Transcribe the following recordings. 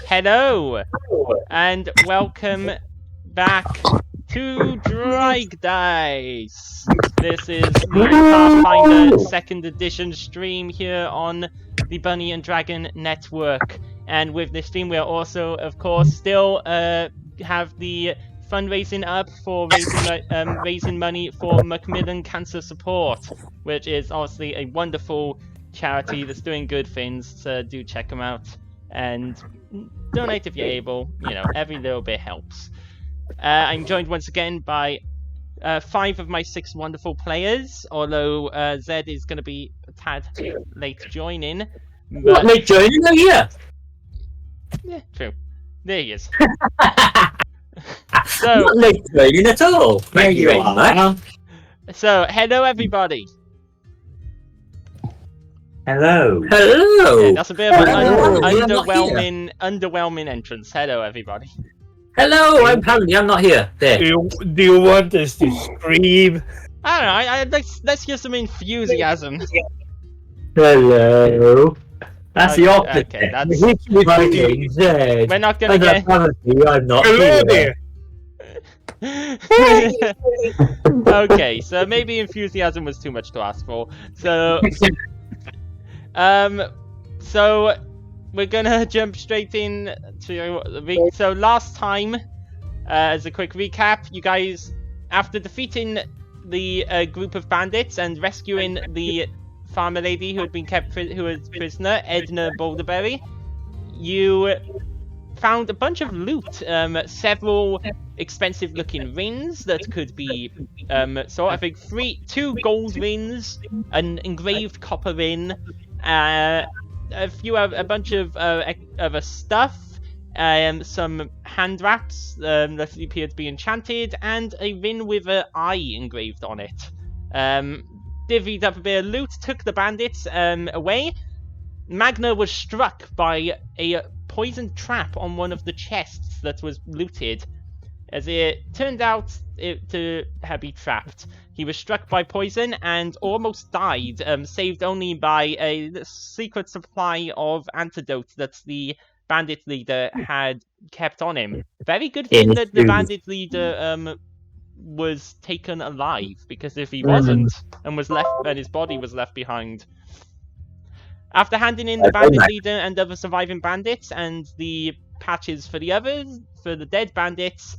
Hello, and welcome back to Draig Dice. This is the Pathfinder 2nd edition stream here on the Bunny and Dragon Network. And with this stream, we are also, of course, still have the fundraising up for raising money for Macmillan Cancer Support, which is obviously a wonderful charity that's doing good things. So do check them out and donate if you're able. You know, every little bit helps. I'm joined once again by 5 of my 6 wonderful players, although Zed is going to be a tad late joining. But... What, late joining? Oh, yeah. Yeah, true. There he is. So, not late joining at all. Thank you very much. So, hello everybody. Hello. Hello. Yeah, that's a bit of an underwhelming entrance. Hello everybody. Hello, I'm Harry. I'm not here. There. Do you want us to scream? I don't know. Let's hear some enthusiasm. Hello. That's Okay, the opposite. okay, that's- My name's Zed. We're not gonna get. Apparently, I'm not Hello here. there. Okay, so maybe enthusiasm was too much to ask for. So we're gonna jump straight in to the week. So last time, as a quick recap, you guys, after defeating the group of bandits and rescuing the farmer lady who had been who was prisoner, Edna Boulderberry, you found a bunch of loot, several expensive-looking rings that could be, so I think 2 gold rings, an engraved copper ring, a bunch of other stuff, some hand wraps that appeared to be enchanted, and a ring with an eye engraved on it. Divvied up a bit of loot, took the bandits away. Magna was struck by a poisoned trap on one of the chests that was looted. As it turned out to have been trapped. He was struck by poison and almost died, saved only by a secret supply of antidote that the bandit leader had kept on him. Very good thing that the bandit leader was taken alive, because if he wasn't and was left, and his body was left behind. After handing in the bandit leader and other surviving bandits and the patches for the others, for the dead bandits,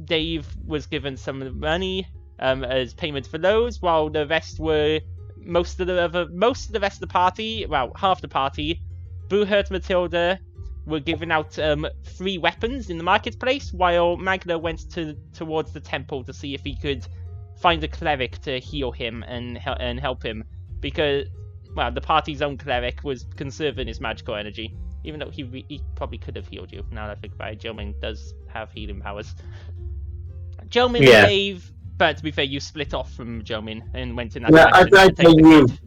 Dave was given some of the money as payment for those, while the rest were most of the rest of the party, well, half the party, Buhert, Matilda, were giving out free weapons in the marketplace, while Magna went towards the temple to see if he could find a cleric to heal him and help him, because, well, the party's own cleric was conserving his magical energy, even though he probably could have healed you. Now that I think about it, Jomin does have healing powers. Jomin and Dave, but to be fair, you split off from Jomin and went in that direction.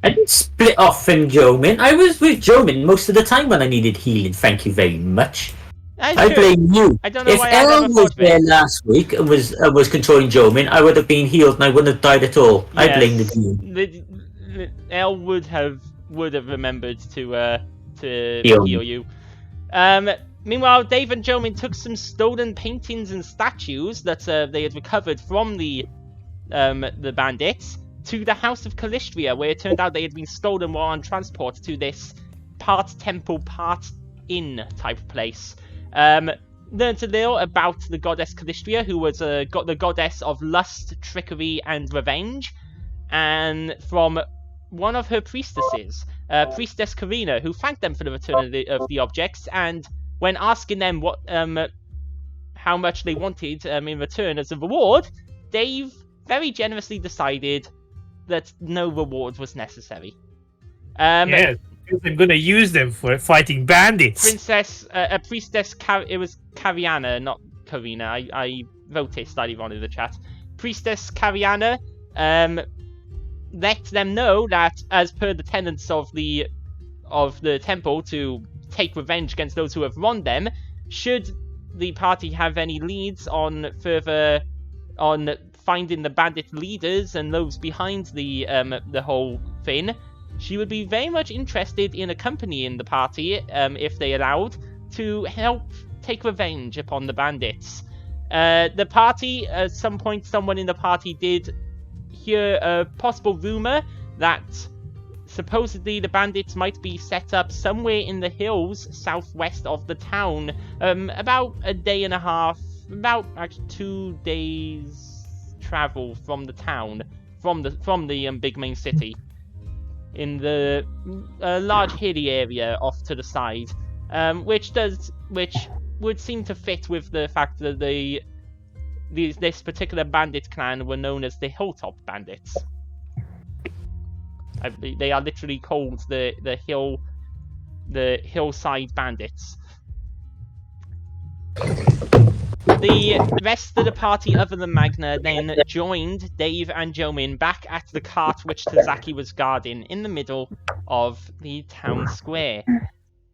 I didn't split off from Jomin. I was with Jomin most of the time when I needed healing. Thank you very much. I blame you. I don't know if why Elle was there last week and was controlling Jomin, I would have been healed and I wouldn't have died at all. Yes, I blame the team. Elle would have remembered to heal you. Meanwhile, Dave and Jomin took some stolen paintings and statues that they had recovered from the bandits to the House of Calistria, where it turned out they had been stolen while on transport to this part temple, part inn type place. Learned a little about the goddess Calistria, who was the goddess of lust, trickery, and revenge, and from one of her priestesses, Priestess Karina, who thanked them for the return of the objects, and when asking them what how much they wanted in return as a reward, Dave very generously decided that no reward was necessary. Yes, I'm gonna use them for fighting bandits. Priestess it was Cariana, not Karina. I wrote it slightly wrong in the chat. Priestess Cariana let them know that, as per the tenets of the temple, to take revenge against those who have wronged them, should the party have any leads on finding the bandit leaders and those behind the whole thing, she would be very much interested in accompanying the party, if they allowed, to help take revenge upon the bandits. The party, at some point, someone in the party did hear a possible rumor that supposedly the bandits might be set up somewhere in the hills southwest of the town, about a day and a half, about actually 2 days travel from the town, from the big main city, in the large hilly area off to the side, which would seem to fit with the fact that this particular bandit clan were known as the Hilltop Bandits. They are literally called the Hillside Bandits. The rest of the party, other than Magna, then joined Dave and Jomin back at the cart which Tazaki was guarding in the middle of the town square,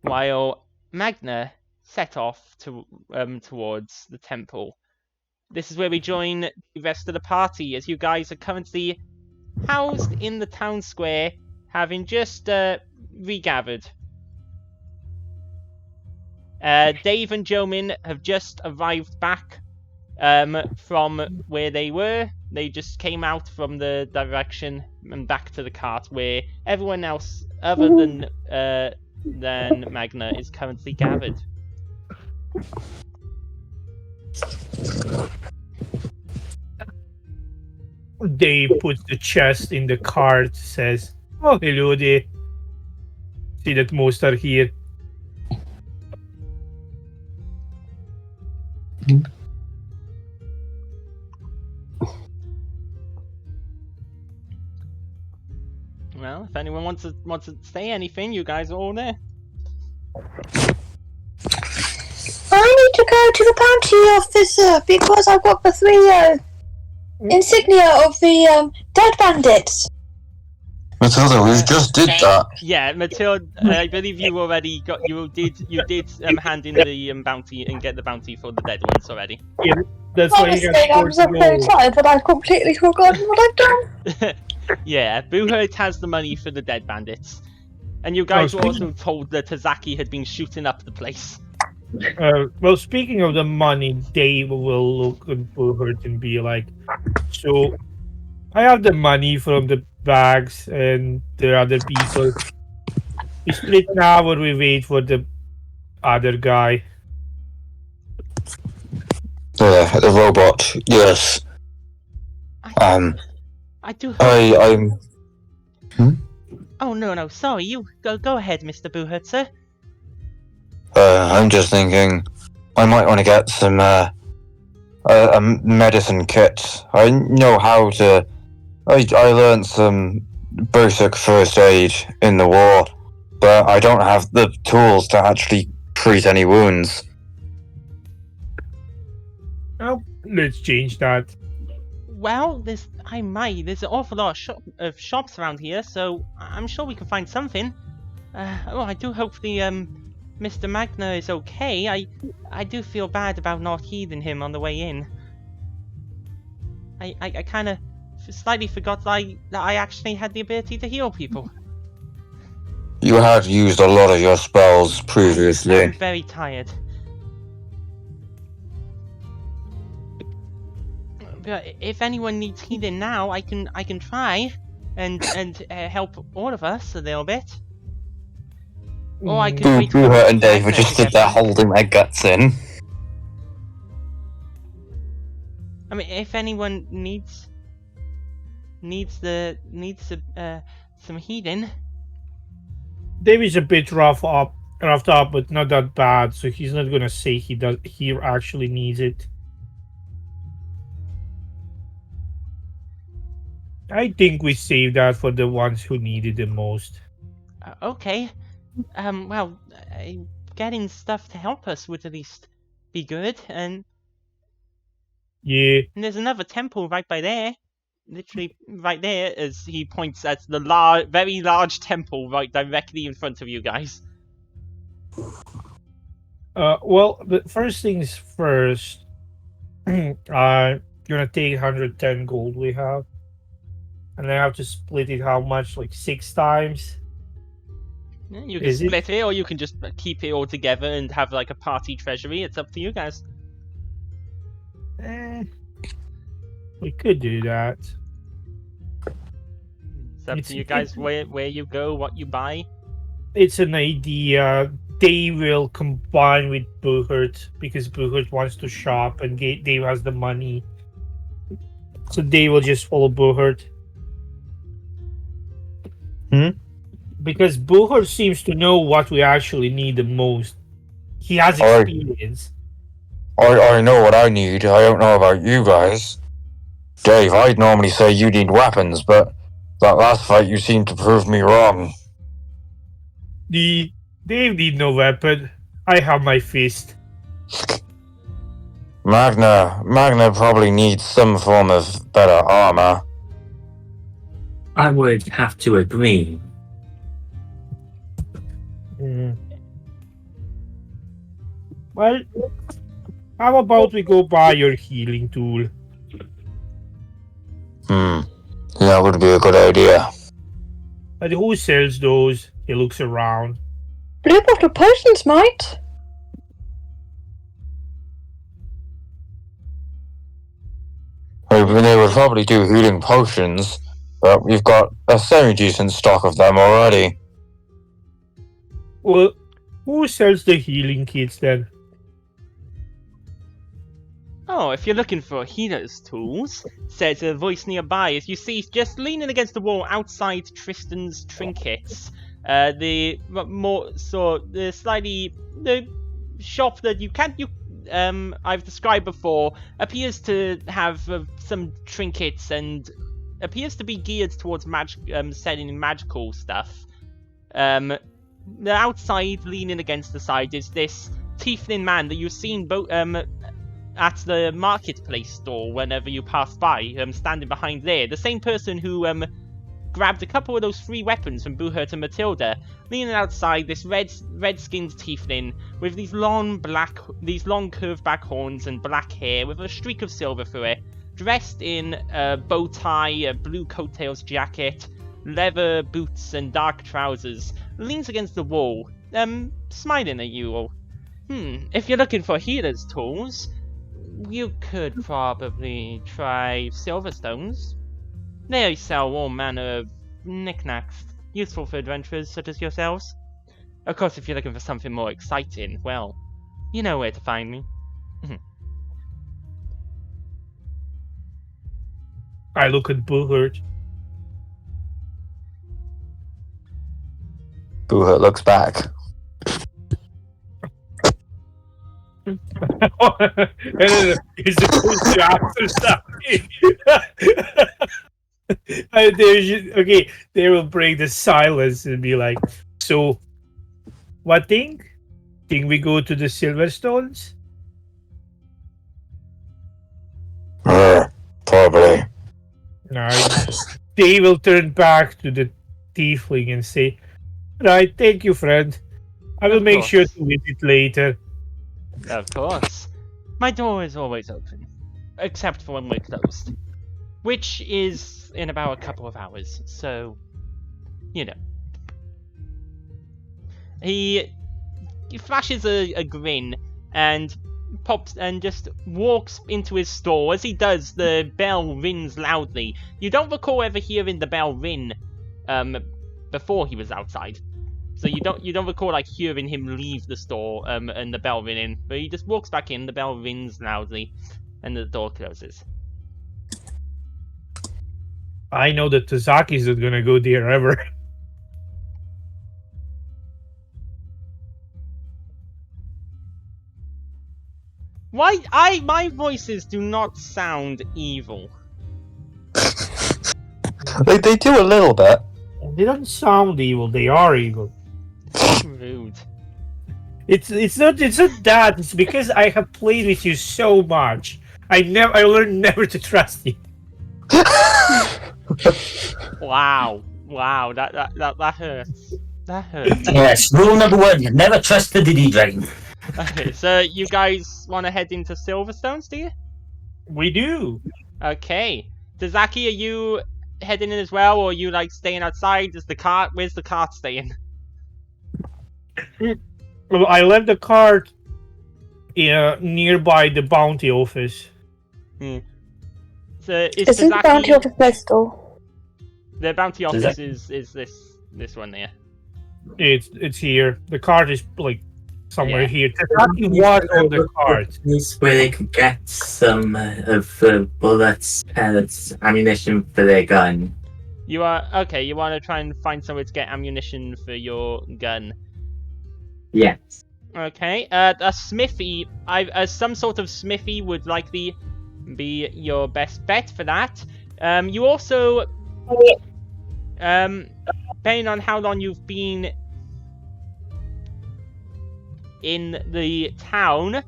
while Magna set off towards the temple. This is where we join the rest of the party, as you guys are currently housed in the town square, having just regathered. Dave and Jomin have just arrived back from where they were. They just came out from the direction and back to the cart where everyone else, other than Magna, is currently gathered. Dave puts the chest in the cart, says, "Oh, hello there. See that most are here." Well, if anyone wants to say anything, you guys are all there. I need to go to the bounty officer because I've got the 3 insignia of the dead bandits. Matilda, we just did that. Yeah, Matilda, I believe you already got. You did hand in the bounty and get the bounty for the dead ones already. Yeah, that's why you Honestly, I'm so excited that I've completely forgotten what I've done. Yeah, Buhurt has the money for the dead bandits, and you guys were also told that Tazaki had been shooting up the place. Well, speaking of the money, Dave will look at Buhurt and be like, "So, I have the money from the bags and the other people. We split now or we wait for the other guy?" The robot, yes. I do. I'm. Oh no! Sorry, you go ahead, Mr. Buhurt, sir. I'm just thinking, I might want to get some a medicine kit. I know how to. I learned some basic first aid in the war, but I don't have the tools to actually treat any wounds. Well, let's change that. Well, there's an awful lot of shops around here, so I'm sure we can find something. I do hope the Mr. Magna is okay. I do feel bad about not healing him on the way in. I kind of slightly forgot that I actually had the ability to heal people. You had used a lot of your spells previously. I'm very tired. But if anyone needs healing now, I can try and help all of us a little bit. Or I can wait for Buhurt and David just stood there holding their guts in. I mean, if anyone needs some healing. Dave is a bit roughed up, but not that bad. So he's not gonna say he actually needs it. I think we saved that for the ones who need it the most. Okay. Well, getting stuff to help us would at least be good. And yeah. And there's another temple right by there. Literally right there, as he points at the very large temple right directly in front of you guys. Well, the first things first. Gonna take 110 gold we have. And I have to split it how much? Like 6 times? Yeah, you can Is it? split it, or you can just keep it all together and have like a party treasury. It's up to you guys. We could do that. It's up to you guys where you go, what you buy. It's an idea. They will combine with Buhurt because Buhurt wants to shop and Dave has the money. So they will just follow Buhurt. Because Buhurt seems to know what we actually need the most. He has experience. I know what I need. I don't know about you guys. Dave, I'd normally say you need weapons, but that last fight you seemed to prove me wrong. Dave need no weapon. I have my fist. Magna probably needs some form of better armor. I would have to agree. Well, how about we go buy your healing tool? That would be a good idea. And who sells those? He looks around. Blue bottle potions might. They would probably do healing potions, but we've got a semi-decent stock of them already. Well, who sells the healing kits then? Oh, if you're looking for healer's tools, says a voice nearby as you see just leaning against the wall outside Tristan's trinkets. The shop that I've described before appears to have some trinkets and appears to be geared towards selling magical stuff. The outside, leaning against the side, is this tiefling man that you've seen at the marketplace store whenever you pass by, standing behind there. The same person who grabbed a couple of those free weapons from Buhurt and Matilda, leaning outside, this red-skinned tiefling with these long curved back horns and black hair with a streak of silver through it, dressed in a bow tie, a blue coattails jacket, leather boots and dark trousers, leans against the wall, smiling at you all. If you're looking for healer's tools, you could probably try Silverstones. They sell all manner of knickknacks, useful for adventurers such as yourselves. Of course, if you're looking for something more exciting, well, you know where to find me. I look at Buhurt. Buhurt looks back. You're supposed to answer something. They will break the silence and be like, so, what thing? Think we go to the Silverstones? Probably. Right. They will turn back to the tiefling and say, right, thank you, friend. I will make sure to visit later. Of course. My door is always open. Except for when we're closed. Which is in about a couple of hours, so... you know. He flashes a grin and pops and just walks into his store. As he does, the bell rings loudly. You don't recall ever hearing the bell ring before he was outside. So you don't recall like hearing him leave the store and the bell ringing, but he just walks back in, the bell rings loudly, and the door closes. I know that Tazaki's not gonna go there ever. My voices do not sound evil. They do a little bit. They don't sound evil, they are evil. Rude. It's not that, it's because I have played with you so much. I learned never to trust you. Wow, that hurts. That hurts. Yes, rule number 1, never trust the Diddy Drain. Okay, so you guys want to head into Silverstones, do you? We do. Okay. Tazaki, are you heading in as well, or are you like staying outside? Where's the cart staying? Well, I left the cart nearby the bounty office. So is Isn't the bounty Tazaki... office next door? The bounty office is this one there. It's here. The cart is like somewhere Yeah. here. Tazaki was on the cart. This where they could get some of the bullets, pellets, ammunition for their gun. You are okay. You want to try and find somewhere to get ammunition for your gun. Yes. Okay. A smithy. Some sort of smithy would likely be your best bet for that. You also, depending on how long you've been in the town,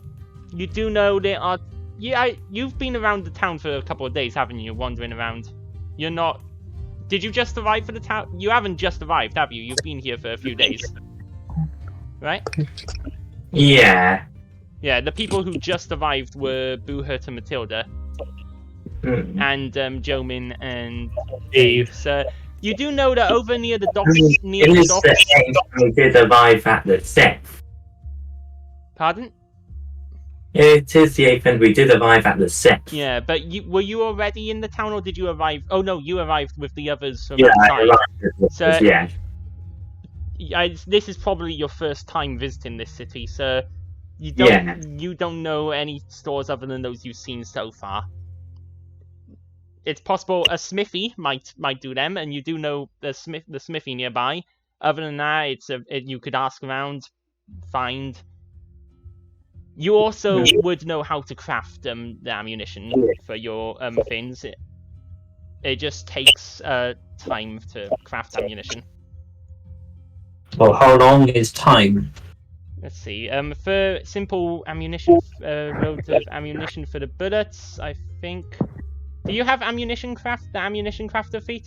you do know there are. Yeah, you've been around the town for a couple of days, haven't you? Wandering around. You're not. Did you just arrive for the town? You haven't just arrived, have you? You've been here for a few days, right? Yeah. Yeah, the people who just arrived were Boohurt and Matilda, and Jomin and Dave. So you do know that over near the docks, It is the same we did arrive at the 7th. Pardon? It is the 8th, and we did arrive at the 7th. Yeah, but were you already in the town, or did you arrive? Oh no, you arrived with the others from Yeah, I outside. arrived at So- yeah. This is probably your first time visiting this city, so you don't know any stores other than those you've seen so far. It's possible a smithy might do them, and you do know the smithy nearby. Other than that, you could ask around, find. You also would know how to craft the ammunition for your things. It just takes time to craft ammunition. Well, how long is time? Let's see. For simple ammunition, loads of ammunition for the bullets, I think. Do you have the ammunition crafter feat?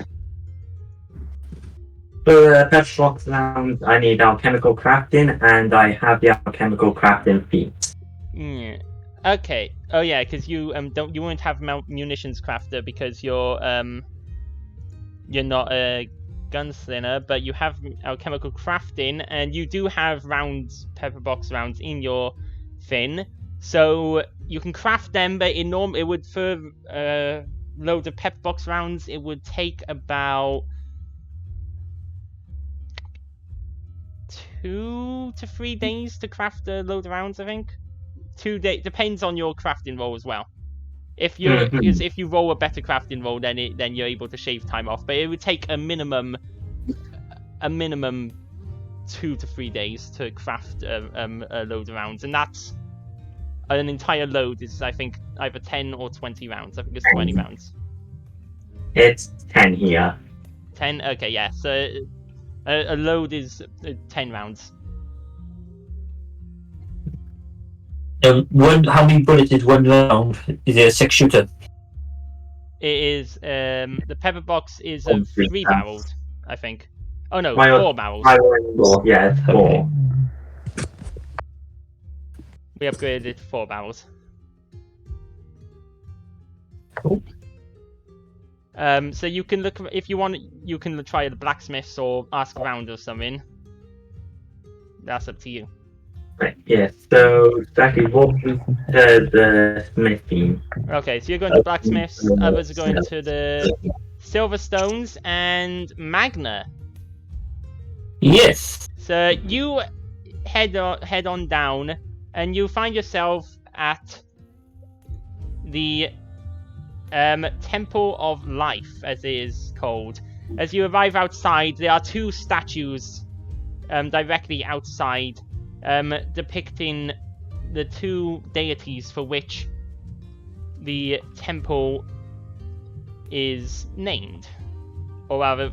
For petrol rounds, I need alchemical crafting, and I have the alchemical crafting feat. Yeah. Okay. Oh yeah, because you won't have munitions crafter because you're not a gunslinger, but you have alchemical crafting, and you do have pepperbox rounds in your thing, so you can craft them. But it would for load of pepperbox rounds, it would take about 2 to 3 days to craft a load of rounds. I think 2 days depends on your crafting roll as well. If you roll a better crafting roll, then you're able to shave time off. But it would take a minimum 2 to 3 days to craft a load of rounds, and that's an entire load is I think either 10 or 20 rounds. I think it's 20 rounds. It's 10 here. 10. Okay, yeah. So a load is 10 rounds. How many bullets is one round? Is it a 6-shooter? It is the pepper box is a 3-barreled, I think. Oh no, My- 4 barrels. Yeah, it's 4. We upgraded it to 4 barrels. Cool. So you can look if you want. You can try the blacksmiths or ask around or something. That's up to you. Right, yeah, so exactly what was the smithy? Okay, so you're going to blacksmiths. Others are going to the Silverstones and Magna. Yes. So you head on down, and you find yourself at the Temple of Life, as it is called. As you arrive outside, there are 2 statues directly outside, depicting the 2 deities for which the temple is named, or rather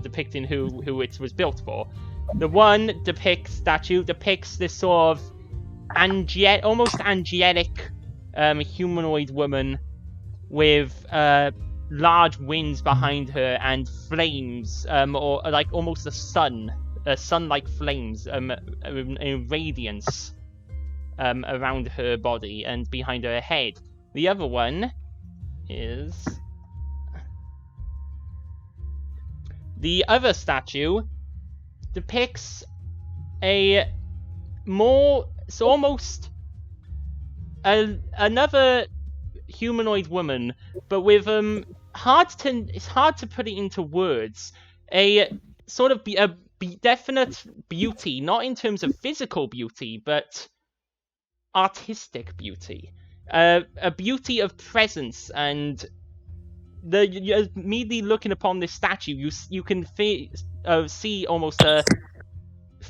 depicting who it was built for. The one statue depicts this sort of almost angelic humanoid woman with large wings behind her and flames, or like almost a sun-like flames, a radiance around her body and behind her head. The other one is The other statue depicts a it's almost another humanoid woman, but with it's hard to put it into words. A sort of definite beauty, not in terms of physical beauty, but artistic beauty. A beauty of presence, and you're immediately looking upon this statue, you can see almost a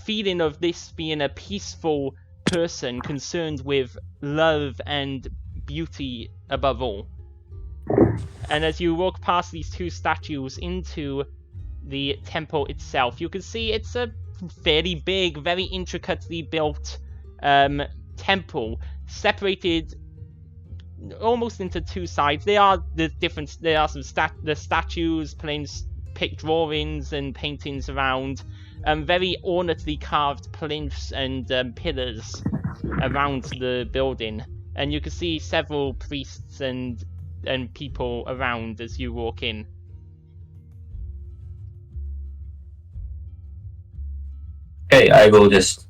feeling of this being a peaceful person concerned with love and beauty above all. And as you walk past these two statues into the temple itself, you can see it's a fairly big, very intricately built temple, separated almost into two sides. There are some statues, drawings and paintings around, very ornately carved plinths and pillars around the building, and you can see several priests and people around as you walk in. Okay, I will just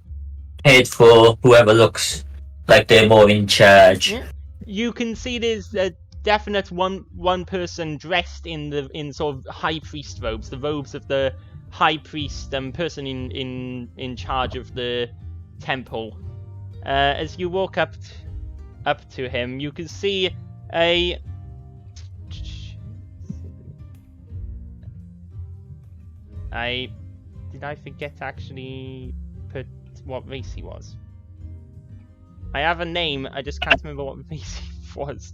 head for whoever looks like they're more in charge. Yeah. You can see there's a definite one person dressed in sort of high priest robes, the robes of the high priest, person in charge of the temple. As you walk up to him, you can see a did I forget to actually put what race he was? I have a name, I just can't remember what race he was.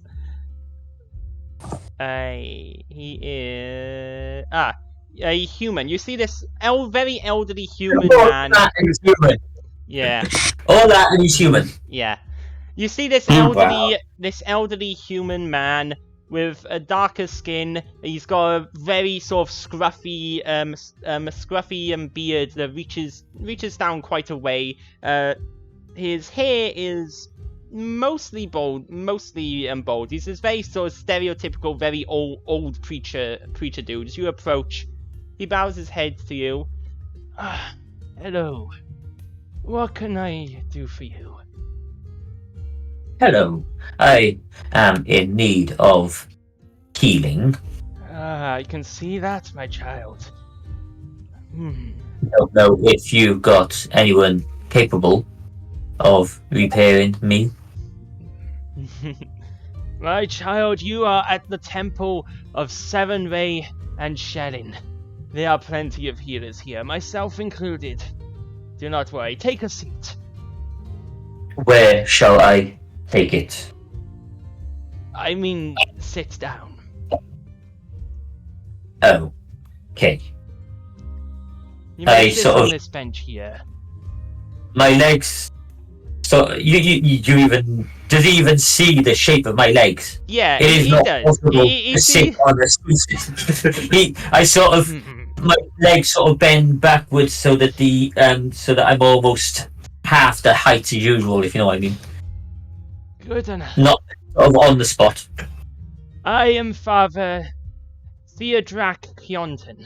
He is a human. You see this very elderly human man. That is human. Yeah. All that and he's human. Yeah. You see this elderly human man with a darker skin. He's got a very sort of scruffy beard that reaches down quite a way. His hair is mostly bald. He's this very sort of stereotypical, very old preacher dude. As you approach, he bows his head to you. Hello. What can I do for you? Hello. I am in need of healing. I can see that, my child. I don't know if you got anyone capable of repairing me. My child, you are at the temple of Seven Ray and Shelling. There are plenty of healers here, myself included. Do not worry, take a seat. Where shall I take it? I mean, sit down. Oh, okay. You may sit on this bench here. My legs. So you even does he even see the shape of my legs? Yeah, it is not does. possible to sit on a seat. I sort of my legs sort of bend backwards so that so that I'm almost half the height as usual, if you know what I mean. Good enough. Not sort of on the spot. I am Father Draig Kionton.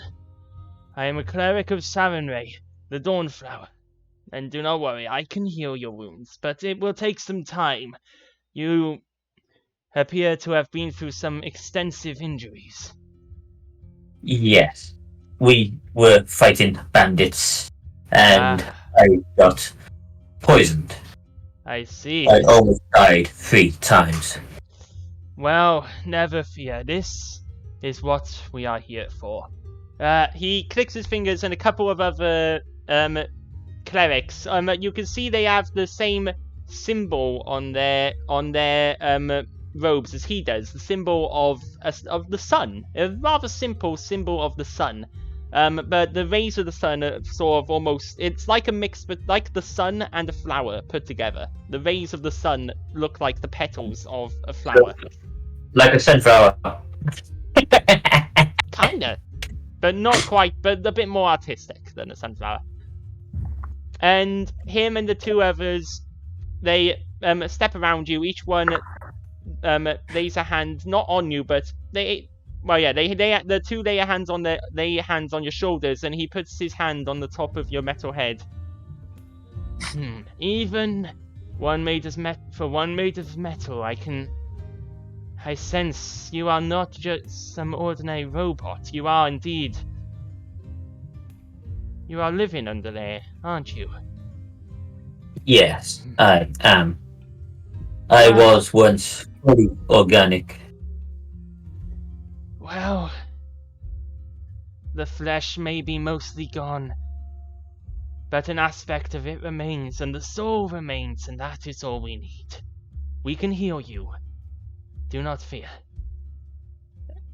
I am a cleric of Sarenrae, the Dawnflower. And do not worry, I can heal your wounds, but it will take some time. You appear to have been through some extensive injuries. Yes. We were fighting bandits, and I got poisoned. I see. I almost died 3 times. Well, never fear. This is what we are here for. He clicks his fingers, and a couple of other clerics. You can see they have the same symbol on their robes as he does. The symbol of the sun. A rather simple symbol of the sun. But the rays of the sun are sort of almost. It's like a mix, but like the sun and a flower put together. The rays of the sun look like the petals of a flower. Like a sunflower. Kinda. But not quite, but a bit more artistic than a sunflower. And him and the two others, they step around you. Each one lays a hand, not on you, but Well, yeah, the two lay hands on your shoulders, and he puts his hand on the top of your metal head. Even one made of metal, I sense you are not just some ordinary robot. You are indeed. You are living under there, aren't you? Yes, I am. I was once fully organic. Well, the flesh may be mostly gone, but an aspect of it remains, and the soul remains, and that is all we need. We can heal you. Do not fear.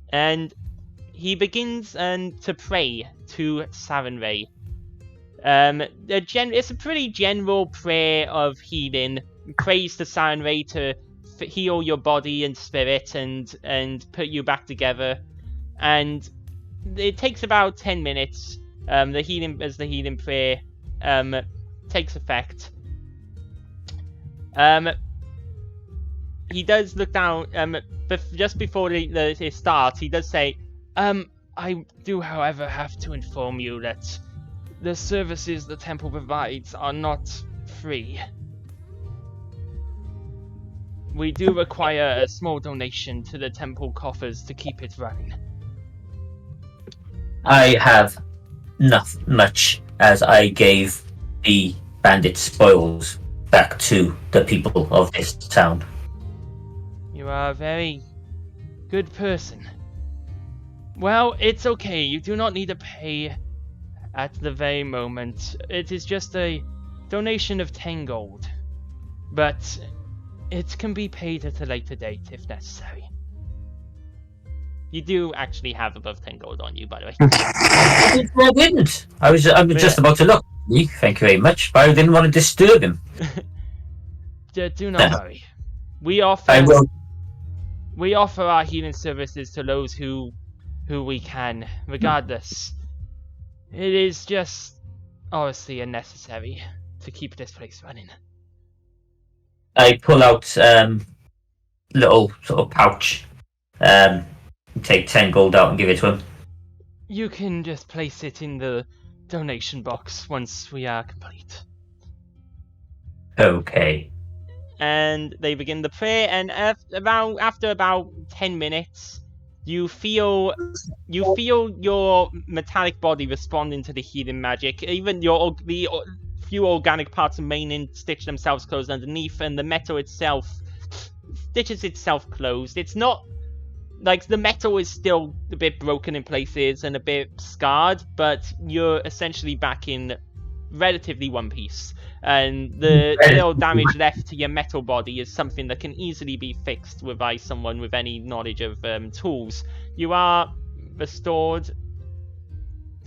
And he begins to pray to Sarenrae. It's a pretty general prayer of healing. Praise to Sarenrae to heal your body and spirit and put you back together. And it takes about 10 minutes. The healing prayer takes effect. He does look down. Just before it starts, he does say, "I do, however, have to inform you that the services the temple provides are not free. We do require a small donation to the temple coffers to keep it running." I have not much, as I gave the bandit spoils back to the people of this town. You are a very good person. Well, it's okay. You do not need to pay at the very moment. It is just a donation of 10 gold. But it can be paid at a later date if necessary. You do actually have above 10 gold on you, by the way. I didn't. I was just about to look. Thank you very much, but I didn't want to disturb him. Do not worry. We offer our healing services to those who we can, regardless. It is just honestly unnecessary to keep this place running. I pull out little sort of pouch, take 10 gold out and give it to him. You can just place it in the donation box once we are complete. Okay. And they begin the prayer, and after about 10 minutes, you feel your metallic body responding to the healing magic. Even the few organic parts remain stitch themselves closed underneath, and the metal itself stitches itself closed. It's not like the metal is still a bit broken in places and a bit scarred, but you're essentially back in relatively one piece. And the little damage left to your metal body is something that can easily be fixed by someone with any knowledge of tools. You are restored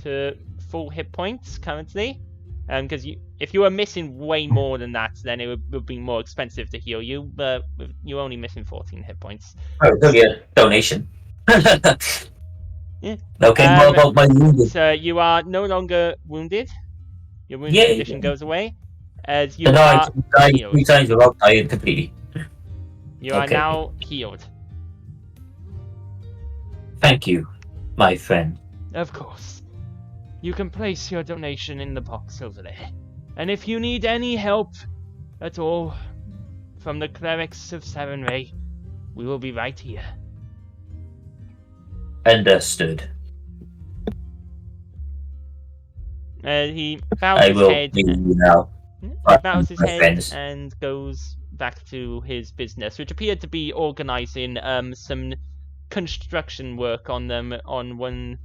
to full hit points currently, because if you were missing way more than that, then it would be more expensive to heal you, but you're only missing 14 hit points. Oh, it'll be a donation. Yeah. Okay, what about my wounded? So you are no longer wounded. Your wounded condition goes away. As you And are I healed. 3 times without dying completely. You are now healed. Thank you, my friend. Of course. You can place your donation in the box over there. And if you need any help at all from the clerics of Sarenrae, we will be right here. Understood. He bows I his will head. leave you now. He bows his My head friends. and goes back to his business, which appeared to be organising some construction work on one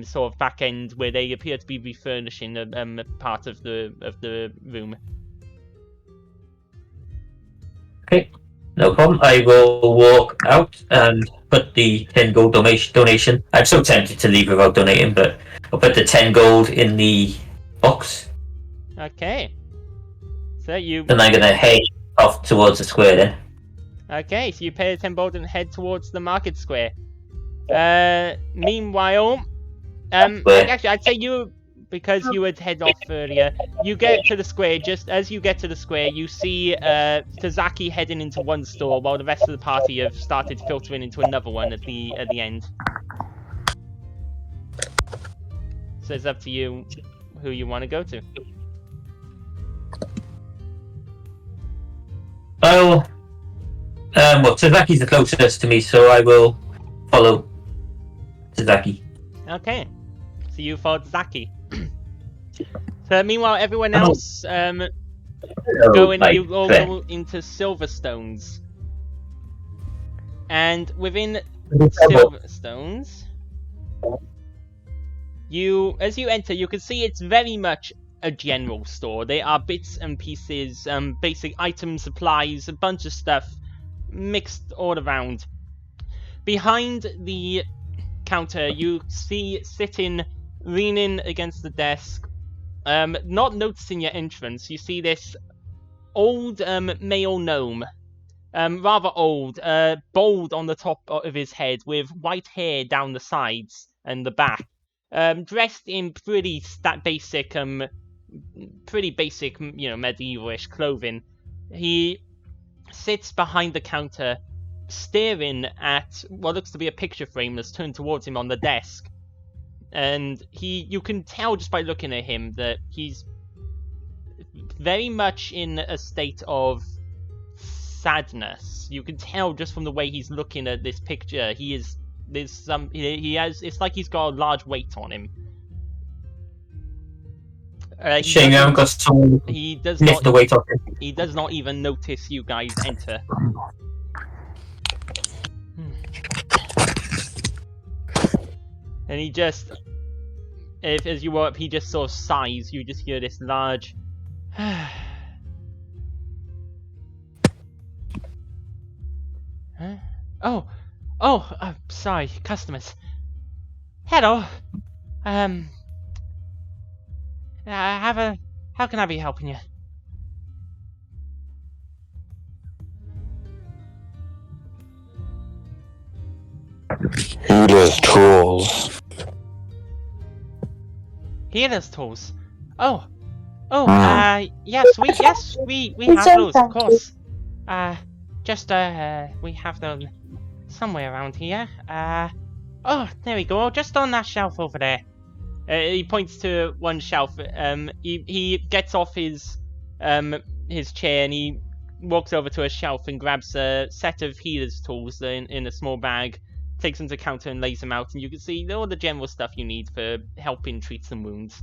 sort of back end where they appear to be refurnishing a part of the room. Okay, no problem. I will walk out and put the 10 gold donation. I'm so tempted to leave without donating, but I'll put the 10 gold in the box. Okay. So you. Then I'm gonna head off towards the square then. Okay, so you pay the 10 gold and head towards the market square. Meanwhile, actually, I'd say you because you had head off earlier, you get to the square. Just as you get to the square, you see Tazaki heading into one store, while the rest of the party have started filtering into another one at the end. So it's up to you who you want to go to. Well, Tazaki's the closest to me, so I will follow Tazaki. Okay, so you followed Zaki. So meanwhile, everyone else you all go into Silverstones, and within Silverstones, as you enter, you can see it's very much a general store. There are bits and pieces, basic items, supplies, a bunch of stuff mixed all around. Behind the counter, you see sitting, leaning against the desk, not noticing your entrance, you see this old male gnome, rather old, bald on the top of his head with white hair down the sides and the back, dressed in pretty basic, medievalish clothing. He sits behind the counter, staring at what looks to be a picture frame that's turned towards him on the desk. And you can tell just by looking at him that he's very much in a state of sadness. You can tell just from the way he's looking at this picture. It's like he's got a large weight on him. Shame you haven't got someone lift the weight off him. He does not even notice you guys enter. And he just, as you walk up, he just sort of sighs. You just hear this large huh? Sorry, customers. Hello. How can I be helping you? Healer's tools. Healer's tools. Yes, we have those, of course. We have them somewhere around here. There we go, just on that shelf over there. He points to one shelf. He gets off his chair and he walks over to a shelf and grabs a set of healer's tools in a small bag, takes them to the counter and lays them out, and you can see all the general stuff you need for helping treat some wounds.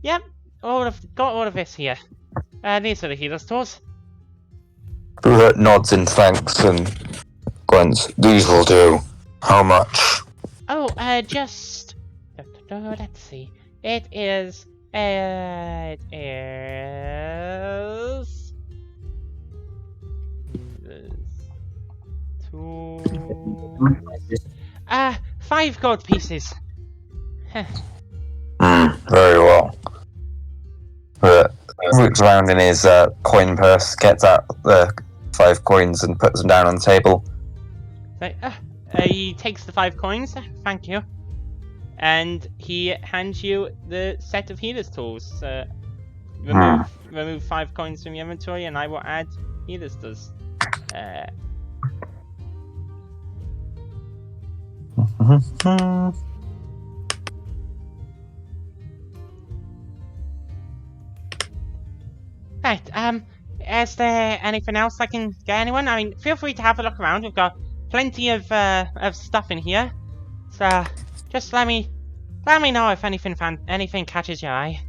Yep, got all of this here. These are the healer's tools. Roulette nods in thanks and grunts. These will do. How much? Just... let's see. It is... $2... 5 gold pieces. Very well. Looks around in his coin purse, gets out the 5 coins and puts them down on the table. So, he takes the 5 coins, thank you. And he hands you the set of healer's tools. Remove 5 coins from your inventory and I will add healer's tools. Right, is there anything else I can get anyone? I mean, feel free to have a look around. We've got plenty of stuff in here. So, just let me know if anything catches your eye.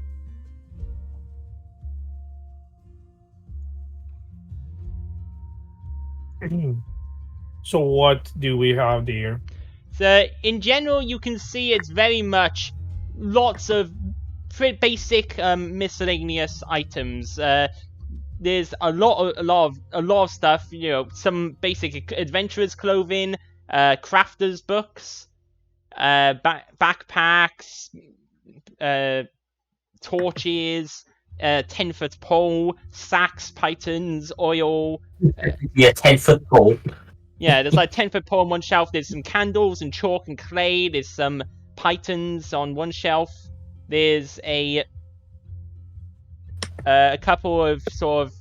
So what do we have there? So, in general, you can see it's very much lots of basic miscellaneous items. There's a lot of stuff. You know, some basic adventurers' clothing, crafters' books, backpacks, torches, 10-foot pole, sacks, pythons, oil. 10-foot pole. Yeah, there's like 10-foot pole on one shelf. There's some candles and chalk and clay. There's some pythons on one shelf. There's a couple of sort of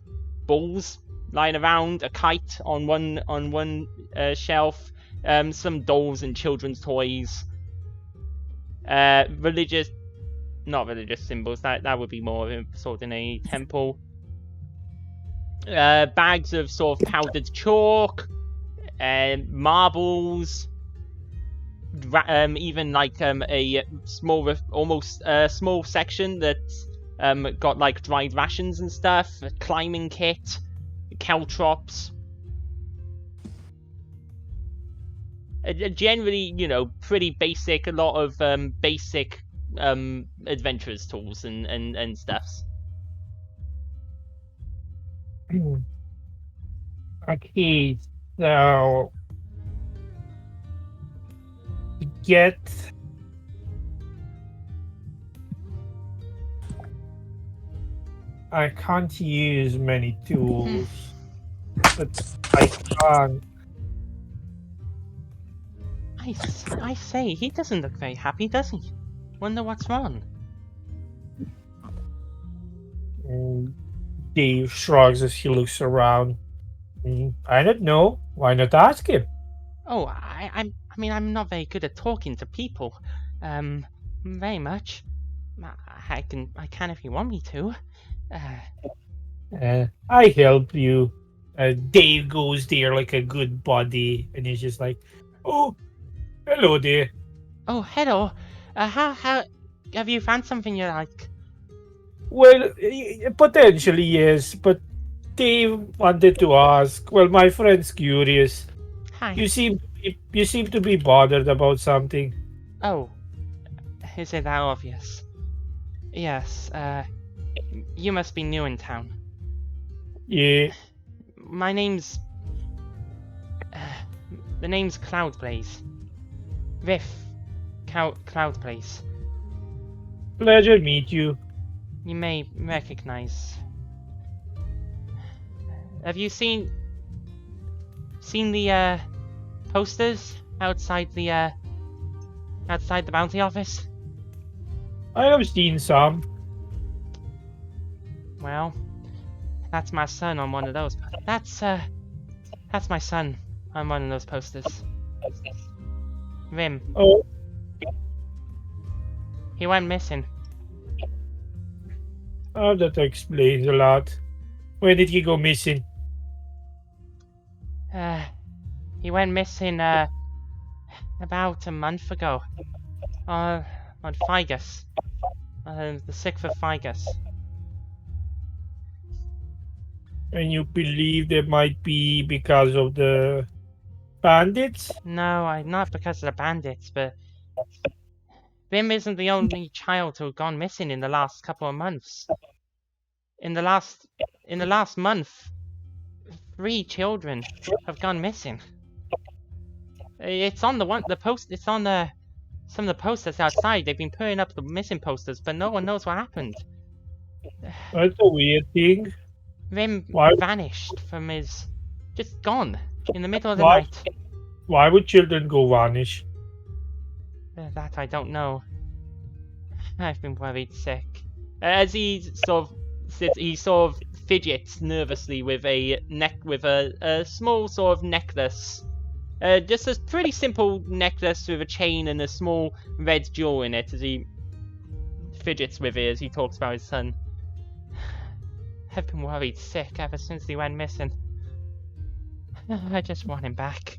balls lying around, a kite on one shelf, some dolls and children's toys, not religious symbols. That would be more of a sort in a temple. Bags of sort of powdered chalk, marbles, even like a small, almost small section that's got like dried rations and stuff, a climbing kit, caltrops. Generally, pretty basic. A lot of basic adventurers tools and stuffs. Okay, so to get I can't use many tools, but I can. I say, he doesn't look very happy, does he? Wonder what's wrong. Dave shrugs as he looks around. I don't know. Why not ask him? Oh, I mean, I'm not very good at talking to people. Very much. I can if you want me to. I help you. Dave goes there like a good buddy, and he's just like, "Oh, hello there." Oh, hello. How have you found something you like? Well, potentially yes, but Dave wanted to ask. Well, my friend's curious. Hi. You seem to be bothered about something. Oh, is it that obvious? Yes. You must be new in town. Yeah. My name's the name's Cloudblaze. Riff. Cloudblaze. Pleasure meet you. You may recognize. Have you seen the posters outside the bounty office? I have seen some. Well, that's my son on one of those. That's my son on one of those posters. Rim. Oh, He went missing. that explains a lot. When did he go missing? He went missing about a month ago. On Figus. The 6th of Figus. And you believe that might be because of the bandits? No, not because of the bandits, but Bim isn't the only child to have gone missing in the last couple of months. In the last month, 3 children have gone missing. It's on the post. It's on some of the posters outside. They've been putting up the missing posters, but no one knows what happened. That's a weird thing. Rim Why? vanished from his, just gone in the middle of the Why? night. Why would children go vanish? That I don't know. I've been worried sick. As he sort of sits, he sort of fidgets nervously with a small sort of necklace. Just a pretty simple necklace with a chain and a small red jewel in it as he fidgets with it as he talks about his son. I've been worried sick ever since he went missing. I just want him back.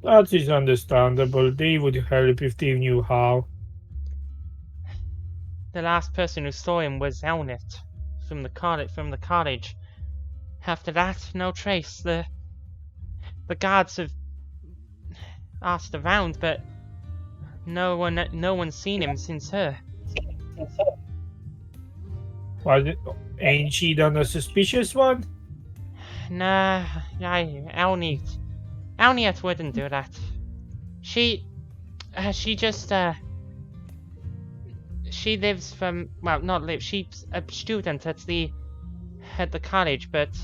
That is understandable. They would help if they knew how. The last person who saw him was Elnit from the cottage. After that, no trace. The guards have asked around, but no one's seen him since her. Ain't she done a suspicious one? Nah, Elnit wouldn't do that. She just she lives from, well, not live. She's a student at the college, but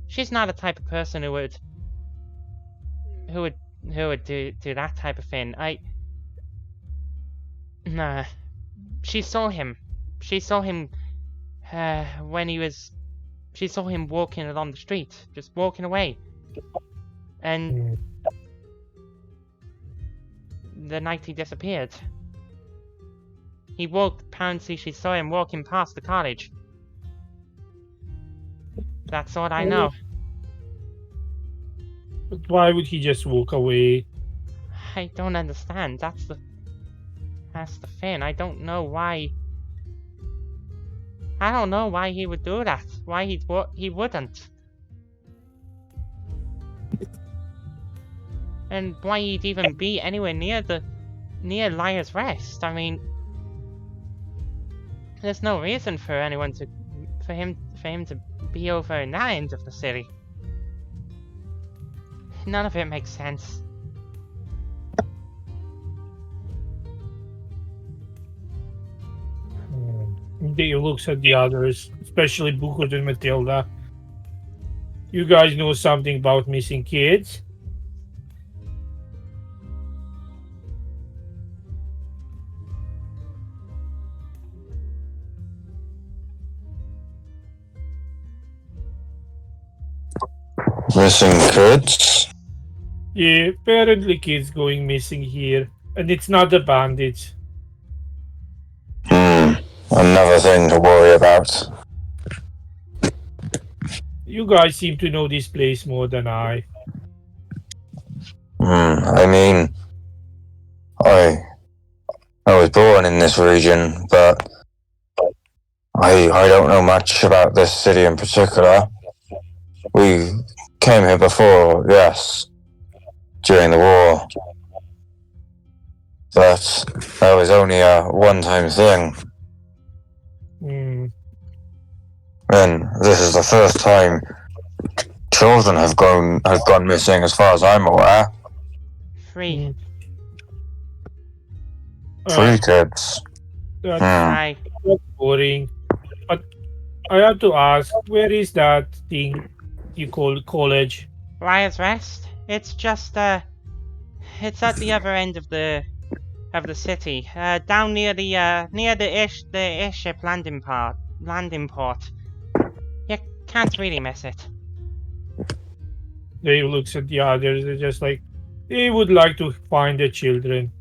she's not the type of person who would do that type of thing. Nah. She saw him. She saw him when he was... She saw him walking along the street, just walking away. And the night he disappeared. He walked, apparently she saw him walking past the cottage. That's all I know. But why would he just walk away? I don't understand. That's the thing. I don't know why. I don't know why he would do that. Why he wouldn't. And why he'd even be anywhere near Liar's Rest. I mean, there's no reason for anyone for him to be over in that end of the city. None of it makes sense. Dave looks at the others, especially Booker and Matilda. You guys know something about missing kids? Missing kids? Yeah, apparently kids going missing here. And it's not the bandits. Another thing to worry about. You guys seem to know this place more than I. I mean, I was born in this region, but I don't know much about this city in particular. We came here before, yes, during the war. But that was only a one-time thing. And this is the first time children have gone missing, as far as I'm aware. 3. 3 kids. Aye. That's boring. But I have to ask, where is that thing you call college? Liar's Rest? It's just it's at the other end of the city, down near the airship landing port. You can't really miss it. Dave looks at the others. They're just like, they would like to find the children.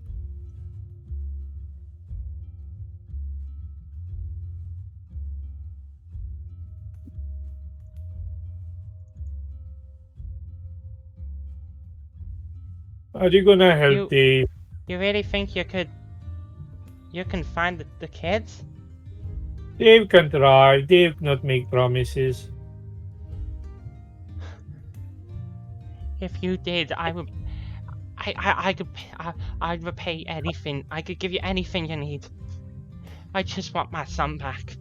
Are you gonna help Dave? You really think you can find the kids? Dave can try. Dave not make promises. If you did, I would repay anything. I could give you anything you need. I just want my son back.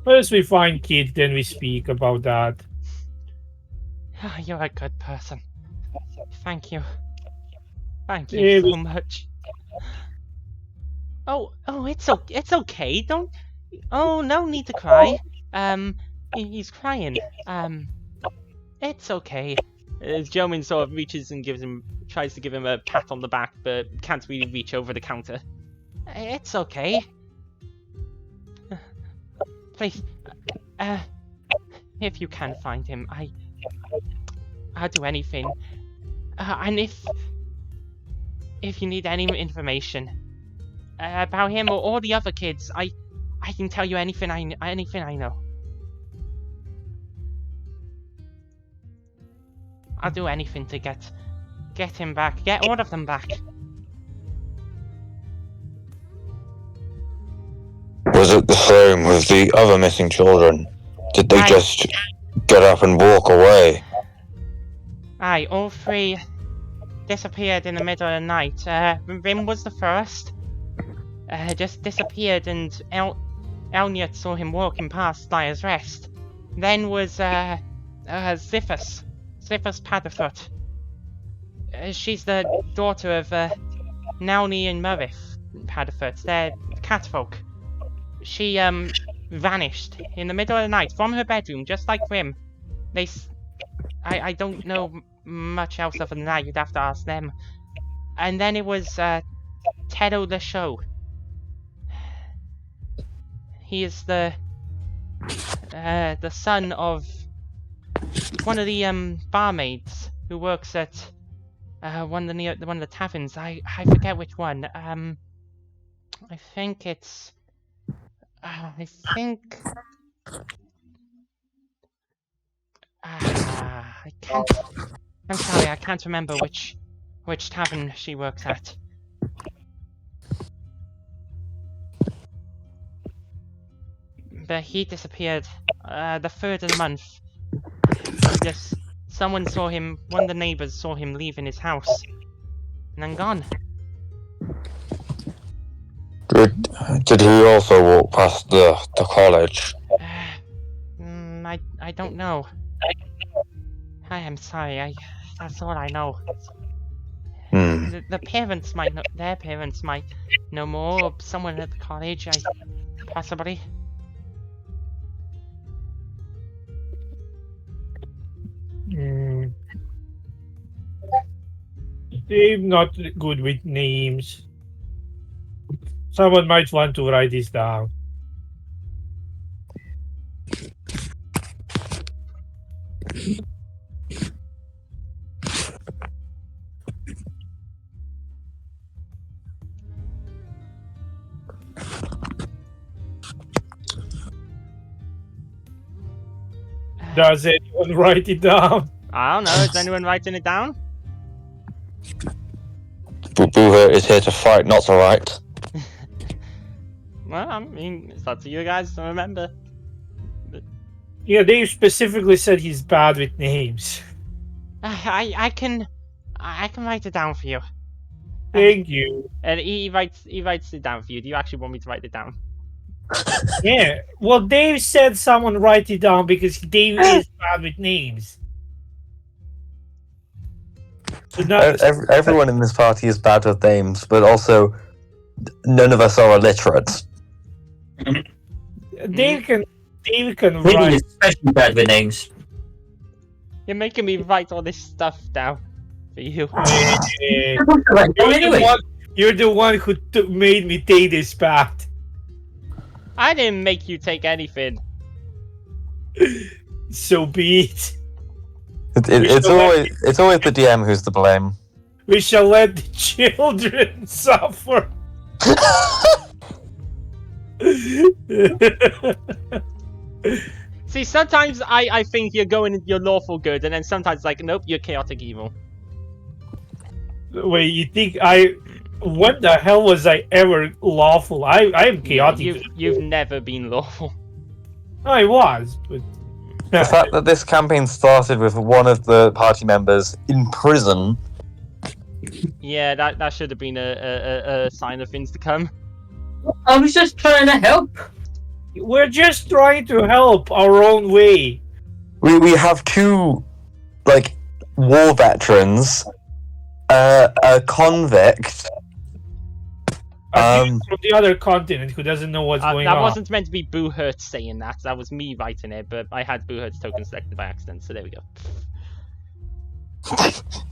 First we find kids, then we speak about that. You're a good person. Thank you. Thank you so much. Oh, it's okay. Don't. Oh, no need to cry. He's crying. It's okay. As Jomin sort of reaches and tries to give him a pat on the back, but can't really reach over the counter. It's okay. Please, if you can find him, I'll do anything. And if you need any information about him or all the other kids, I can tell you anything I know. I'll do anything to get him back, get all of them back. Was it the same with the other missing children? Did they just get up and walk away? Aye, all 3 disappeared in the middle of the night. Rim was the first. Just disappeared, and Elniot saw him walking past Liar's Rest. Then was Ziphus Padderfoot. She's the daughter of Nauni and Murith Padderfoot. They're catfolk. She vanished in the middle of the night from her bedroom, just like Rim. I don't know much else other than that. You'd have to ask them. and then it was Tedo the Show. He is the son of one of the barmaids who works at one of the taverns. I forget which one. I think it's. I think. I can't. I'm sorry, I can't remember which tavern she works at. But he disappeared. The 3rd of the month. Someone saw him. One of the neighbors saw him leaving his house, and then gone. Did he also walk past the college? I don't know. I am sorry. That's all I know. The parents might know. Their parents might know more. Or someone at the college. Possibly. Dave not good with names. Someone might want to write this down. Does anyone write it down? I don't know. Is anyone writing it down? Booher is here to fight, not to write. Well, I mean, it's up to you guys to remember. Yeah, Dave specifically said he's bad with names. I can write it down for you. Thank you. And he writes it down for you. Do you actually want me to write it down? Yeah. Well, Dave said someone write it down because Dave is bad with names. So Everyone in this party is bad with names, but also none of us are illiterate. Dave can Really, write. especially bad with names. You're making me write all this stuff down for you. You're the one who made me take this path. I didn't make you take anything. So be it. It's always the DM who's to blame. We shall let the children suffer. See, sometimes I think you're going your lawful good, and then sometimes like, nope, you're chaotic evil. Wait, you think what the hell was I ever lawful? I am chaotic. You've never been lawful. I was, but The fact that this campaign started with one of the party members in prison. Yeah, that should have been a sign of things to come. I was just trying to help. we're just trying to help our own way. We have two, like, war veterans, a convict. From the other continent who doesn't know what's going on. That wasn't meant to be Boo Hurt saying that. That was me writing it, but I had Boo Hurt's token selected by accident, so there we go.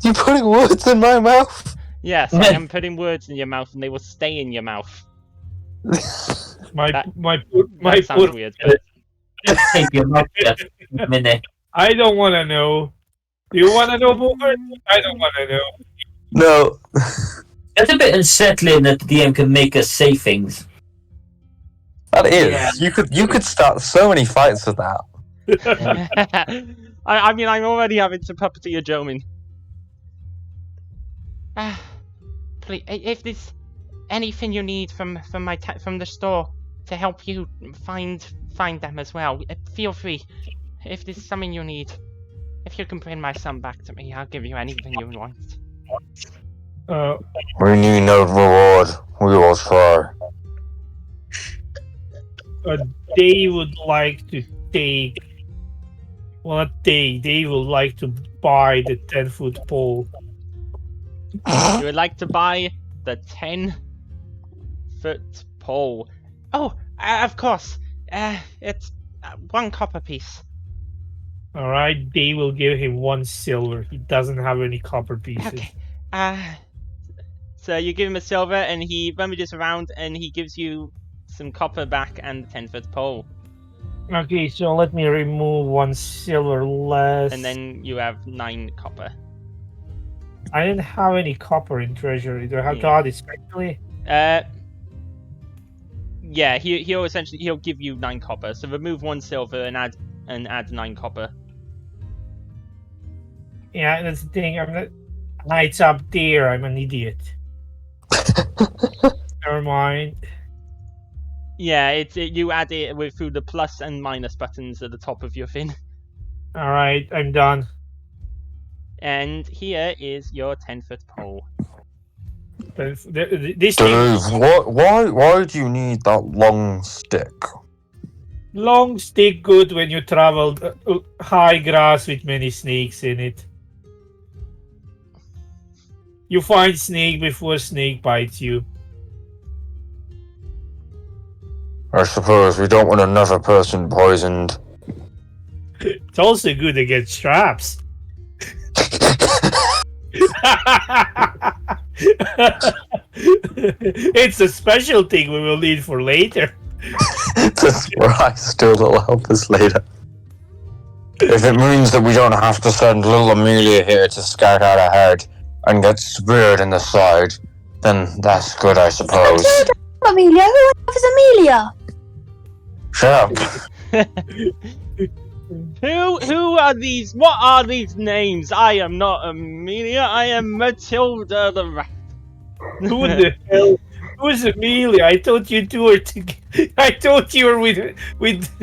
You're putting words in my mouth? Yes, I am putting words in your mouth, and they will stay in your mouth. My That sounds weird, but Just take your mouth shut a minute. I don't want to know. Do you want to know, Boomer? I don't want to know. No. It's a bit unsettling that the DM can make us say things. That is. Yeah. You could start so many fights with that. I mean, I'm already having to puppeteer Jomin. Please, if there's anything you need from the store to help you find them as well, feel free. If there's something you need, if you can bring my son back to me, I'll give you anything you want. We need no reward. We will try. They would like to take. Well, not they would like to buy the 10-foot pole. You would like to buy the 10-foot pole? Oh, of course. It's 1 copper piece. All right, they will give him 1 silver. He doesn't have any copper pieces. Okay. So you give him a silver, and he rummages around, and he gives you some copper back and the 10-foot pole. Okay, so let me remove 1 silver less. And then you have 9 copper. I didn't have any copper in treasury. Do I have to Yeah. add it specially? Yeah, he'll give you 9 copper. So remove 1 silver and add 9 copper. Yeah, that's the thing. I'm not. It's up there. I'm an idiot. Never mind. Yeah, you add it through the plus and minus buttons at the top of your thing. All right, I'm done. And here is your 10-foot pole. This thing, Dave, why do you need that long stick? long stick good when you travel high grass with many snakes in it. You find snake before snake bites you. I suppose we don't want another person poisoned. It's also good against traps. It's a special thing we will need for later. The surprise still will help us later. If it means that we don't have to send little Amelia here to scout out ahead and get speared in the side, then that's good, I suppose. Amelia, who is Amelia? Shut up. Who are these? What are these names? I am not Amelia. I am Matilda the Rat. Who the hell? Who's Amelia? I thought you two were together. I thought you were with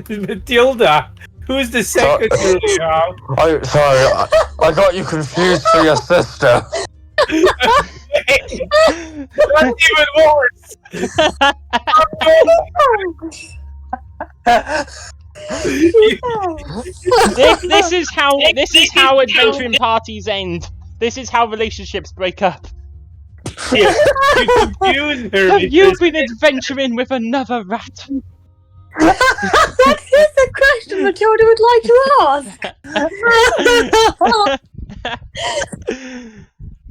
Matilda. Who's the secretary now? Sorry, I got you confused for your sister. That's even worse. This is how adventuring parties end. This is how relationships break up. Yeah, you confused her. Have you been adventuring with another rat? That is the question Matilda would like to ask.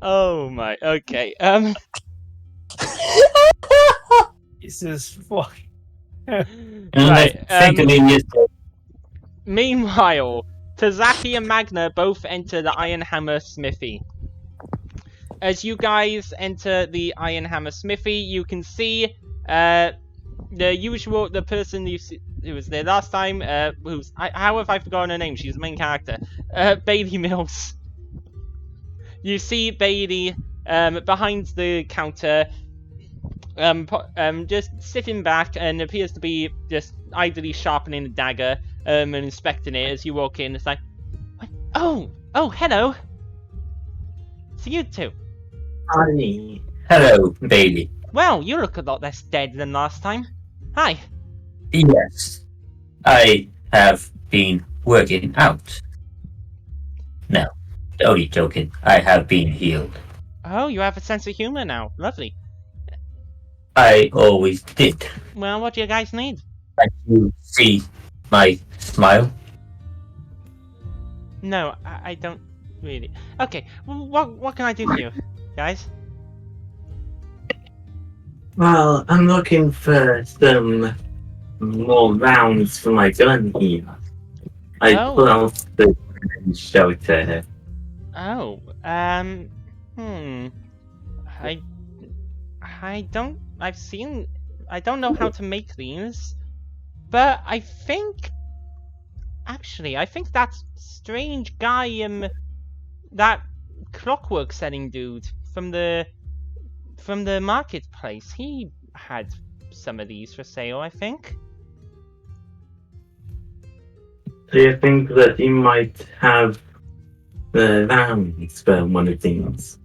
Oh my. Okay. This is fuck. Right. Think of me as Meanwhile, Tazaki and Magna both enter the Iron Hammer Smithy. As you guys enter the Iron Hammer Smithy, you can see the person who was there last time. How have I forgotten her name? She's the main character. Bailey Mills. You see Bailey behind the counter, just sitting back and appears to be just idly sharpening a dagger and inspecting it as you walk in. It's like, oh, hello. So you two. Hi. Hello, Bailey. Well, you look a lot less dead than last time. Hi. Yes, I have been working out. No, only joking. I have been healed. Oh, you have a sense of humor now. Lovely. I always did. Well, what do you guys need? Can you see my smile? No, I don't really. Okay, what can I do for you, guys? Well, I'm looking for some more rounds for my gun here. I Oh. pull out the shelter. Oh, I don't know how to make these, but I think that strange guy, that clockwork setting dude from the marketplace, he had some of these for sale, I think. Do you think that you might have the rounds for one of these?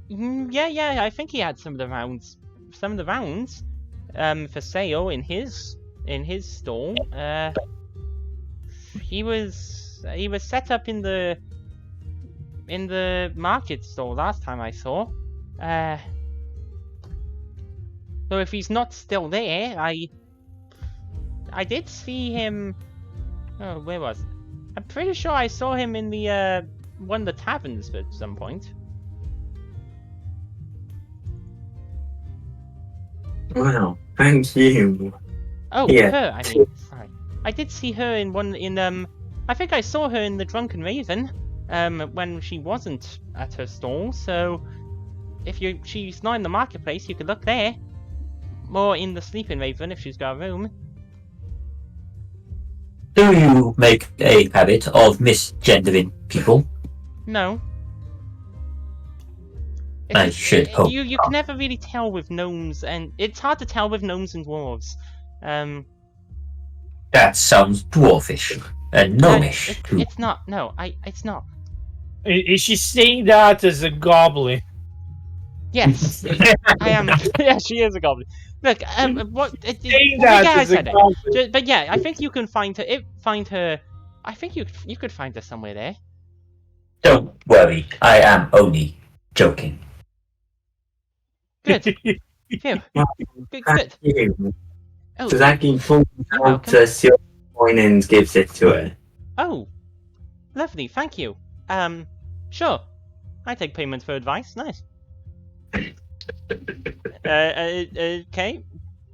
Yeah, I think he had some of the rounds for sale in his stall. He was set up in the market stall last time I saw. So if he's not still there, I did see him. Oh, where was? I'm pretty sure I saw him in the one of the taverns at some point. Well, thank you. Oh, Yeah. her. I mean, sorry. I did see her in I think I saw her in the Drunken Raven. When she wasn't at her stall. So, if she's not in the marketplace, you could look there. Or in the Sleeping Raven if she's got a room. Do you make a habit of misgendering people? No. I should hope You can never really tell with gnomes, and it's hard to tell with gnomes and dwarves. That sounds dwarfish and gnomish. too. It's not. No, it's not. Is she saying that as a goblin? Yes, I am. Yeah, she is a goblin. Look, what? Saying that as a goblin. But yeah, I think you can find her. I think you could find her somewhere there. Don't worry, I am only joking. Good. Phew. Good. Thank you. Oh, Zaki pulls You're out a silver coin and gives it to her. oh, lovely. Thank you. Sure. I take payment for advice. Nice. Okay.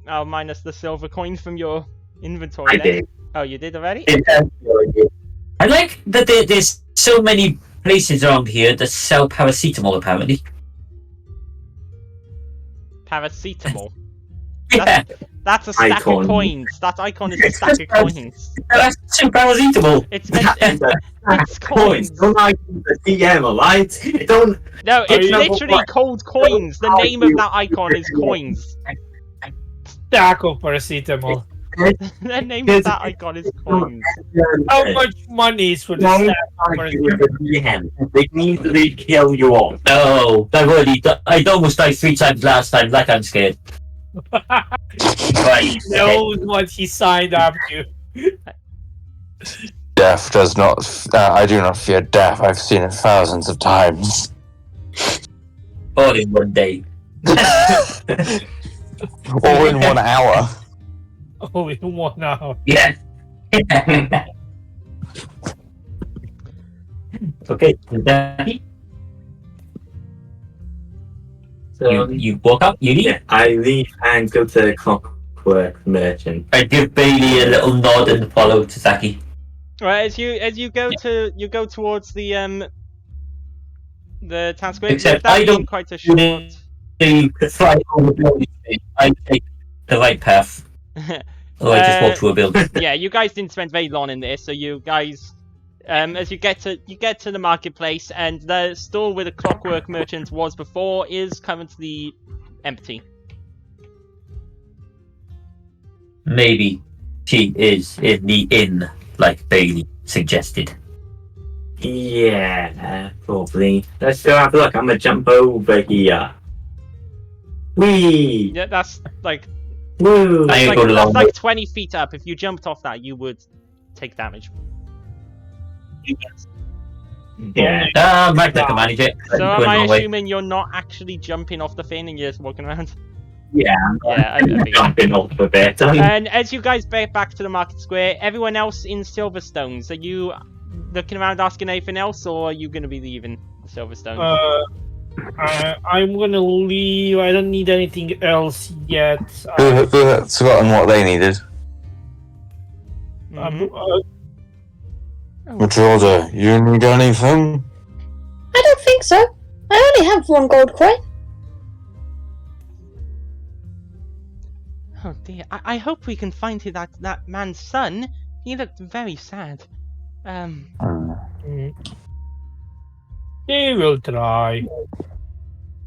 I'll minus the silver coin from your inventory. I then. did. Oh, you did already? I like that there's so many places around here that sell paracetamol, apparently. Paracetamol. Yeah, That's a stack Icon. of coins. That icon is a stack of coins. that's two paracetamol. It's coins. Don't like the DM, alright? Don't. No, it's you- literally called coins. The name of that icon is coins. Stack of paracetamol. The name of that icon is coins. How much money is for the Don't stack of argue with paracetamol? the DM. They need to kill you all. No, I'd almost died 3 times last time, like I'm scared. Right. Knows what he signed up to. Death does not. I do not fear death. I've seen it thousands of times. All in one day. All in 1 hour. Oh, in 1 hour. Yeah. Okay, Daddy, So, you walk up, you leave. yeah, I leave and go to the Clockwork Merchant. I give Bailey a little nod and follow Tasaki. Right, as you go towards the town square. Except That's I don't- been quite a short. They fly over buildings. I take the right path. Or I just walk through a building. Yeah, you guys didn't spend very long in this, so you guys, as you get to the marketplace, and the store where the Clockwork Merchant was before is currently empty. Maybe she is in the inn, like Bailey suggested. Yeah, probably. Let's go have a look. I'm gonna jump over here. Whee! Yeah, that's like Woo! I ain't like, going that's along. like 20 feet up. If you jumped off that, you would take damage. Yeah. Magna can manage it. So am Going I my way. assuming you're not actually jumping off the thing and you're just walking around? Yeah, Yeah, I I'm figured. jumping off a bit. And as you guys back to the market square, everyone else in Silverstones, are you looking around asking anything else, or are you going to be leaving Silverstone? I'm gonna leave. I don't need anything else yet. Who had forgotten what they needed? Mhm. Matilda, you need anything? I don't think so. I only have 1 gold coin. Oh dear, I hope we can find that man's son. He looked very sad. They will try.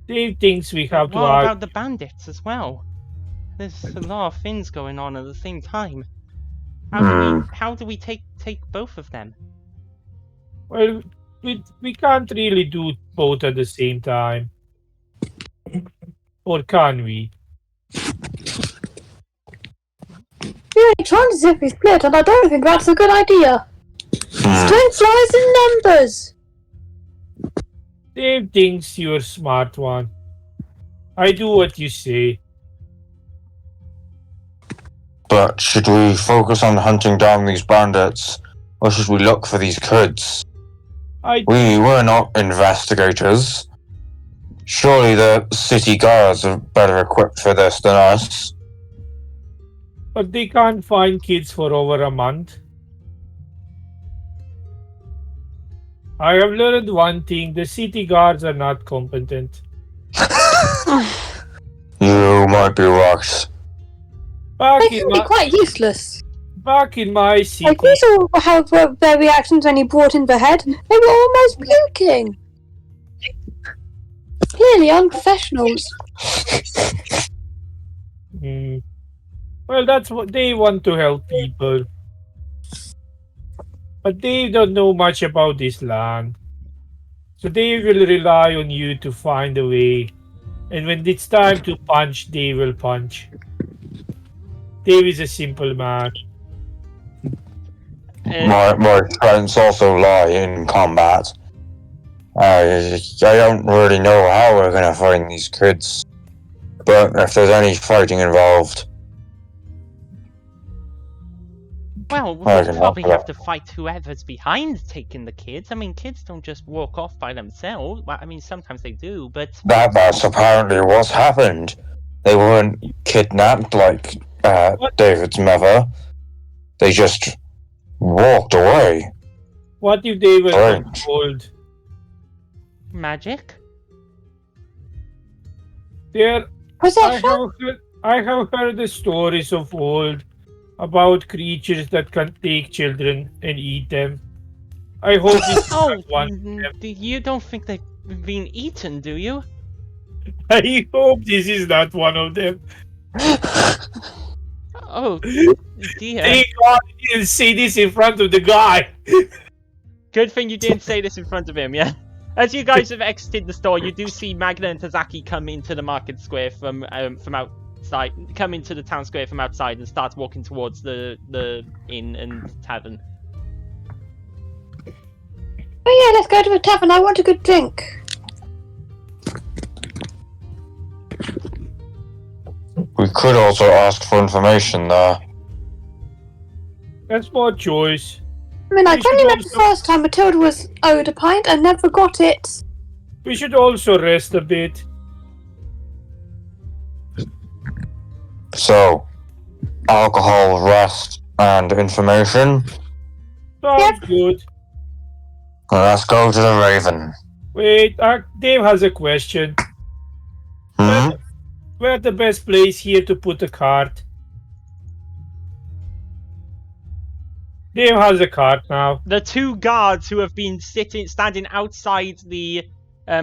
Dave thinks we have to What act. about the bandits as well? There's a lot of things going on at the same time. How do we take both of them? Well, we can't really do both at the same time. Or can we? You're only trying to zip me split, and I don't think that's a good idea. Strength lies in numbers. Dave thinks you're a smart one. I do what you say. But should we focus on hunting down these bandits, or should we look for these kids? I We were not investigators. Surely the city guards are better equipped for this than us. But they can't find kids for over a month. I have learned one thing: the city guards are not competent. You might be right. Back They in can be my quite useless. city, Like we saw how their reactions when he brought in the head. They were almost puking. Clearly unprofessionals. Well, that's what they want to help people. But they don't know much about this land. So they will rely on you to find a way. And when it's time to punch, they will punch. Dave is a simple man. My strengths also lie in combat. I don't really know how we're gonna find these kids. But if there's any fighting involved, Well, I we'll can probably help have to fight whoever's behind taking the kids. I mean, kids don't just walk off by themselves. Well, I mean, sometimes they do, but that's apparently what's happened. They weren't kidnapped like David's mother. They just walked away. What if they were Right. controlled? magic? There, Possession? I have heard the stories of old about creatures that can take children and eat them. I hope it's Oh, not one of them. you don't think they've been eaten, do you? I hope this is not one of them. Oh, dear. Thank God you didn't say this in front of the guy. Good thing you didn't say this in front of him, yeah? As you guys have exited the store, you do see Magna and Tazaki come into the market square from outside, come into the town square from outside and start walking towards the inn and tavern. Oh yeah, let's go to the tavern. I want a good drink. We could also ask for information there. That's my choice. I mean, I We should only met the also- first time Matilda was owed a pint and never got it. We should also rest a bit. So, alcohol, rest, and information. Sounds good. Let's go to the Raven. Wait, Dave has a question. Hmm? Where's the best place here to put a cart? Dave has a cart now. The two guards who have been standing outside the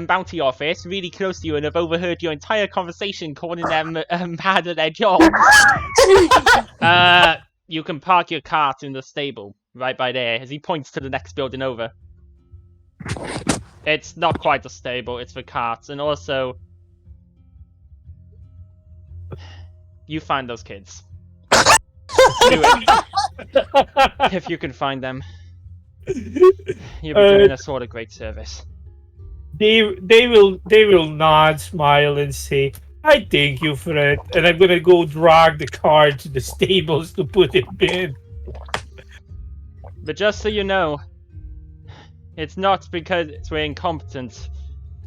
bounty office, really close to you, and have overheard your entire conversation, calling them bad at their jobs. You can park your cart in the stable right by there. As he points to the next building over. It's not quite a stable; it's for carts, and also you find those kids. Do it. If you can find them, you'll be doing us all a great service. They will nod, smile, and say, "I thank you for it." And I'm gonna go drag the cart to the stables to put it in. But just so you know, it's not because we're incompetent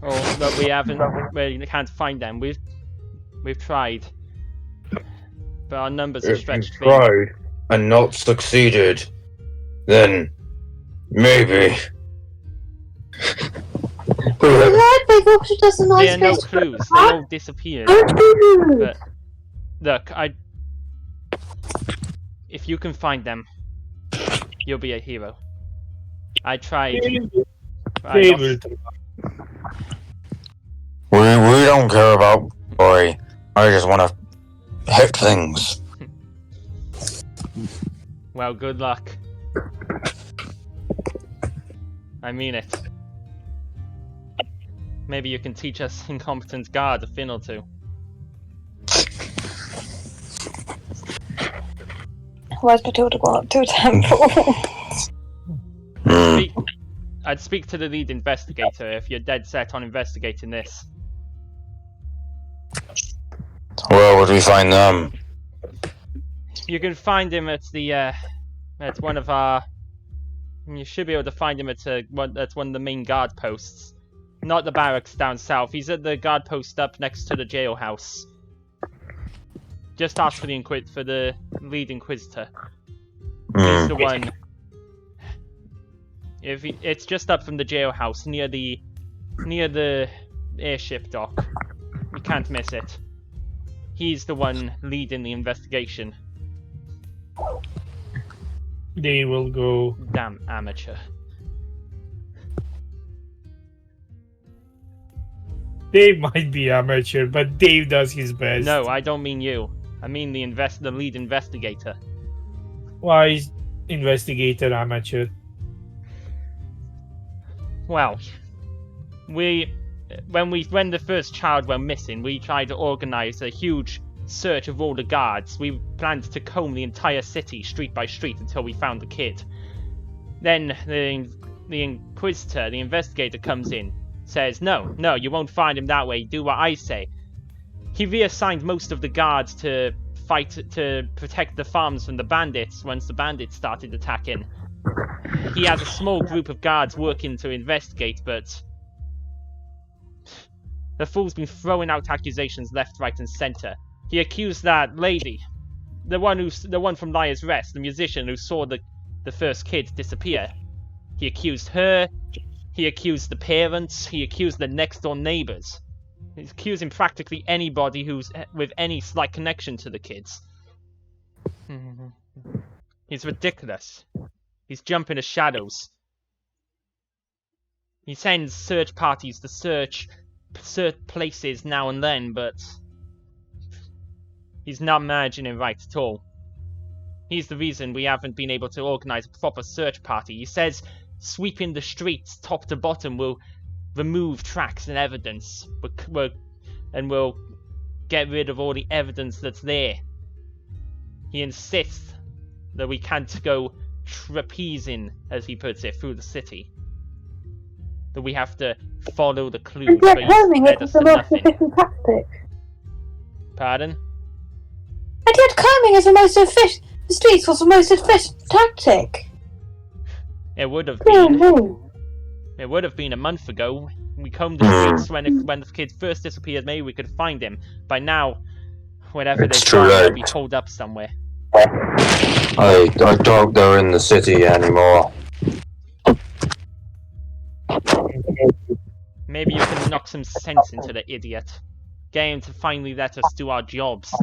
or that we can't find them. We've tried, but our numbers are If you stretched thin. tried and not succeeded, then maybe. That big water does a nice There are no face. clues. They all disappeared. But look, if you can find them, you'll be a hero. I tried. I They lost. will. We don't care about boy. I just want to hit things. Well, good luck. I mean it. Maybe you can teach us incompetent guard a thing or two. Where's Matilda gone up to a temple? Hmm. I'd speak to the lead investigator if you're dead set on investigating this. Where would we find them? You can find him at the at one of our. You should be able to find him at one of the main guard posts. Not the barracks down south. He's at the guard post up next to the jailhouse. Just ask for the lead inquisitor. He's the one. It's just up from the jailhouse near the airship dock. You can't miss it. He's the one leading the investigation. They will go. Damn amateur. Dave might be amateur, but Dave does his best. No, I don't mean you. I mean the lead investigator. Why is investigator amateur? Well, when the first child went missing, we tried to organize a huge search of all the guards. We planned to comb the entire city, street by street, until we found the kid. Then the inquisitor, the investigator, comes in, says, no, you won't find him that way, do what I say. He reassigned most of the guards to protect the farms from the bandits once the bandits started attacking. He has a small group of guards working to investigate, but the fool's been throwing out accusations left, right, and center. He accused that lady, the one from Liar's Rest, the musician who saw the first kid disappear. He accused her. He accused the parents. He accused the next door neighbors. He's accusing practically anybody who's with any slight connection to the kids. He's ridiculous. He's jumping the shadows. He sends search parties to search places now and then, but he's not managing it right at all. He's the reason we haven't been able to organize a proper search party. He says sweeping the streets top to bottom will remove tracks and evidence, and will get rid of all the evidence that's there. He insists that we can't go trapezing, as he puts it, through the city. That we have to follow the clues. And yet but combing led it us was the to most nothing. efficient tactic. Pardon? And yet combing is the most efficient. The streets was the most efficient tactic. It would have Oh, been. no. It would have been a month ago. We combed the streets when the kid first disappeared. Maybe we could find him. By now, whatever It's they've too done, they'll late. be holed up somewhere. I doubt they're in the city anymore. Maybe you can knock some sense into the idiot. Get him to finally let us do our jobs.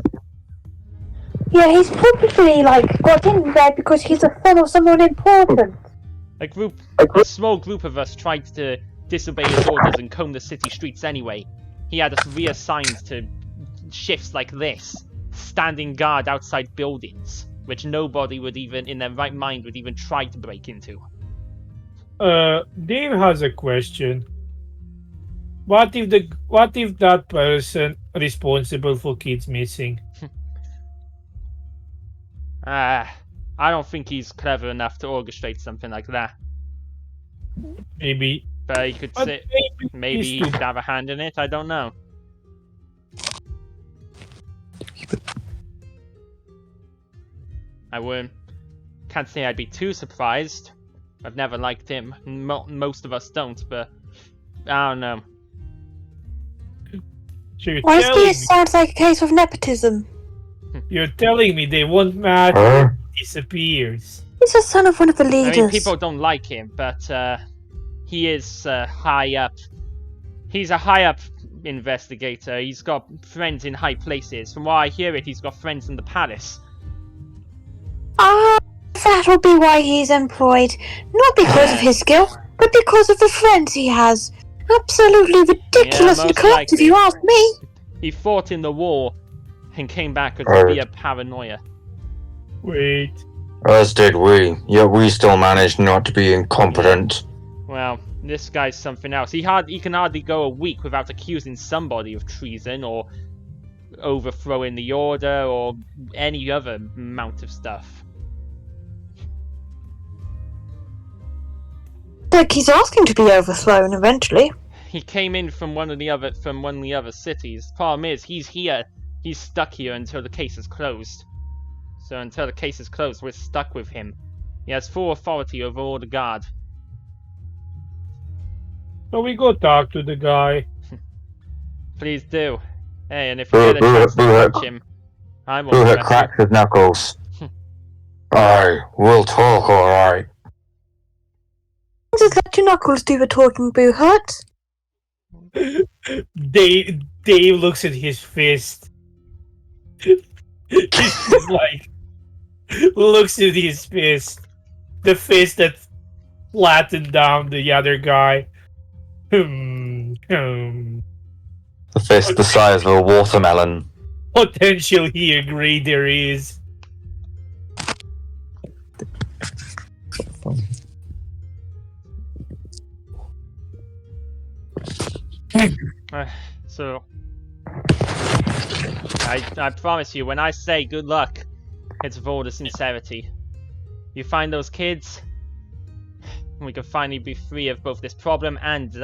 Yeah, he's probably got in there because he's a son of someone important. A small group of us tried to disobey his orders and comb the city streets anyway. He had us reassigned to shifts like this, standing guard outside buildings, which nobody would even, in their right mind, would even try to break into. Dave has a question. What if that person responsible for kids missing? I don't think he's clever enough to orchestrate something like that. Maybe. But he could say, maybe he could have a hand in it, I don't know. Can't say I'd be too surprised. I've never liked him. Most of us don't, but I don't know. So Honestly, it sounds like a case of nepotism. you're telling me they want Matt Huh? He's disappears. the son of one of the I leaders. mean, people don't like him, but he is high up. He's a high up investigator. He's got friends in high places. From what I hear he's got friends in the palace. Ah, that'll be why he's employed. Not because of his skill, but because of the friends he has. Absolutely ridiculous Yeah, and most corrupt, if likely. you ask me. He fought in the war and came back with Right. severe paranoia. Wait. As did we, yet we still managed not to be incompetent. Well, this guy's something else. He can hardly go a week without accusing somebody of treason or overthrowing the order or any other amount of stuff. Like he's asking to be overthrown eventually. He came in from one of the other cities. Problem is, he's here. He's stuck here until the case is closed. So until the case is closed, we're stuck with him. He has full authority over all the guard. So we go talk to the guy. Please do. Hey, and if you get a chance to punch him, I won't Who had trust cracked you. his knuckles? Aye, we'll talk, alright. Just let your knuckles do the talking, Boo Hut. Dave looks at his fist. He's just like looks at his fist. The fist that flattened down the other guy. The fist the size of a watermelon. Potential he agreed there is. So, I promise you, when I say good luck, it's with all the sincerity. You find those kids, and we can finally be free of both this problem and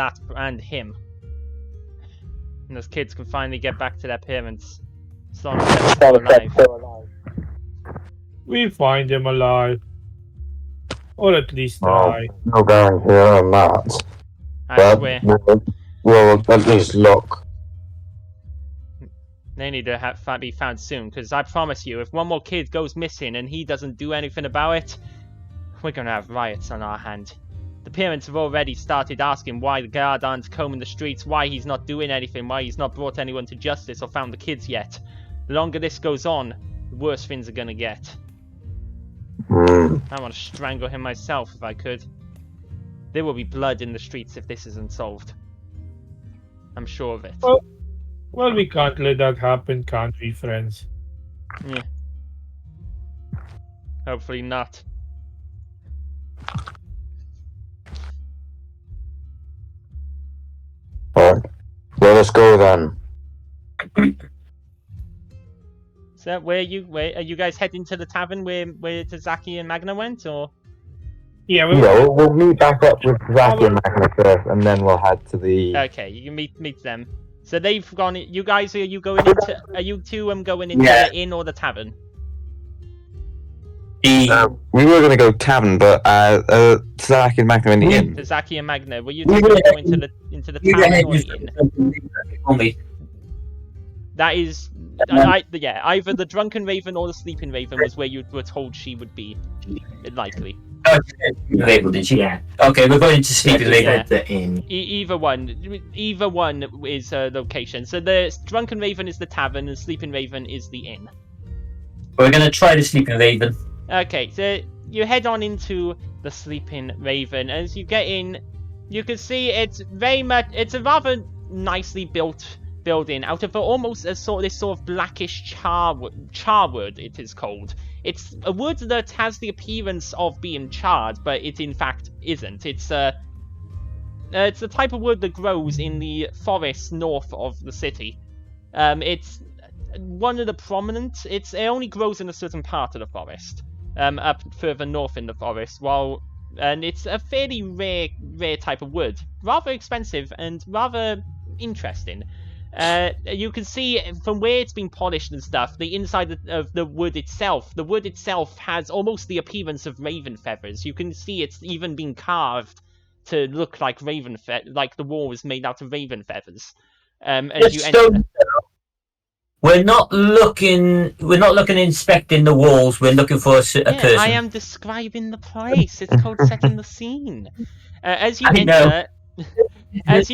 him. And those kids can finally get back to their parents, as long as they're still alive. We find him alive. Or at least Oh, die. no guarantee on that. I swear, We'll at least look. they need to be found soon, because I promise you, if one more kid goes missing and he doesn't do anything about it, we're gonna have riots on our hand. The parents have already started asking why the guard aren't combing the streets, why he's not doing anything, why he's not brought anyone to justice or found the kids yet. The longer this goes on, the worse things are gonna get. I want to strangle him myself if I could. There will be blood in the streets if this isn't solved. I'm sure of it. Well, we can't let that happen, can't we, friends? Yeah. Hopefully not. Alright. Let us go then. So where are you guys heading to the tavern where Tazaki and Magna went, or? Yeah, We'll meet back up with Zaki and Magna first, and then we'll head to the... Okay, you can meet them. So they've gone. You guys, are you going into? Are you two going into the inn or the tavern? we were going to go tavern, but Zaki and Magna in the inn. Tazaki and Magna, were you two going to go into the tavern or the inn? That is, either the Drunken Raven or the Sleeping Raven was where you were told she would be, likely. Oh, Raven, did she? Yeah. Okay, we're going to Sleeping Raven. The inn. Either one is a location. So the Drunken Raven is the tavern, and Sleeping Raven is the inn. We're going to try the Sleeping Raven. Okay, so you head on into the Sleeping Raven. As you get in, you can see it's a rather nicely built building out of almost this sort of blackish charwood, it is called. It's a wood that has the appearance of being charred, but it in fact isn't. It's the type of wood that grows in the forest north of the city. It's one of the prominent. It only grows in a certain part of the forest, up further north in the forest. And it's a fairly rare type of wood, rather expensive and rather interesting. You can see from where it's been polished and stuff, the inside of the wood itself. The wood itself has almost the appearance of raven feathers. You can see it's even been carved to look like like the wall was made out of raven feathers. As you enter. We're not looking inspecting the walls. We're looking for a person. I am describing the place. It's called setting the scene. As you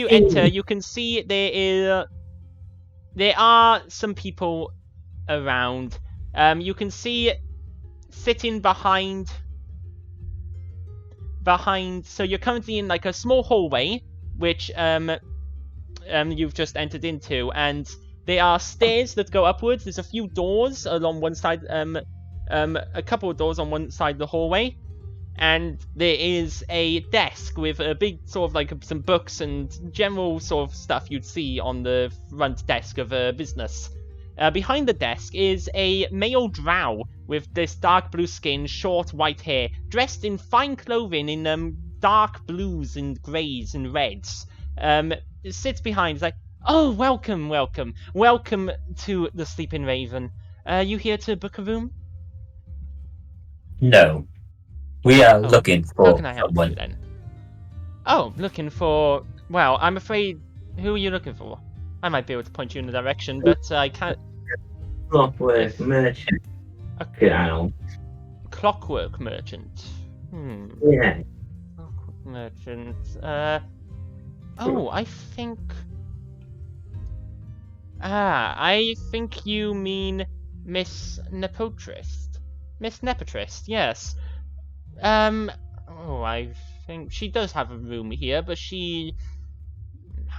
enter, you can see there are some people around. You can see sitting behind. So you're currently in like a small hallway, which you've just entered into, and there are stairs that go upwards. There's a few doors along one side, a couple of doors on one side of the hallway, and there is a desk with a big sort of like some books and general sort of stuff you'd see on the front desk of a business. Behind the desk is a male drow with this dark blue skin, short white hair, dressed in fine clothing in dark blues and greys and reds. It sits behind, like, "Oh, welcome to the Sleeping Raven. You here to book a room?" No. We are looking for How can I help someone. you then? Oh, looking for Well, I'm afraid. Who are you looking for? I might be able to point you in the direction, but I can't. Clockwork merchant. A Down. clockwork merchant. Yeah. Clockwork merchant. Oh, I think. I think you mean Miss Nepotrist. Miss Nepotrist, yes. Oh, I think she does have a room here, but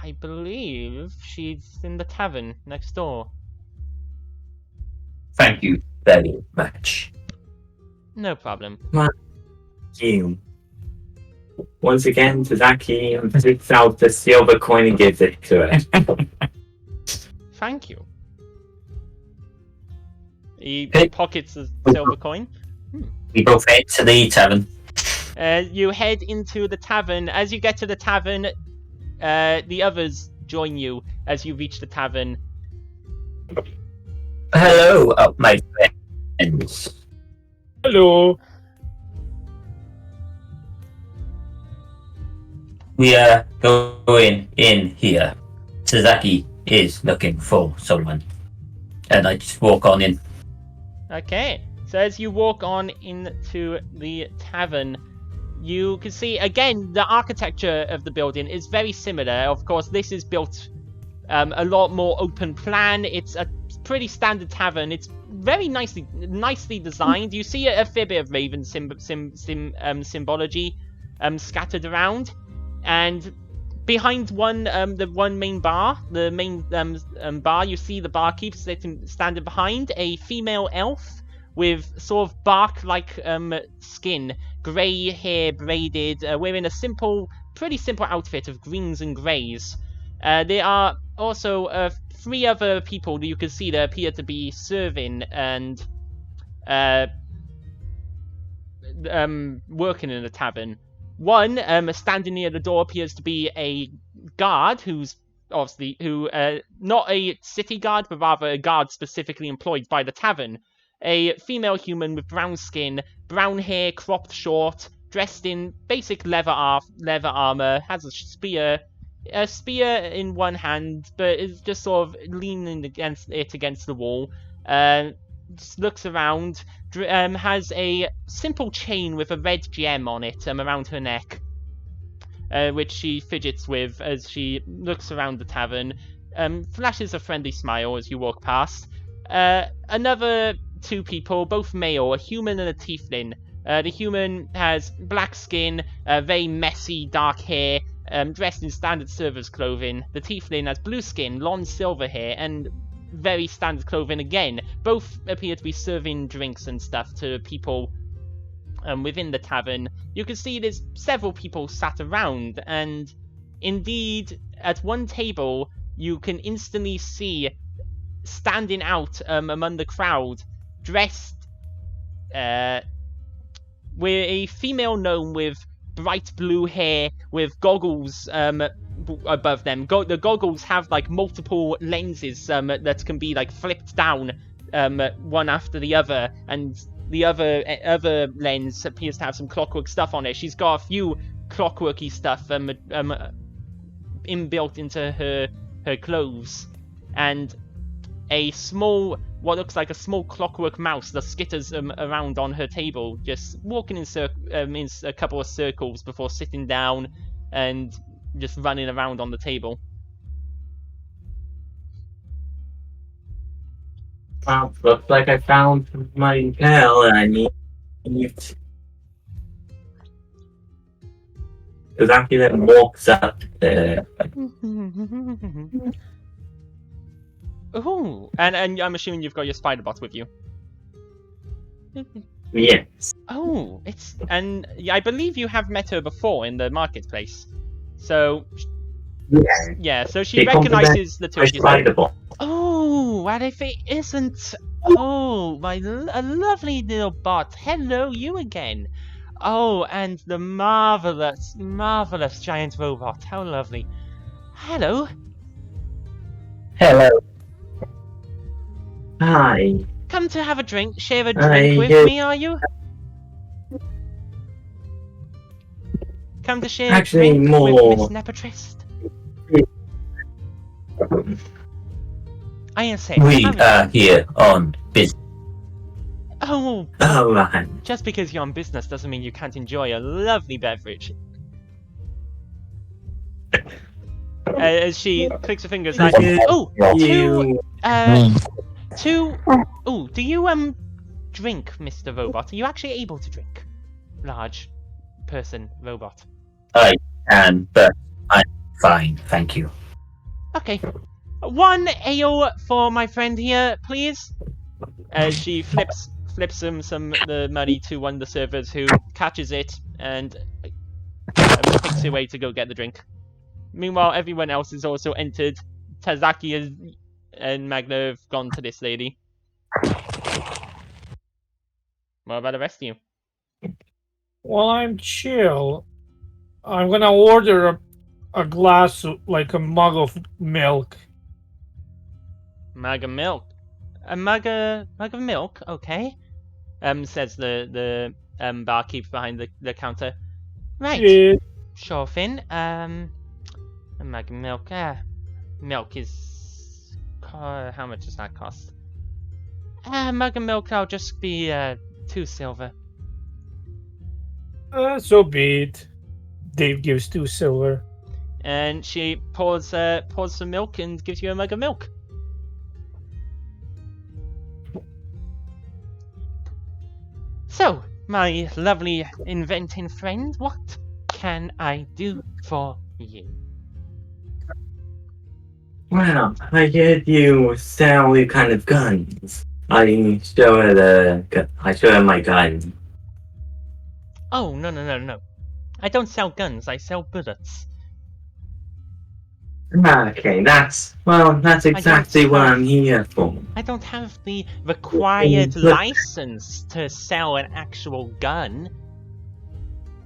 I believe she's in the tavern next door. Thank you very much. No problem. You. Once again, Tazaki takes out the silver coin and gives it to it. Thank you. He Hey. pockets the silver coin. We both head to the tavern. You head into the tavern. As you get to the tavern, the others join you as you reach the tavern. Hello, my friends. Hello. We are going in here. Sasaki is looking for someone. And I just walk on in. Okay, so as you walk on into the tavern, you can see, again, the architecture of the building is very similar. Of course, this is built a lot more open plan. It's a pretty standard tavern. It's very nicely designed. You see a fair bit of Raven symbology scattered around. And behind the one main bar, the main bar, you see the barkeep standing behind a female elf with sort of bark-like skin, grey hair braided, wearing a pretty simple outfit of greens and greys. There are also 3 other people that you can see that appear to be serving and working in the tavern. One, standing near the door, appears to be a guard who's obviously not a city guard, but rather a guard specifically employed by the tavern. A female human with brown skin, brown hair, cropped short, dressed in basic leather armor, has a spear in one hand, but is just sort of leaning against the wall. Just looks around, has a simple chain with a red gem on it around her neck, which she fidgets with as she looks around the tavern, flashes a friendly smile as you walk past. Another 2 people, both male, a human and a tiefling. The human has black skin, very messy dark hair, dressed in standard server's clothing. The tiefling has blue skin, long silver hair, and very standard clothing again. Both appear to be serving drinks and stuff to people within the tavern. You can see there's several people sat around, and indeed, at one table, you can instantly see standing out among the crowd, dressed with a female gnome with bright blue hair, with goggles above them. The goggles have like multiple lenses that can be like flipped down one after the other, and the other lens appears to have some clockwork stuff on it. She's got a few clockworky stuff inbuilt into her clothes, and what looks like a small clockwork mouse that skitters around on her table, just walking in a couple of circles before sitting down and just running around on the table. Well, looks like I found my girl and I need Zaki then walks up there. Oh, and I'm assuming you've got your spider bot with you. Yes. Oh, and I believe you have met her before in the marketplace. So yeah, so she recognizes the 2 of you. Oh, and if it isn't, oh, a lovely little bot. Hello, you again. Oh, and the marvelous giant robot. How lovely. Hello. Hello. Hi. Come to have a drink, share a drink with me, are you? Come to share a drink with Miss Nepotrist? phone. I am saying. We are here on business. Oh, Oh, right. just because you're on business doesn't mean you can't enjoy a lovely beverage. As she clicks her fingers like, oh, two, oh, do you, drink, Mr. Robot? Are you actually able to drink? Large person robot. I can, but I'm fine, thank you. Okay. 1 ale for my friend here, please. As she flips the money to one of the servers who catches it and picks her way to go get the drink. Meanwhile, everyone else is also entered. Tazaki and Magna have gone to this lady. What about the rest of you? While I'm chill, I'm gonna order a glass, like a mug of milk. Mug of milk. A mug of milk, okay. Says the barkeep behind the counter. Right. Yeah. Sure thing. A mug of milk. Milk is... how much does that cost? A mug of milk, I'll just be 2 silver. So be it. Dave gives 2 silver. And she pours some milk and gives you a mug of milk. So, my lovely inventing friend, what can I do for you? Well, I heard you sell new kind of guns. I show her my gun. Oh, no. I don't sell guns, I sell bullets. Okay, that's exactly what I'm here for. I don't have the required license to sell an actual gun.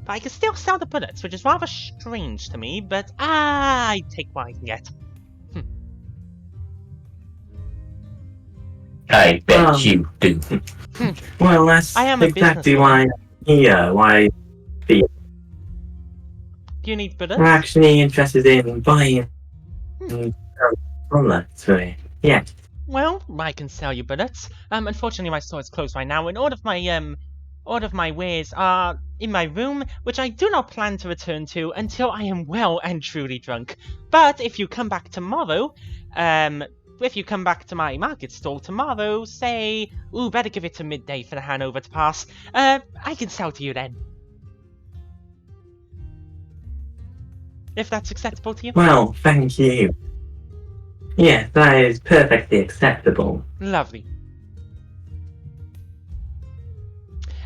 But I can still sell the bullets, which is rather strange to me, but I take what I can get. I bet you do. Well, that's I am a exactly businessman. why I'm here. Why Do you need bullets? I'm actually interested in buying bullets for it. Yeah. Well, I can sell you bullets. Unfortunately, my store is closed right now, and all of my wares are in my room, which I do not plan to return to until I am well and truly drunk. But if you come back tomorrow, if you come back to my market stall tomorrow, say, better give it to midday for the handover to pass. I can sell to you then. If that's acceptable to you. Well, thank you. Yeah, that is perfectly acceptable. Lovely.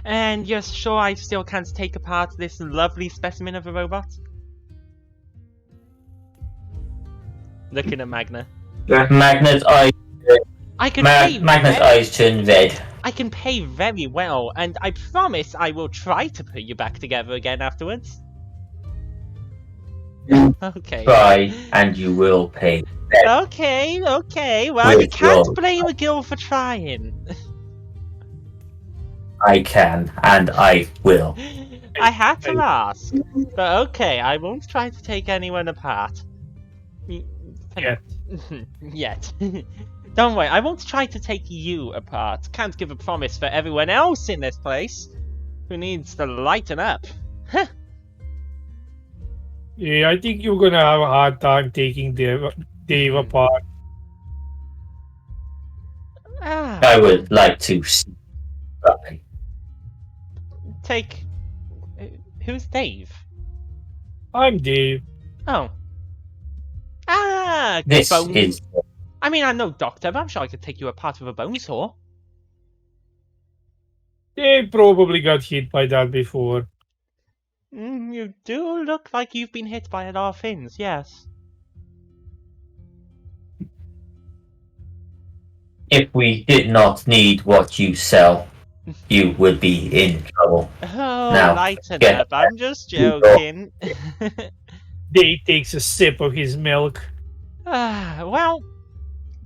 And you're sure I still can't take apart this lovely specimen of a robot? Looking at Magna. Magna's eyes. I can pay Magna's eyes turn red. I can pay very well, and I promise I will try to put you back together again afterwards. Okay. Try, and you will pay. Okay. Well, you Wait, can't wrong. blame a girl for trying. I can, and I will. I had to ask. But okay, I won't try to take anyone apart. Yet. Yet. Don't worry, I won't try to take you apart. Can't give a promise for everyone else in this place who needs to lighten up. Yeah, I think you're gonna have a hard time taking Dave apart. I would like to see. Right. Take... Who's Dave? I'm Dave. Oh. This bone... is. I mean, I'm no doctor, but I'm sure I could take you apart with a bone saw. Dave probably got hit by that before. You do look like you've been hit by a lot of things, yes. If we did not need what you sell, you would be in trouble. Oh, Now, lighten get up, I'm just joking. Dave takes a sip of his milk. Well,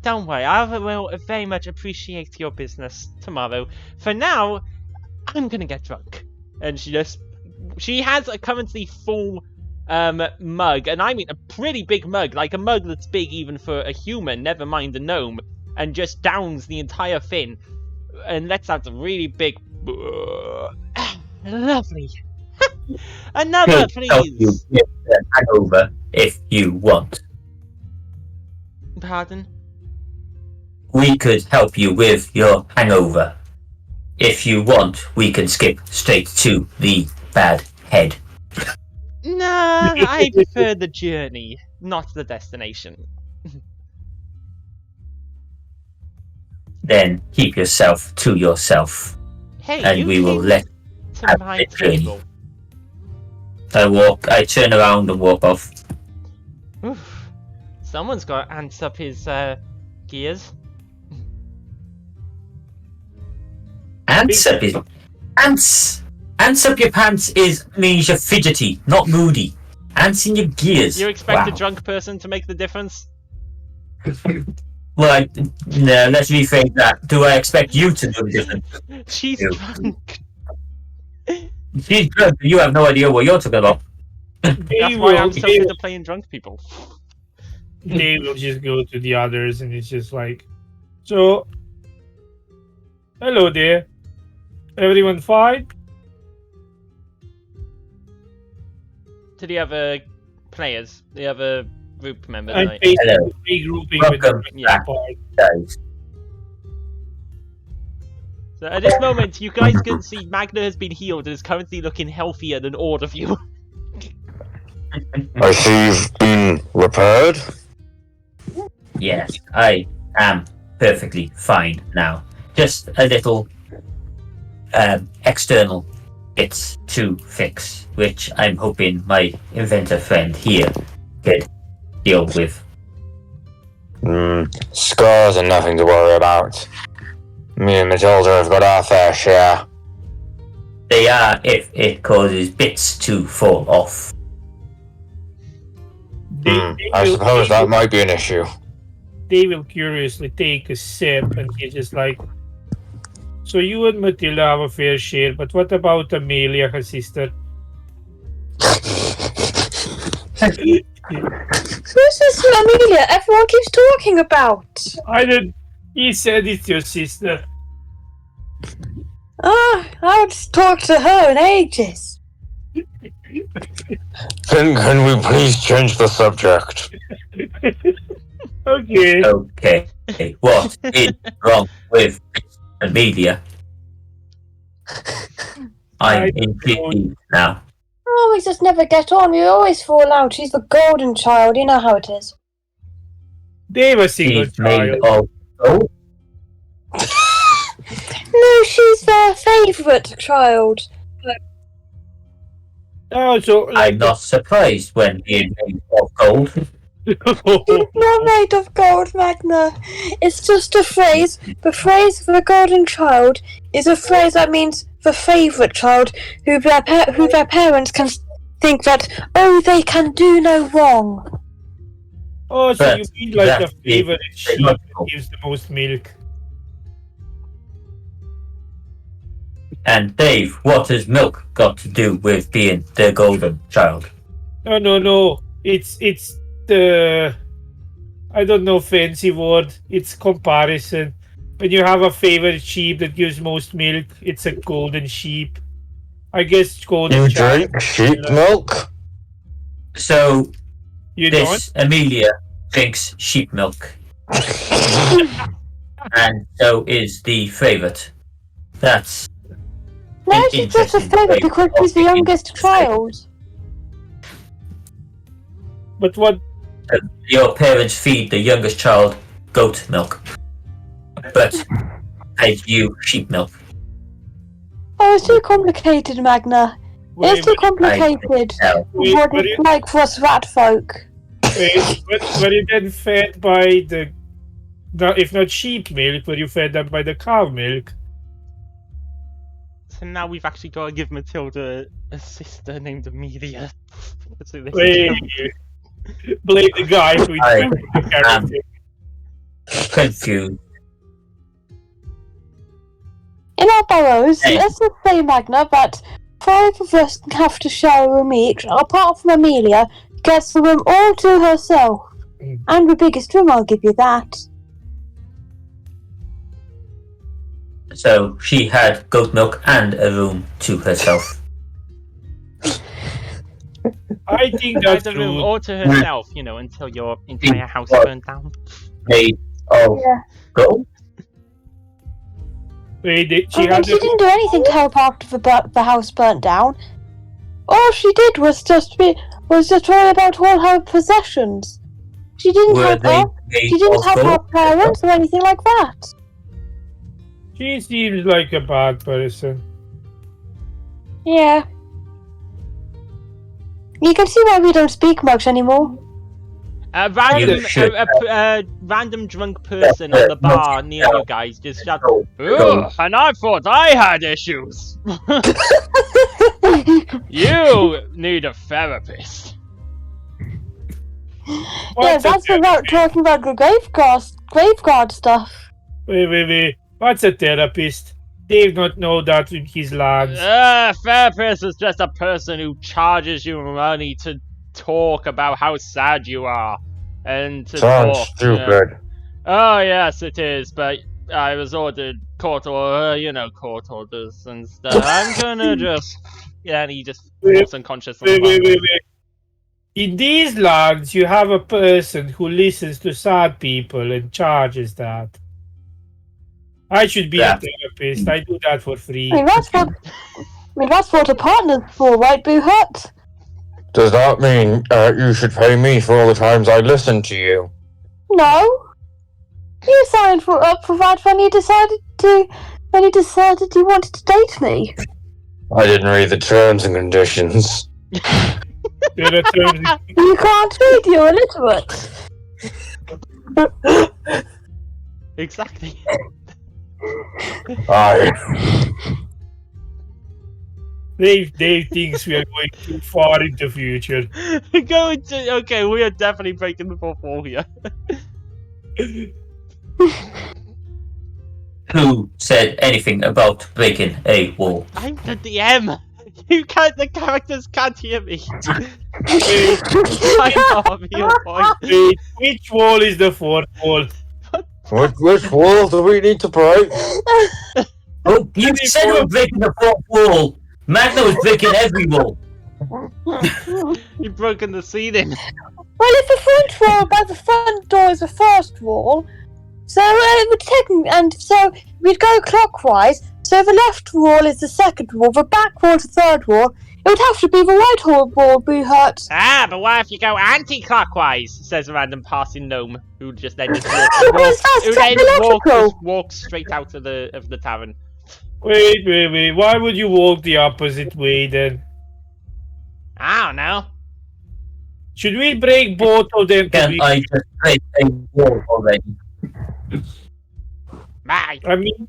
don't worry, I will very much appreciate your business tomorrow. For now, I'm gonna get drunk. And she has a currently full mug, and I mean a pretty big mug, like a mug that's big even for a human, never mind a gnome, and just downs the entire thing, and lets out a really big. Lovely. Another, Could help you please. with the hangover if you want. Pardon? We could help you with your hangover. If you want, we can skip straight to the bad head. Nah, I prefer the journey, not the destination. Then keep yourself to yourself, Hey, and you we will came let. to have my the journey. table. I turn around and walk off. Oof. Someone's got to ants up his gears. Ants up his ants. Ants up your pants means you're fidgety, not moody. Ants in your gears. You expect a Wow. drunk person to make the difference? Well, no, let's rephrase that. Do I expect you to do the difference? She's Ew. drunk. She's drunk, but you have no idea what you're talking about. That's why I'm so good at playing drunk people. They will just go to the others, and it's just like, so, hello there. Everyone fine? To the other players, the other group members. I'm like- basically Hello. regrouping with Welcome the back. part. Guys. So at this moment, you guys can see Magna has been healed and is currently looking healthier than all of you. I see you've been repaired. Yes, I am perfectly fine now. Just a little external bits to fix, which I'm hoping my inventor friend here could deal with. Scars are nothing to worry about. Me and Matilda have got our fair share. They are if it causes bits to fall off. I suppose that might be an issue. They will curiously take a sip, and he's just like, so you and Matilda have a fair share, but what about Amelia, her sister? Who's this Amelia everyone keeps talking about? I didn't. He said it's your sister. Ah, I haven't talked to her in ages. Can we please change the subject? Okay. Okay, what is wrong with Amelia? I'm intrigued now. Oh, we just never get on. We always fall out. She's the golden child. You know how it is. They were single She's made child. of gold. No, she's their favourite child. Oh, so like, I'm not surprised when being made of gold. She's not made of gold, Magna. It's just a phrase. The phrase for the golden child is a phrase that means the favourite child, who their parents can think that, oh, they can do no wrong. oh, so But you mean like the that's the- favorite sheep not that gold. gives the most milk? And Dave, what has milk got to do with being the golden child? No. It's the, I don't know, fancy word. It's comparison. When you have a favorite sheep that gives most milk, it's a golden sheep. I guess golden You child. drink sheep milk? So You don't? this Amelia drinks sheep milk, and so is the favourite. That's No, An she's just a interesting favourite way because of she's the thinking. youngest child. But what? your parents feed the youngest child goat milk, but I you sheep milk. Oh, it's too complicated, Magna. Wait, It's too complicated. Now, wait, What but it's like for us rat folk. were you then fed by the, if not sheep milk, were you fed them by the cow milk? So now we've actually got to give Matilda a sister named Amelia. So this is- Wait, blame the guy who I invented the character. confused. In our burrows, Hey. let's just say, Magna, that 5 of us have to share a room each, apart from Amelia, who gets the room all to herself. And the biggest room, I'll give you that. So she had goat milk and a room to herself. I think Has that's a room true. all to herself, you know, until your entire house burned down. Made of Yeah. goat? Wait, She didn't do anything to help after the house burnt down. All she did was just worry about all her possessions. She didn't Were help they her. made She didn't of help her goat? parents or anything like that. She seems like a bad person. Yeah. You can see why we don't speak much anymore. A random, You should. random drunk person on the bar near you guys just shouts, "Ugh, and I thought I had issues. You need a therapist." Yeah, What's a that's without talking about the graveguard stuff. Wait. What's a therapist? Dave not know that with his lads. Therapist is just a person who charges you money to talk about how sad you are. And to Sounds talk. stupid. Oh, yes, it is, but I was ordered court orders and stuff. I'm gonna just... Yeah, and he just falls unconscious on the bar. Wait. In these lands, you have a person who listens to sad people and charges that. I should be a therapist. I do that for free. I mean, that's what a partner's for, right, Boo Hut? Does that mean you should pay me for all the times I listen to you? No. You signed up for that when you decided you wanted to date me. I didn't read the terms and conditions. There are terms- You can't read, you're illiterate. Exactly. Dave thinks we are going too far into the future. Okay, we are definitely breaking the fourth wall here. Who said anything about breaking a wall? I'm the DM. The characters can't hear me. I know, your point. Wait, which wall is the fourth wall? Which wall do we need to break? Oh, you said we're breaking the fourth wall. Magna was breaking every wall. You've broken the ceiling. Well, if the front wall by the front door is the first wall, so it would so we'd go clockwise. So the left wall is the second wall, the back wall is the third wall. It would have to be the right wall, Boo Hut. Ah, but what if you go anti-clockwise? Says a random passing gnome who just then just walks straight out of the tavern. Wait. Why would you walk the opposite way then? I don't know. Should we break both of them? Can I just break a wall already? Bye. I mean,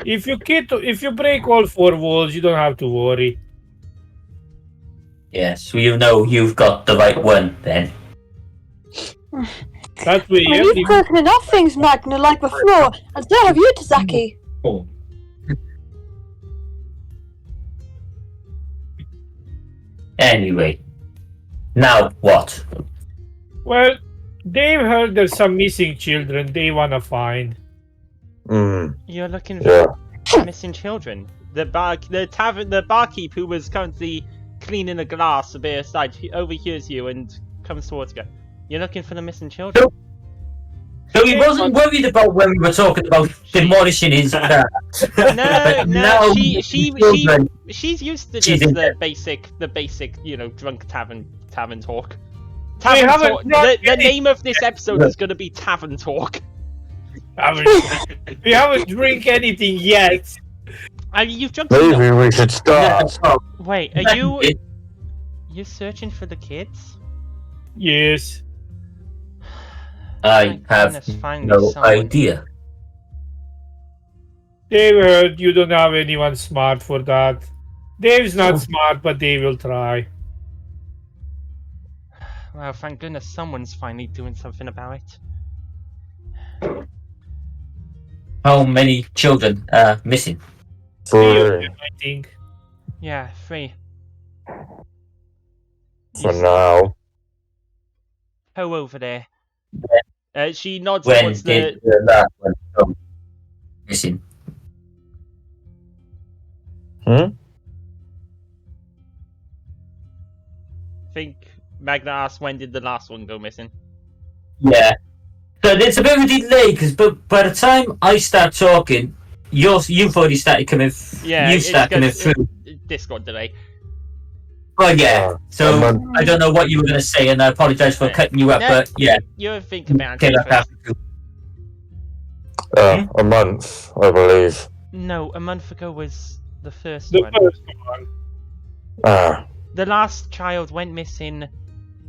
if you break all four walls, you don't have to worry. Yes, well, you know you've got the right one then. That way, Well, you've broken enough things, Magna, like the floor, and so have you, Tazaki. Anyway, now what? Well, Dave heard there's some missing children they wanna find. You're looking for missing children. The barkeep who was currently cleaning a glass a bit aside, he overhears you and comes towards you. You're looking for the missing children. So he wasn't worried about when we were talking about demolishing his car. No, she's used to just the basic, drunk tavern talk. The name of this episode is going to be Tavern Talk. We haven't drink anything yet. You've drunk. Maybe we should start. Wait, are you searching for the kids? Yes. I have no idea. Dave heard you don't have anyone smart for that. Dave's not smart, but Dave will try. Well, thank goodness someone's finally doing something about it. How many children are missing? Three of For, them, I think. Yeah, 3. for now. Toe over there. She nods When towards did the. the last one go missing? Hmm? I think Magna asked when did the last one go missing. Yeah. So there's a bit of a delay because, but by the time I start talking, you've already started coming. Yeah, You it's start coming 'cause through. Discord delay. Oh yeah. a So month. I don't know what you were going to say, and I apologise for cutting you up. No, But yeah, you think about okay, it that's first. A month, I believe. No, a month ago was the first The one. first one. Ah, The last child went missing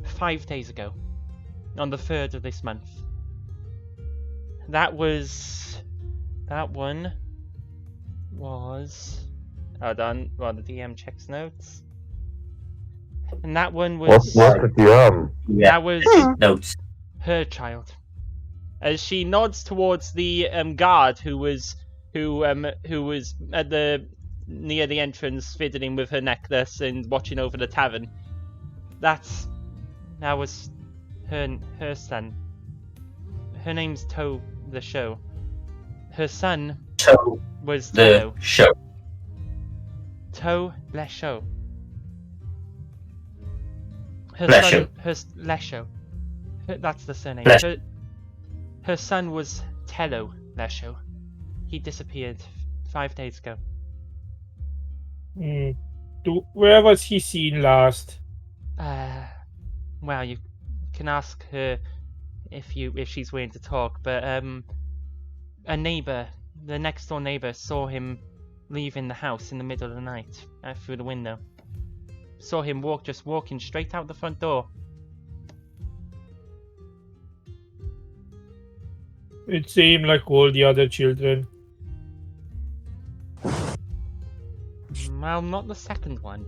5 days ago, on the 3rd of this month. That one was. Hold on, while the DM checks notes. And that one was. what's the DM? Yeah. That was Notes. her child. As she nods towards the guard who was at the near the entrance fiddling with her necklace and watching over the tavern. That was her son. Her name's Toe the Show. Her son So was the Toe. show. Toe Lesho. Her Lesho. son, Lesho. That's the surname. Lesho. Her son was Tello Lesho. He disappeared 5 days ago. Where was he seen last? Well, you can ask her if she's willing to talk, but a neighbor, the next door neighbor, saw him leaving the house in the middle of the night through the window. Saw him walking straight out the front door. It seemed like all the other children. Well, not the second one.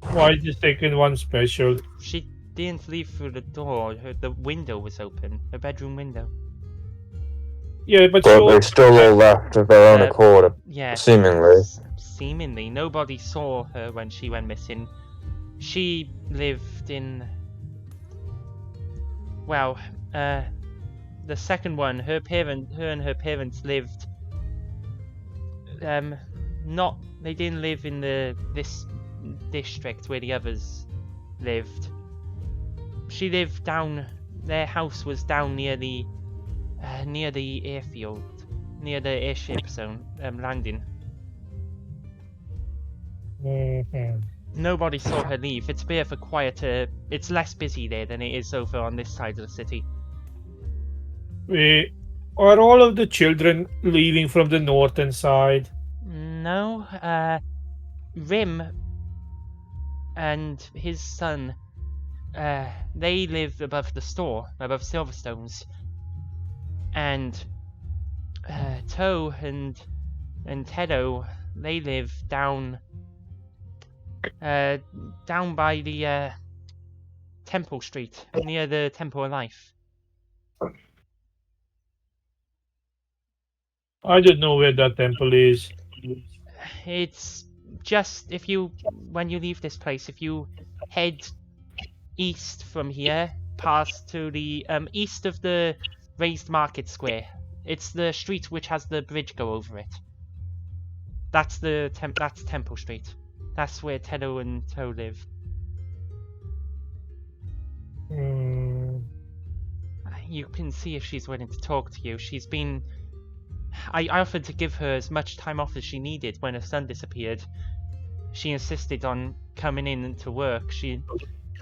Why is the second one special? She didn't leave through the door. The window was open. Her bedroom window. Yeah, but But they still all left of their own accord, Yeah. seemingly. Seemingly. Nobody saw her when she went missing. She lived in... Well, the second one, her and her parents lived... They didn't live in this district where the others lived. She lived down... Their house was down near the airfield, near the airship zone landing. Nobody saw her leave. It's a bit of a quieter. It's less busy there than it is over on this side of the city. Are all of the children leaving from the northern side? No, Rim and his son, they live above the store, above Silverstone's. And Toe and Tedo, they live down by the Temple Street, near the Temple of Life. I don't know where that temple is. It's just when you leave this place, if you head east from here, past to the east of the raised market square. It's the street which has the bridge go over it. That's that's Temple Street. That's where Tedo and Toe live. You can see if she's willing to talk to you. She's been... I offered to give her as much time off as she needed when her son disappeared. She insisted on coming in to work. She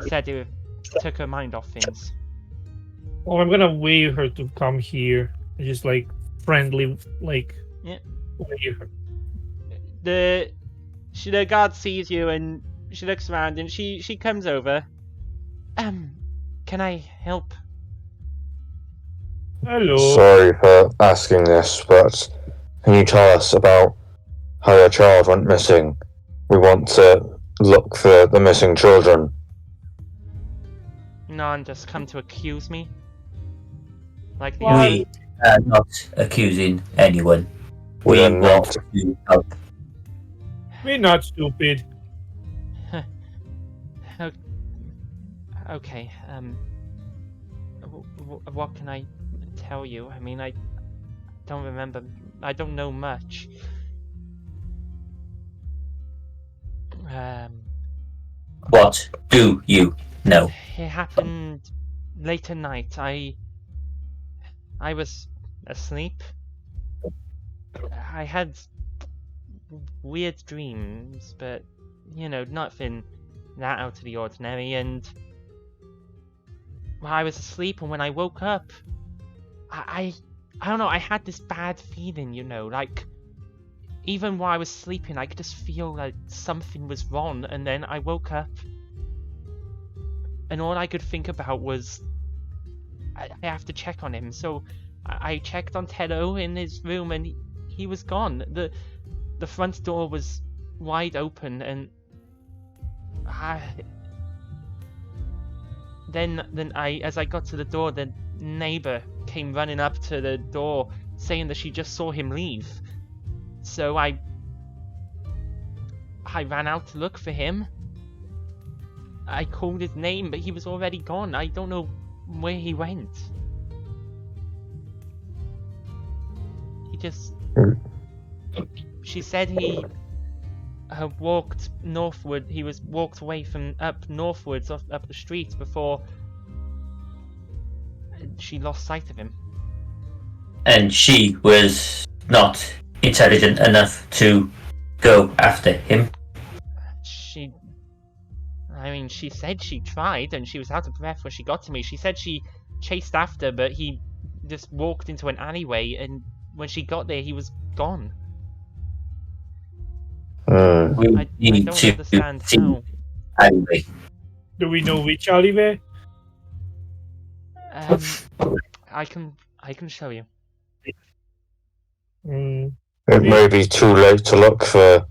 said it took her mind off things. Well, I'm gonna wave her to come here. Just like friendly, like wave her. The guard sees you and she looks around and she comes over. Can I help? Hello. Sorry for asking this, but can you tell us about how your child went missing? We want to look for the missing children. None just come to accuse me. Like the We are not accusing anyone. We are want not. to help. We're not stupid. Okay. What can I tell you? I mean, I don't remember. I don't know much. What do you know? It happened late at night. I was asleep. I had weird dreams, but nothing that out of the ordinary. And I was asleep, and when I woke up, I don't know. I had this bad feeling, like even while I was sleeping, I could just feel like something was wrong. And then I woke up, and all I could think about was I have to check on him. So I checked on Teddo in his room, and he was gone. The front door was wide open, and then as I got to the door, the neighbor came running up to the door saying that she just saw him leave. So I ran out to look for him. I called his name, but he was already gone. I don't know where he went. He just... She said he walked northward. He walked away from up northwards, up the street before she lost sight of him. And she was not intelligent enough to go after him. She said she tried, and she was out of breath when she got to me. She said she chased after, but he just walked into an alleyway, and when she got there, he was gone. We I need don't to understand see how. alleyway. Do we know which alleyway? I can show you. Mm. It may be too late to look for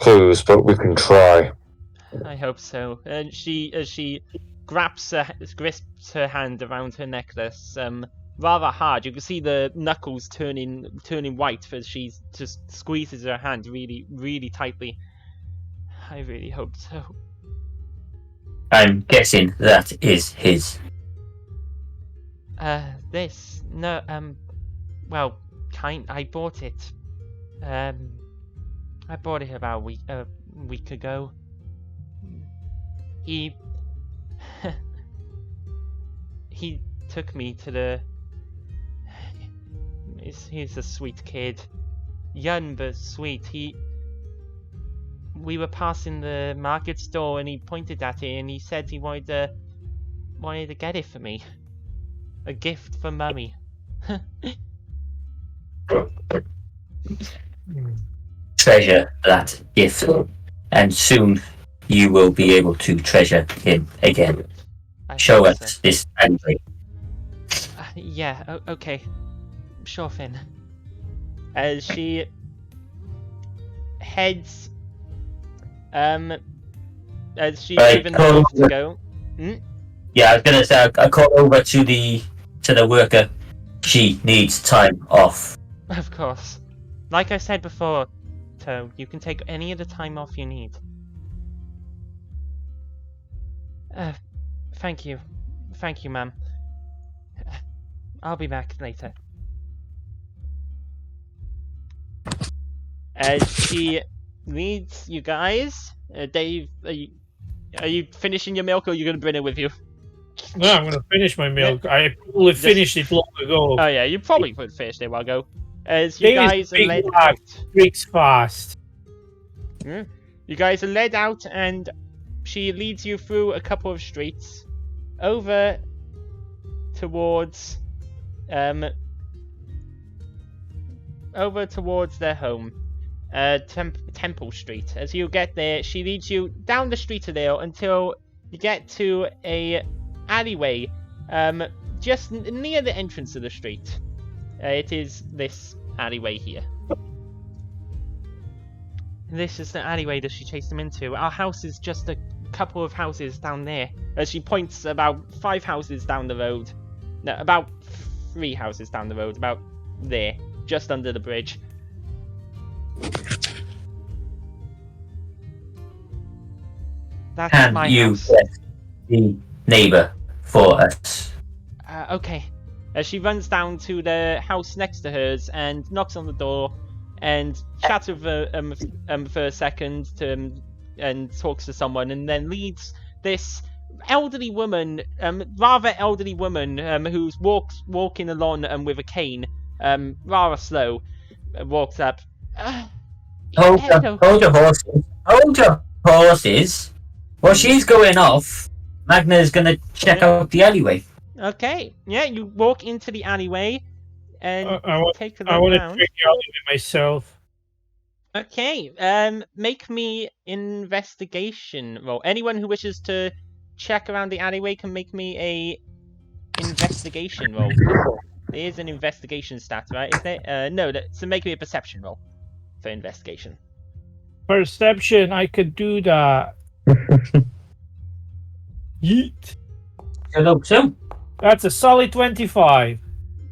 clues, but we can try. I hope so. And as she grasps her hand around her necklace, rather hard. You can see the knuckles turning white as she just squeezes her hand really, really tightly. I really hope so. I'm guessing that is his. Well, I bought it. I bought it about a week ago. He took me to the... He's a sweet kid. Young but sweet. We were passing the market store, and he pointed at it, and he said he wanted to get it for me. A gift for Mummy. Treasure that gift, and soon you will be able to treasure him again. Show us So. this alleyway. Yeah, okay. Sure thing. As she heads, as she's Right, given the move to cool. go. Yeah, I was gonna say I call over to the worker. She needs time off. Of course. Like I said before, Toe, you can take any of the time off you need. Thank you. Thank you, ma'am. I'll be back later. As she leads you guys, Dave, are you finishing your milk, or are you going to bring it with you? No, I'm gonna finish my milk. I probably finished it long ago. Oh yeah, you probably could finish it a while ago. As you Dave is guys are big led lad. out. Drinks fast. You guys are led out, and she leads you through a couple of streets over towards their home, Temple Street. As you get there, she leads you down the street a little until you get to a alleyway just near the entrance of the street. It is this alleyway here. This is the alleyway that she chased him into. Our house is just a couple of houses down there. As she points about 5 houses down the road. No, about 3 houses down the road. About there. Just under the bridge. That's Can my you house. get the neighbour for us? Okay. She runs down to the house next to hers and knocks on the door and chats with for a second and talks to someone, and then leads this elderly woman, rather elderly woman, who's walking along with a cane, rather slow, walks up. Hold Hello. your horses. Hold your horses. While she's going off, Magna's gonna check out the alleyway. Okay, yeah, you walk into the alleyway and take a I look want to around. check out it myself. Okay, make me investigation roll. Anyone who wishes to check around the alleyway can make me a investigation roll. There is an investigation stat, right? Is there? No, so make me a perception roll for investigation. Perception, I could do that. Yeet. Hello, too. That's a solid 25.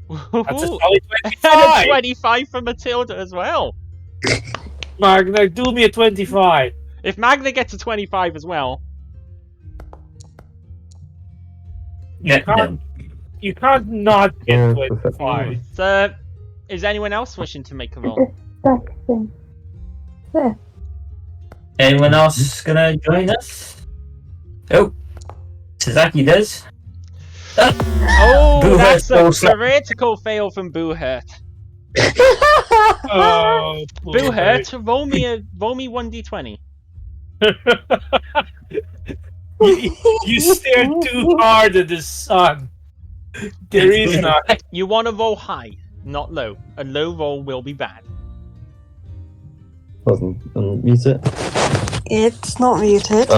That's a Ooh, solid and a 25. 25 for Matilda as well. Magna, do me a 25. If Magna gets a 25 as well, You can't not get Yeah, 25. so is anyone else wishing to make a roll? Anyone else gonna join us? Oh, Sasaki does. Oh, Boo that's Hurt a critical fail from Boo Hurt. Oh, Boo Hurt, roll me 1d20. you stare too hard at the sun. There is not. You want to roll high, not low. A low roll will be bad. Wasn't unmute it. It's not muted.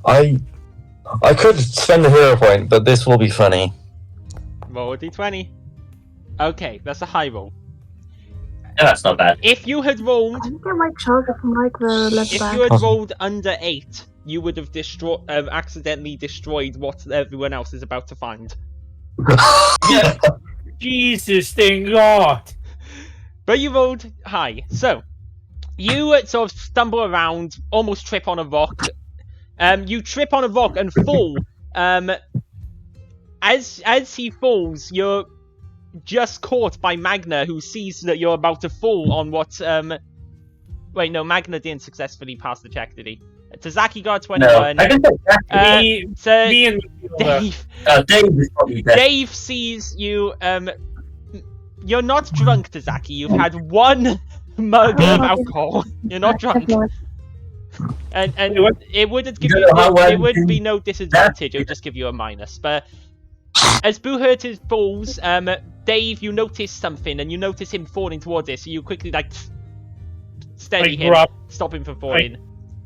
I could spend a hero point, but this will be funny. Roll a d20. Okay, that's a high roll. No, that's not bad. If you had rolled, I get my charger from like the leather if bag. you had rolled under 8, you would have accidentally destroyed what everyone else is about to find. Yeah. Jesus, thank God. But you rolled high, so you sort of stumble around, almost trip on a rock. You trip on a rock and fall. As he falls, you're just caught by Magna, who sees that you're about to fall on what. Wait, no, Magna didn't successfully pass the check, did he? Tazaki got 21. No, I can take that. So Me and Dave. Dave is probably better. Dave sees you. You're not drunk, Tazaki. You've had one mug of alcohol. You're not drunk. And it wouldn't give You you. know how well It would you be can- no disadvantage. It would just give you a minus. But as Boo Hurtis falls, Dave, you notice something, and you notice him falling towards it. So you quickly steady him, stop him from falling.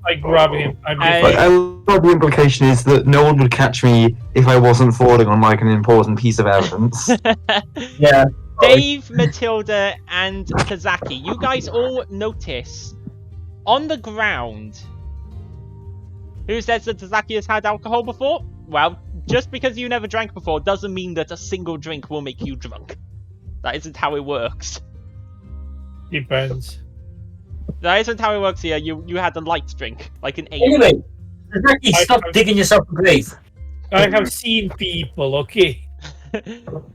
I grab him. But I love the implication is that no one would catch me if I wasn't falling on like an important piece of evidence. Yeah. Dave, Matilda, and Tazaki, you guys all notice on the ground. Who says that Tazaki has had alcohol before? Well, just because you never drank before doesn't mean that a single drink will make you drunk. That isn't how it works. Depends. That isn't how it works here. You had a light drink, like an 8. Anyway, Sasaki, stop digging yourself a grave. I have seen people, okay?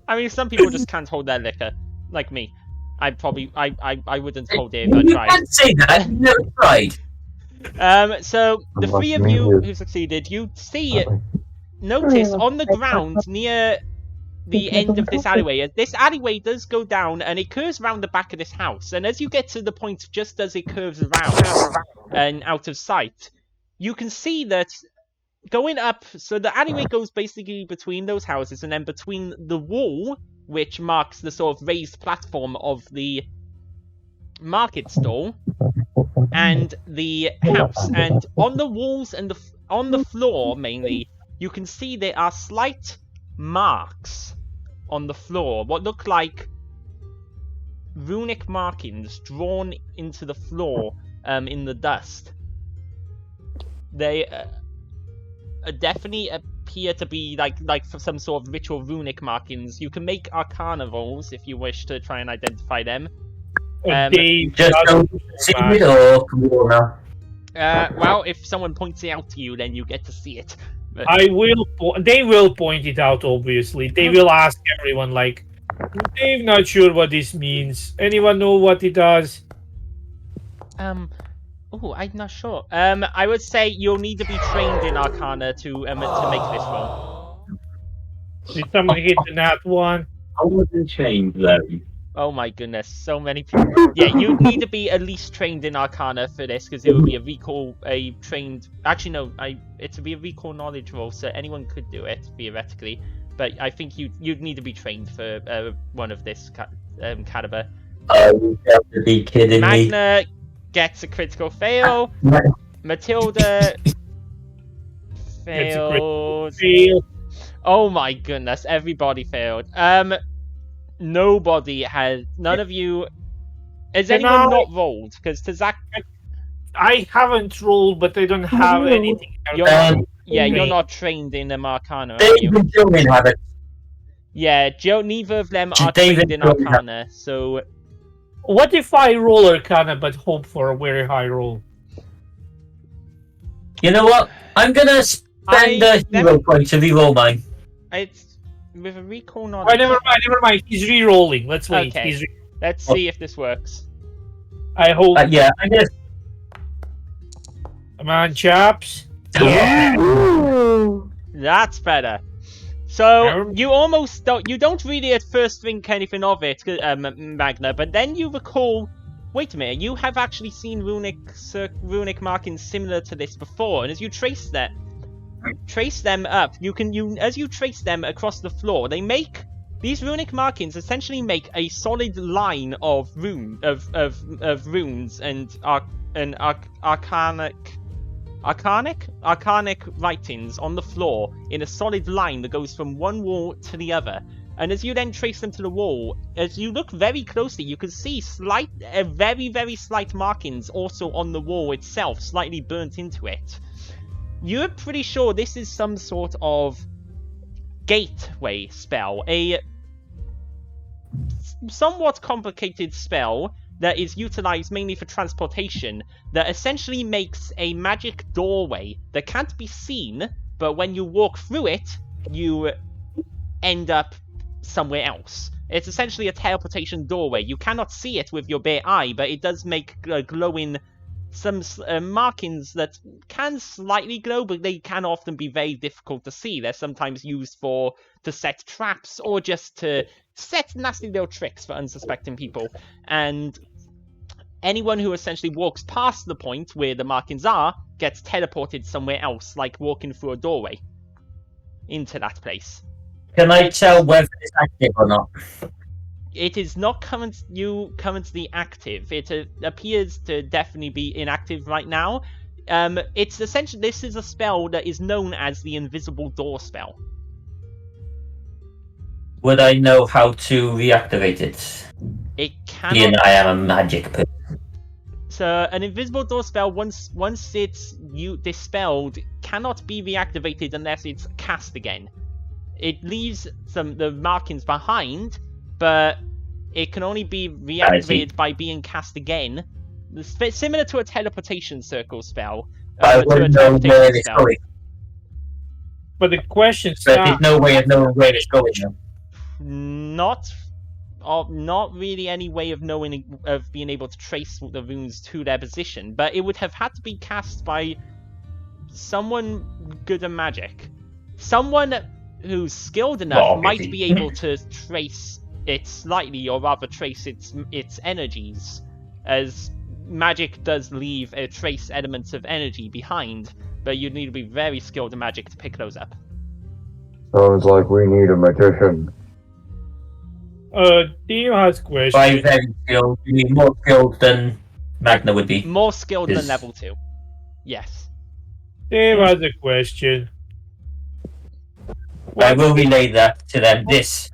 I mean, some people just can't hold their liquor, like me. I wouldn't hold it if I You tried. can't say that. You never tried. So the three of you who succeeded, you see, notice on the ground near the end of this alleyway. This alleyway does go down, and it curves around the back of this house. And as you get to the point, just as it curves around and out of sight, you can see that going up. So the alleyway goes basically between those houses, and then between the wall, which marks the sort of raised platform of the market stall, and the house. And on the walls and on the floor mainly, you can see there are slight marks on the floor, what look like runic markings drawn into the floor in the dust. They definitely appear to be like for some sort of ritual runic markings. You can make arcana rolls if you wish to try and identify them. Dave Just don't see it, or can we all now? Well, if someone points it out to you, then you get to see it. But, I will. They will point it out. Obviously, they will ask everyone. Like, Dave, not sure what this means. Anyone know what it does? oh, I'm not sure. I would say you'll need to be trained in Arcana to make this roll. Did someone hit the nat one? I wasn't chained though. Oh my goodness, so many people. Yeah, you'd need to be at least trained in Arcana for this, because it would be a trained. Actually, no, it would be a recall knowledge roll, so anyone could do it theoretically. But I think you'd need to be trained for one of this caliber. You have to be kidding me. Magna gets a critical fail. Matilda failed. Fail. Oh my goodness, everybody failed. Nobody has. None of you. Has anyone not rolled? Because to Zach, I haven't rolled, but I don't have anything. you're not trained in the Arcana, are you? David and Joey have it. Yeah, Joe. Neither of them are David trained in Joey Arcana, so. What if I roll Arcana but hope for a very high roll? You know what? I'm gonna spend a hero point to reroll mine. It's with a recall Oh, knowledge. never mind. He's re-rolling. Let's wait. Okay. Let's see if this works. I hope. Yeah, I'm gonna. Come on, chaps. Yeah. That's better. So you almost don't. You don't really at first think anything of it, Magna. But then you recall. Wait a minute. You have actually seen runic markings similar to this before, and as you trace them up, as you trace them across the floor, these runic markings essentially make a solid line of runes and arcanic writings on the floor in a solid line that goes from one wall to the other. And as you then trace them to the wall, as you look very closely, you can see very, very slight markings also on the wall itself, slightly burnt into it. You're pretty sure this is some sort of gateway spell, a somewhat complicated spell that is utilized mainly for transportation, that essentially makes a magic doorway that can't be seen, but when you walk through it, you end up somewhere else. It's essentially a teleportation doorway. You cannot see it with your bare eye, but it does make glowing some markings that can slightly glow, but they can often be very difficult to see. They're sometimes used to set traps or just to set nasty little tricks for unsuspecting people. And anyone who essentially walks past the point where the markings are gets teleported somewhere else, like walking through a doorway into that place. Can I tell whether it's active or not? It is not currently active. It appears to definitely be inactive right now. It's essentially, this is a spell that is known as the Invisible Door spell. Would I know how to reactivate it? It cannot. Being I am a magic person. So an Invisible Door spell, once it's dispelled, cannot be reactivated unless it's cast again. It leaves the markings behind, but it can only be reactivated by being cast again. Similar to a teleportation circle spell. I wouldn't know where it's going. But the question is, there's no way of knowing where it's going now. Not really any way of being able to trace the runes to their position, but it would have had to be cast by someone good at magic. Someone who's skilled enough might be able to trace it slightly, or rather trace its energies, as magic does leave a trace elements of energy behind, but you'd need to be very skilled in magic to pick those up. Sounds like we need a magician. Theo has questions. By very skilled, you mean more skilled than Magna would be? More skilled than level 2. Yes. Theo has a question. I will relay that to them. This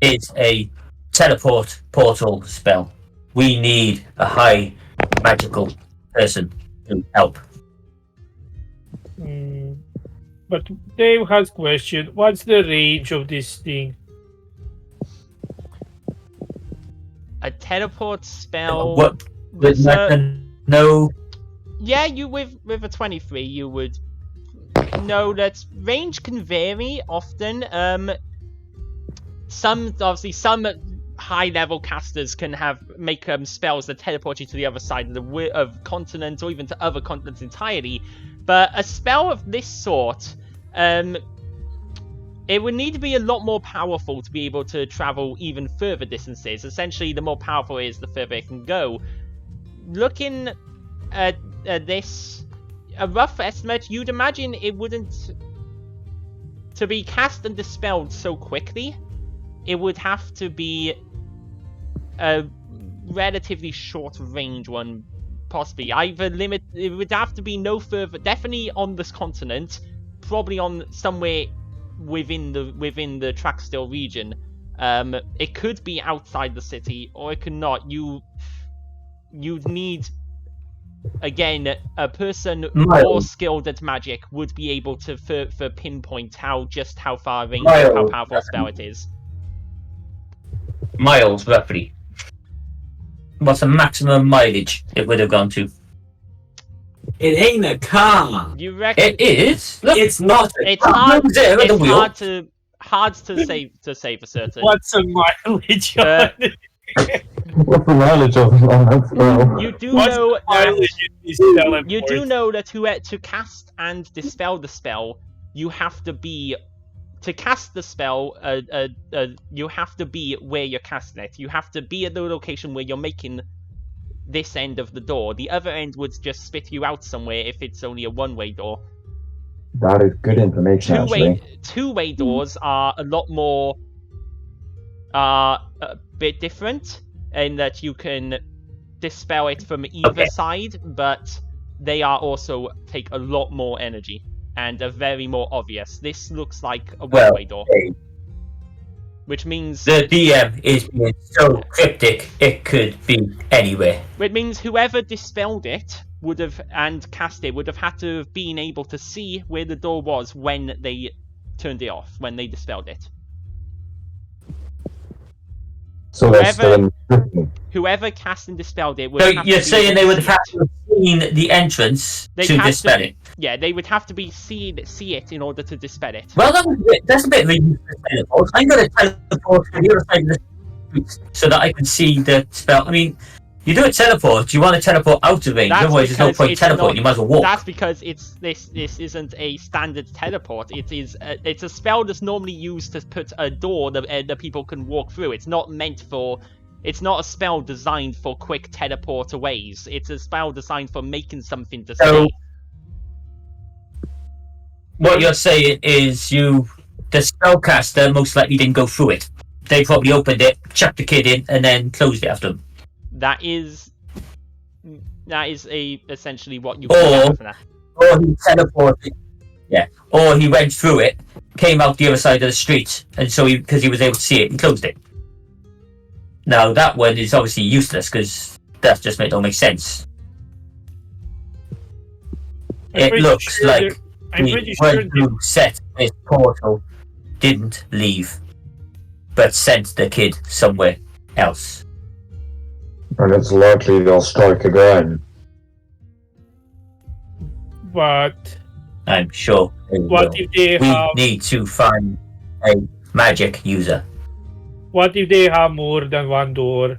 is a teleport portal spell. We need a high magical person to help. But Dave has question. What's the range of this thing? A teleport spell. What? there's a- No. Yeah, you with a 23, you would know that range can vary often. Some high level casters can make spells that teleport you to the other side of continent or even to other continents entirely. But a spell of this sort, it would need to be a lot more powerful to be able to travel even further distances. Essentially, the more powerful it is, the further it can go. Looking at this, a rough estimate, you'd imagine it wouldn't... To be cast and dispelled so quickly, it would have to be a relatively short range one, possibly. It would have to be no further... Definitely on this continent, probably on somewhere within the Trackstill region. It could be outside the city, or it could not. You'd need, again, a person more skilled at magic would be able to for pinpoint how far range or how powerful a spell it is. Miles, roughly. What's the maximum mileage it would have gone to? It ain't a car. You reckon? It is. Look, It's not. It's hard. There at the wheel. hard to say for certain. What's a mileage on Uh, it? What's the mileage on that spell? You do What's know the mileage in this teleport? You do know that to cast and dispel the spell, you have to be... To cast the spell, you have to be where you're casting it. You have to be at the location where you're making this end of the door. The other end would just spit you out somewhere if it's only a one-way door. That is good information, actually. Two-way doors are a lot more... a bit different in that you can dispel it from either side, but they are also take a lot more energy and are very more obvious. This looks like a one-way door, which means the DM is being so cryptic it could be anywhere. It means whoever dispelled it would have and cast it would have had to have been able to see where the door was when they turned it off, when they dispelled it. So they're still in... Whoever cast and dispelled it would So have you're to be saying able they to would have see had it. to have seen the entrance They'd to have dispel it? Yeah, they would have to be see it in order to dispel it. Well, that's a bit of a useless teleport. I'm going to teleport to the other side of the street so that I can see the spell. I mean, you do a teleport, you want to teleport out of range, That's otherwise there's no because point it's teleporting, you might as well walk. That's because this isn't a standard teleport. It's a spell that's normally used to put a door that people can walk through. It's not meant for... It's not a spell designed for quick teleport aways. It's a spell designed for making something to So, stay. what you're saying is the spellcaster most likely didn't go through it. They probably opened it, chucked the kid in, and then closed it after them. That is essentially what you Or- can get from that. Or he teleported. Yeah. Or he went through it, came out the other side of the street, and so because he was able to see it, he closed it. Now that one is obviously useless because that just don't make sense. It looks like I'm the pretty sure one who set this portal didn't leave, but sent the kid somewhere else. And it's likely they'll strike again. but I'm sure they what will. if they We have need to find a magic user. what if they have more than one door?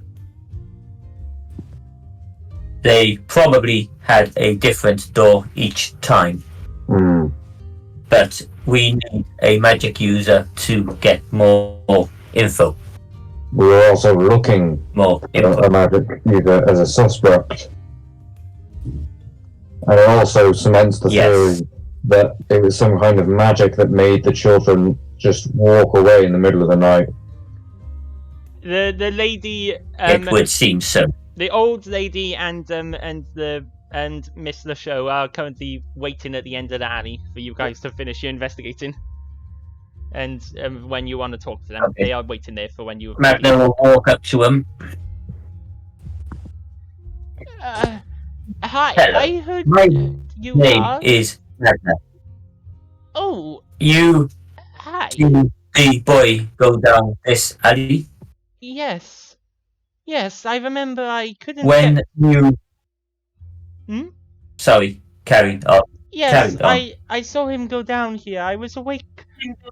They probably had a different door each time, Hmm. but we need a magic user to get more info. We were also looking More at info. a magic user as a suspect. And it also cements the Yes. theory that it was some kind of magic that made the children just walk away in the middle of the night. The lady, It would seem so. the old lady, and Miss Lashow are currently waiting at the end of the alley for you guys to finish your investigating. And when you want to talk to them, Okay. they are waiting there for when you. Magna will walk up to him. Hi, Hello. I heard My you name are. is Magna. Oh, You hi. see the boy go down this alley? Yes. Yes, I remember I couldn't When get... you... Hmm? Sorry, carry on. Yes, Carry on. I saw him go down here. I was awake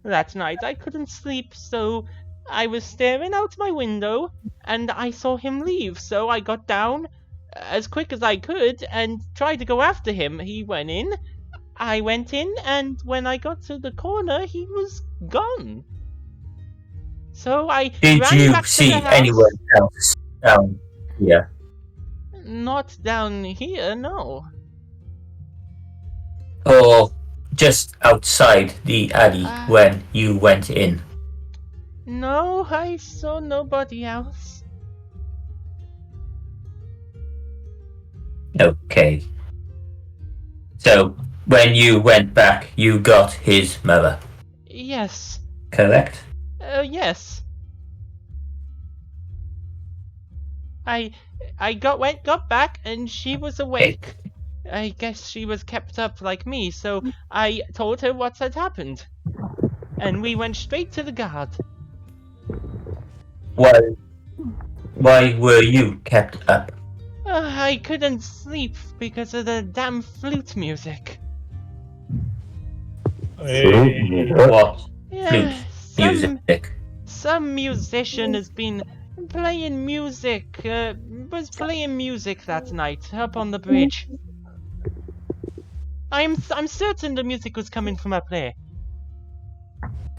that night. I couldn't sleep, so I was staring out my window, and I saw him leave. So I got down as quick as I could and tried to go after him. He went in, I went in, and when I got to the corner, he was gone. So I Did ran you back to see the house. anyone else down here? Not down here, no. Or just outside the alley when you went in? No, I saw nobody else. Okay. So, when you went back, you got his mother, Yes. correct? Yes. I got back and she was awake. I guess she was kept up like me, so I told her what had happened. And we went straight to the guard. Why were you kept up? I couldn't sleep because of the damn flute music. What Yeah, flute music? some musician has been playing music, was playing music that night up on the bridge. I'm certain the music was coming from up there.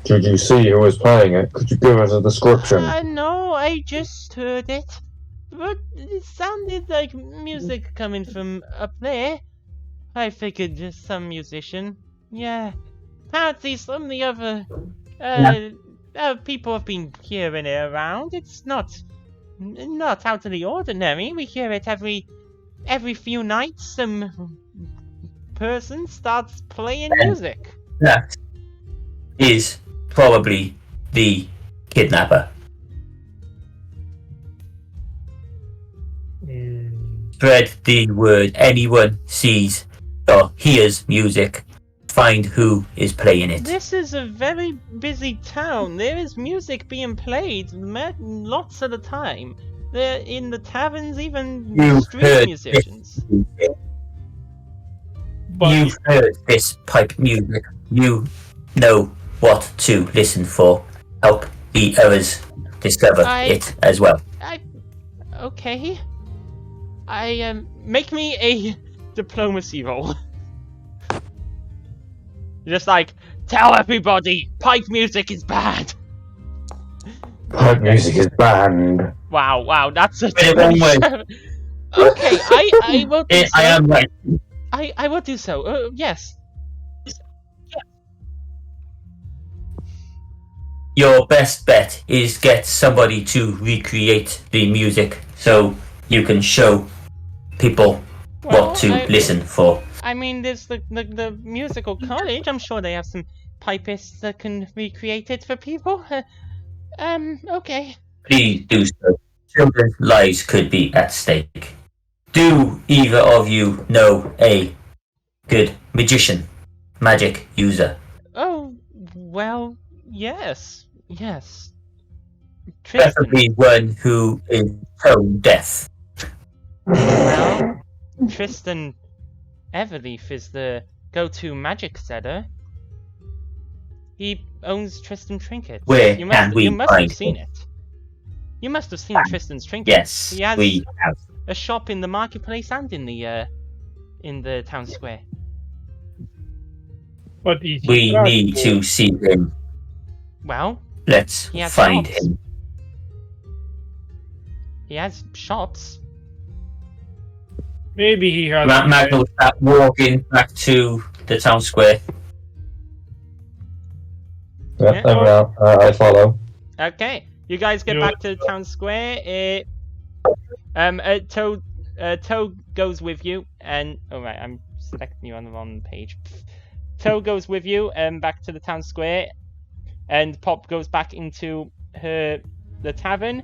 Did you see who was playing it? Could you give us a description? No, I just heard it. But it sounded like music coming from up there. I figured just some musician. Yeah. Apparently some of the other people have been hearing it around. It's not out of the ordinary. We hear it every few nights. Some person starts playing music. That is probably the kidnapper. Spread the word. Anyone sees or hears music, find who is playing it. This is a very busy town. There is music being played lots of the time. They're in the taverns, even You street heard musicians. You've heard this pipe music. You know what to listen for. Help the others discover it as well. Okay. Make me a diplomacy roll. Just like, tell everybody, pipe music is bad. Pipe music is banned. Wow, that's a Wait. Okay, I will do so. I am right. I will do so. Yes. Your best bet is get somebody to recreate the music so you can show people what to listen for. I mean, there's the musical college. I'm sure they have some pipists that can recreate it for people. Okay. Please do so. Children's lives could be at stake. Do either of you know a good magician, magic user? Oh, well, yes. Tristan. Preferably one who is tone deaf. Well, Tristan Everleaf is the go-to magic setter. He owns Tristan Trinkets. Where you can we must find have seen him? it. You must have seen Tristan's Trinkets. Yes, He has we have. a shop in the marketplace and in the town square. But is he We need trustworthy? to see him. Well, Let's He has find shops. him. he has shops. Maybe he has. Magna will start walking back to the town square. Yeah, I follow. Okay, you guys get back to the town square. Toe goes with you, and alright, I'm selecting you on the wrong page. Toe goes with you, back to the town square, and Pop goes back into the tavern.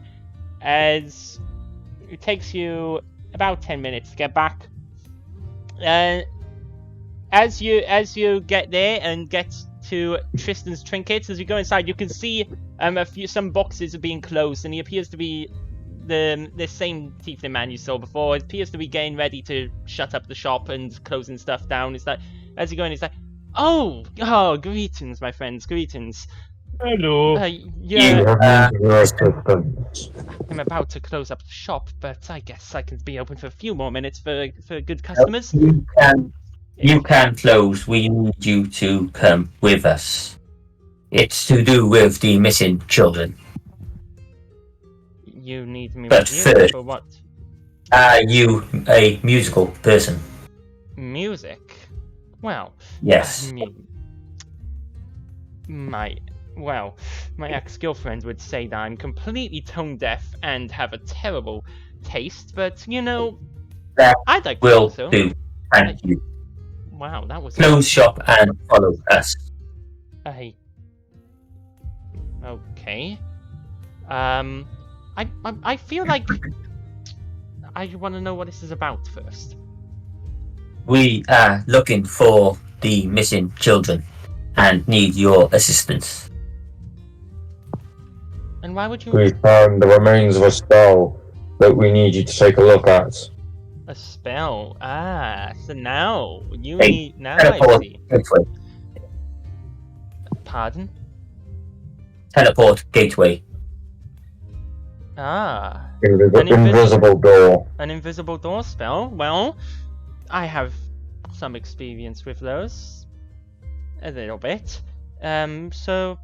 As it takes you about 10 minutes to get back. As you get there and get to Tristan's Trinkets, as you go inside, you can see some boxes are being closed, and he appears to be the same tiefling man you saw before appears to be getting ready to shut up the shop and closing stuff down. Is that as you go in, he's like, oh, greetings, my friends, greetings. Hello. Yeah, You have assistance. I'm about to close up the shop, but I guess I can be open for a few more minutes for good customers. You can close. We need you to come with us. It's to do with the missing children. You need me But with you first- for what? Are you a musical person? Music? Well, Yes. I mean, my ex-girlfriend would say that I'm completely tone deaf and have a terrible taste, but you know, That I'd like to Will also. do. Thank you. Wow, that was Close shop and follow us. Okay. I feel like I want to know what this is about first. We are looking for the missing children and need your assistance. And why would you? We found the remains of a spell that we need you to take a look at. A spell? So now you Hey, need. Now I Teleport see. gateway. Pardon? Teleport gateway. Invisible door. An invisible door spell? Well, I have some experience with those. A little bit. So,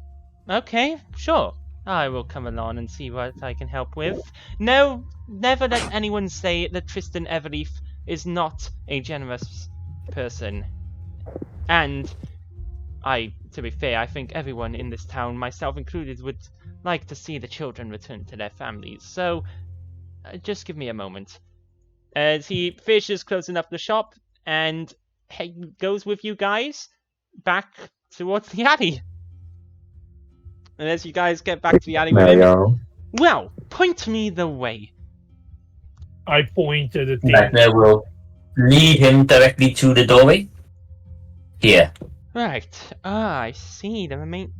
okay, sure. I will come along and see what I can help with. No, never let anyone say that Tristan Everleaf is not a generous person. And to be fair, I think everyone in this town, myself included, would like to see the children return to their families. So, just give me a moment. As he finishes closing up the shop and goes with you guys back towards the alley. And as you guys get back to the alley with There you him, go. well, point me the way. I point to the thing. Magna will lead him directly to the doorway. Here. Right. I see. The remain.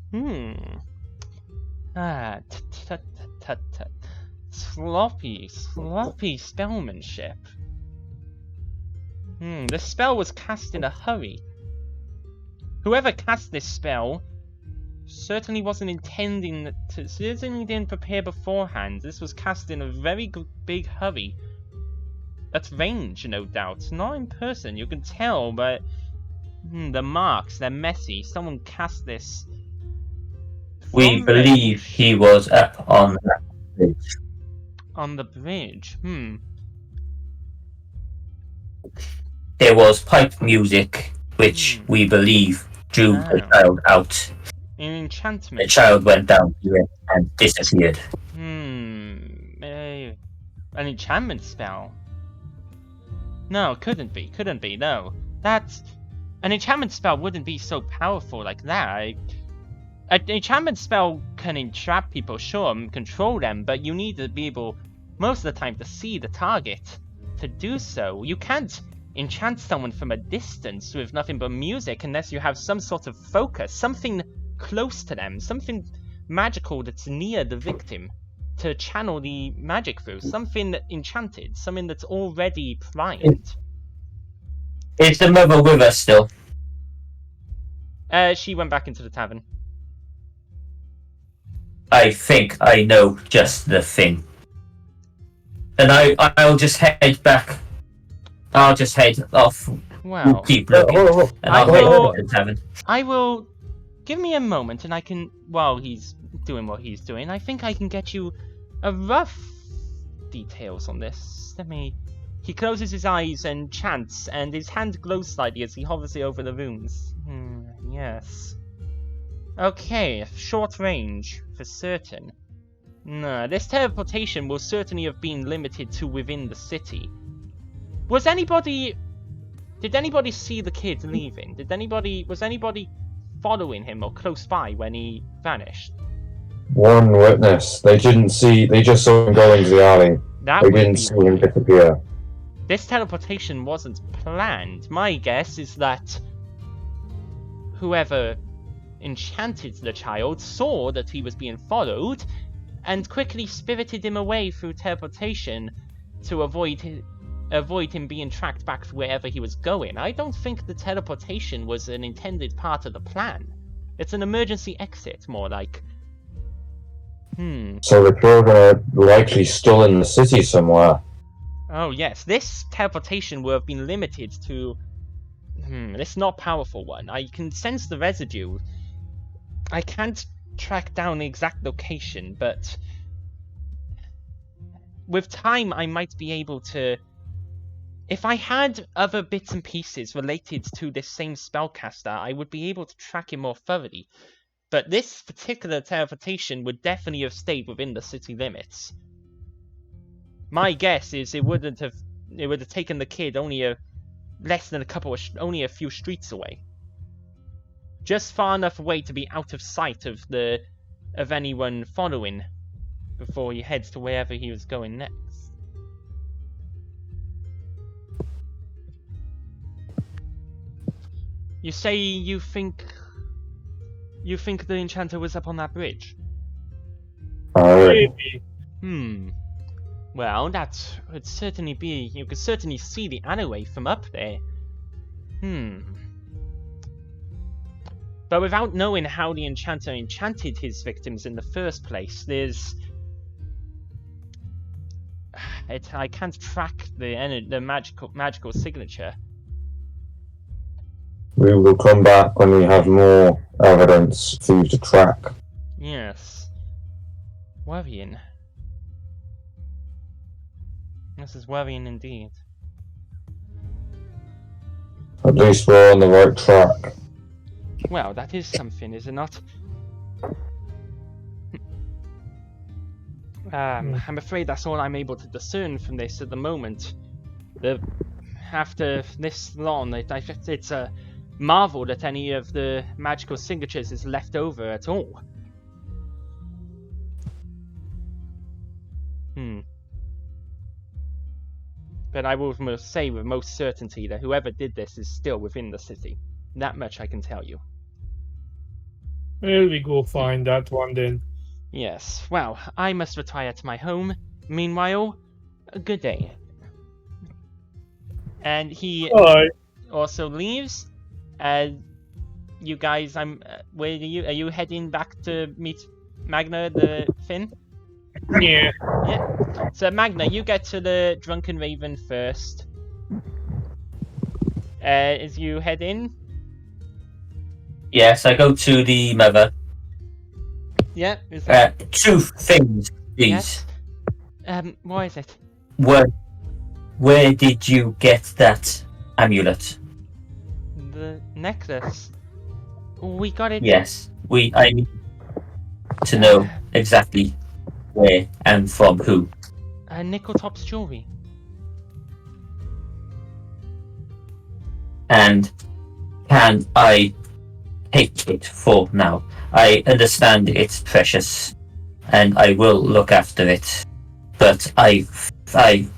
Sloppy spellmanship. The spell was cast in a hurry. Whoever cast this spell certainly didn't prepare beforehand. This was cast in a very big hurry. That's range, no doubt. Not in person, you can tell, but the marks, they're messy. Someone cast this. We from believe range. he was up on that bridge. On the bridge. There was pipe music, which we believe drew the Oh. child out. An The enchantment. child went down here and disappeared. An enchantment spell? No, couldn't be, no. That's... An enchantment spell wouldn't be so powerful like that. An enchantment spell can entrap people, sure, and control them, but you need to be able, most of the time, to see the target. To do so, you can't enchant someone from a distance with nothing but music unless you have some sort of focus, something close to them, something magical that's near the victim to channel the magic through, something enchanted, something that's already primed. Is the mother with us still? She went back into the tavern. I think I know just the thing. And I'll just head back. I'll just head off. Well, Keep looking. And I'll head to the tavern. I will... Give me a moment and I can... While he's doing what he's doing, I think I can get you a rough details on this. Let me... He closes his eyes and chants, and his hand glows slightly as he hovers it over the runes. Yes. Okay, short range, for certain. No, this teleportation will certainly have been limited to within the city. Was anybody... Did anybody see the kid leaving? Was anybody following him or close by when he vanished? One witness. They just saw him go into the alley. That They would didn't be see him why. disappear. This teleportation wasn't planned. My guess is that whoever enchanted the child saw that he was being followed and quickly spirited him away through teleportation to avoid him being tracked back to wherever he was going. I don't think the teleportation was an intended part of the plan. It's an emergency exit, more like. So the children are likely still in the city somewhere. Oh yes, this teleportation would have been limited to... this not powerful one. I can sense the residue. I can't track down the exact location, but... with time I might be able to... If I had other bits and pieces related to this same spellcaster, I would be able to track him more thoroughly. But this particular teleportation would definitely have stayed within the city limits. My guess is it would have taken the kid only only a few streets away. Just far enough away to be out of sight of anyone following before he heads to wherever he was going next. You say you think the enchanter was up on that bridge? Maybe. Well, that would certainly be... You could certainly see the alleyway from up there. But without knowing how the enchanter enchanted his victims in the first place, I can't track the magical signature. We will come back when we have more evidence for you to track. Yes. Worrying. This is worrying indeed. At least we're on the right track. Well, that is something, is it not? I'm afraid that's all I'm able to discern from this at the moment. After this long, it's a marvel that any of the magical signatures is left over at all. But I will say with most certainty that whoever did this is still within the city. That much I can tell you. Well, we go find that one then. Yes, well, I must retire to my home. Meanwhile, a good day. And he also leaves. You guys, where are you heading back to meet Magna the Finn? Yeah. Yeah. So Magna, you get to the Drunken Raven first. As you head in. Yes, I go to the mother. Yeah. Two things, please. Yes. What is it? Where did you get that amulet? The necklace. We got it. Yes, I need to know exactly where and from who. Nickeltop's jewelry. And can I take it for now? I understand it's precious, and I will look after it. But I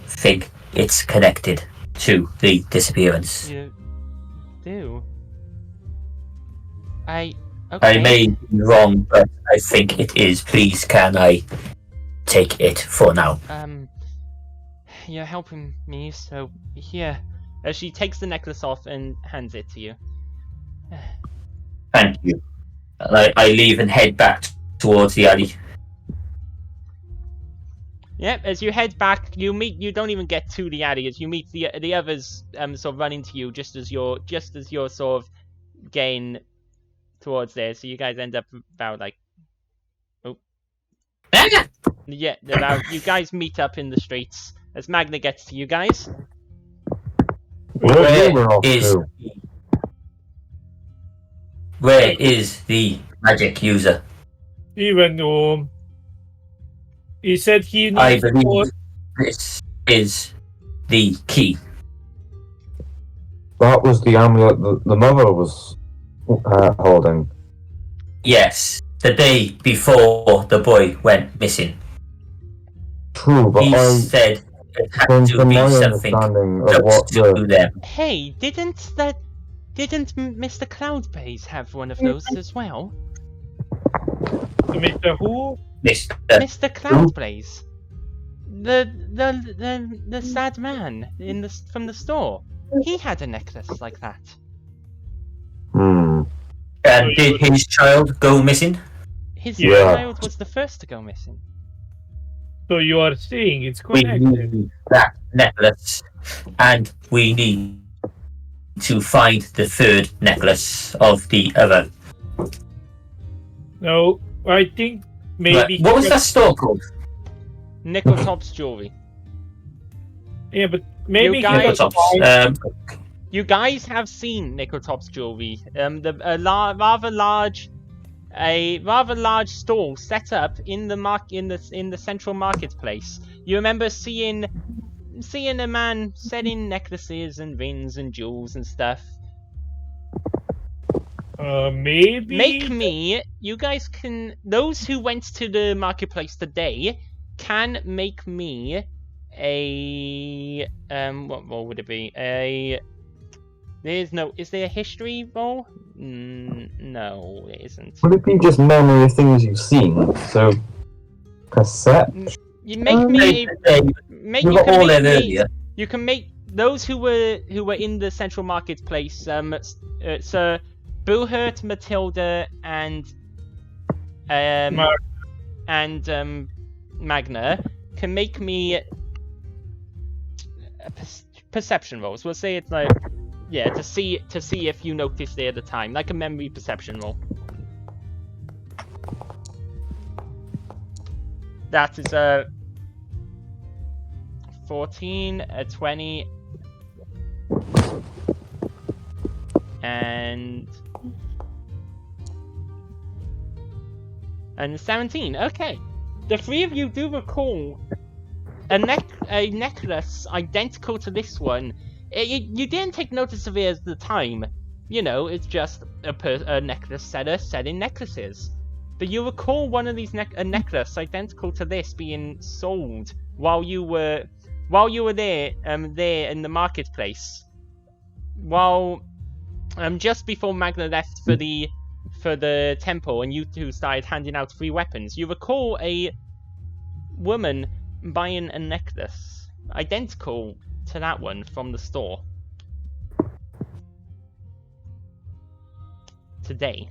think it's connected to the disappearance. You do? Okay. I may be wrong, but I think it is. Please, can I take it for now? You're helping me, so here. As she takes the necklace off and hands it to you. Thank you. I leave and head back towards the alley. Yep, as you head back, you don't even get to the alley, as you meet the others sort of run into you just as you're sort of getting towards there, so you guys end up about like yeah, you guys meet up in the streets as Magna gets to you guys. Where is the magic user? He went home. He said he needs I believe this is the key. That was the amulet the mother was holding. Yes, the day before the boy went missing. True, but He said it had to be something close to them. Hey, didn't Mr. Cloudbase have one of those as well? Mr. Who? Mr. Mr. Cloudblaze. The sad man from the store. He had a necklace like that. Hmm. And did his child go missing? His Yeah. child was the first to go missing. So you are saying it's We connected. need that necklace, and we need to find the third necklace of the other. No, I think maybe. What was that store called? Nickeltop's jewelry. Yeah, but maybe You guys- Nickeltops. You guys have seen Nickeltop's jewelry. A rather large stall set up in the central marketplace. You remember seeing a man selling necklaces and rings and jewels and stuff. Maybe. You guys can. Those who went to the marketplace today can make me a what role would it be? Is there a history roll? No, it isn't. Would it be just memory of things you've seen? So, cassette? You make me make We you were can all make there me, earlier. You can make those who were in the central marketplace. Sir Buhert, Matilda, and Magna can make me perception rolls. We'll say it's like to see if you noticed it at the time, like a memory perception roll. That is a 14, a 20, and 17. Okay, the three of you do recall a necklace identical to this one. You didn't take notice of it at the time. You know, it's just a necklace seller selling necklaces. But you recall one of these a necklace identical to this being sold while you were there in the marketplace. While just before Magna left for the temple and you two started handing out free weapons, you recall a woman buying a necklace identical to that one from the store. Today.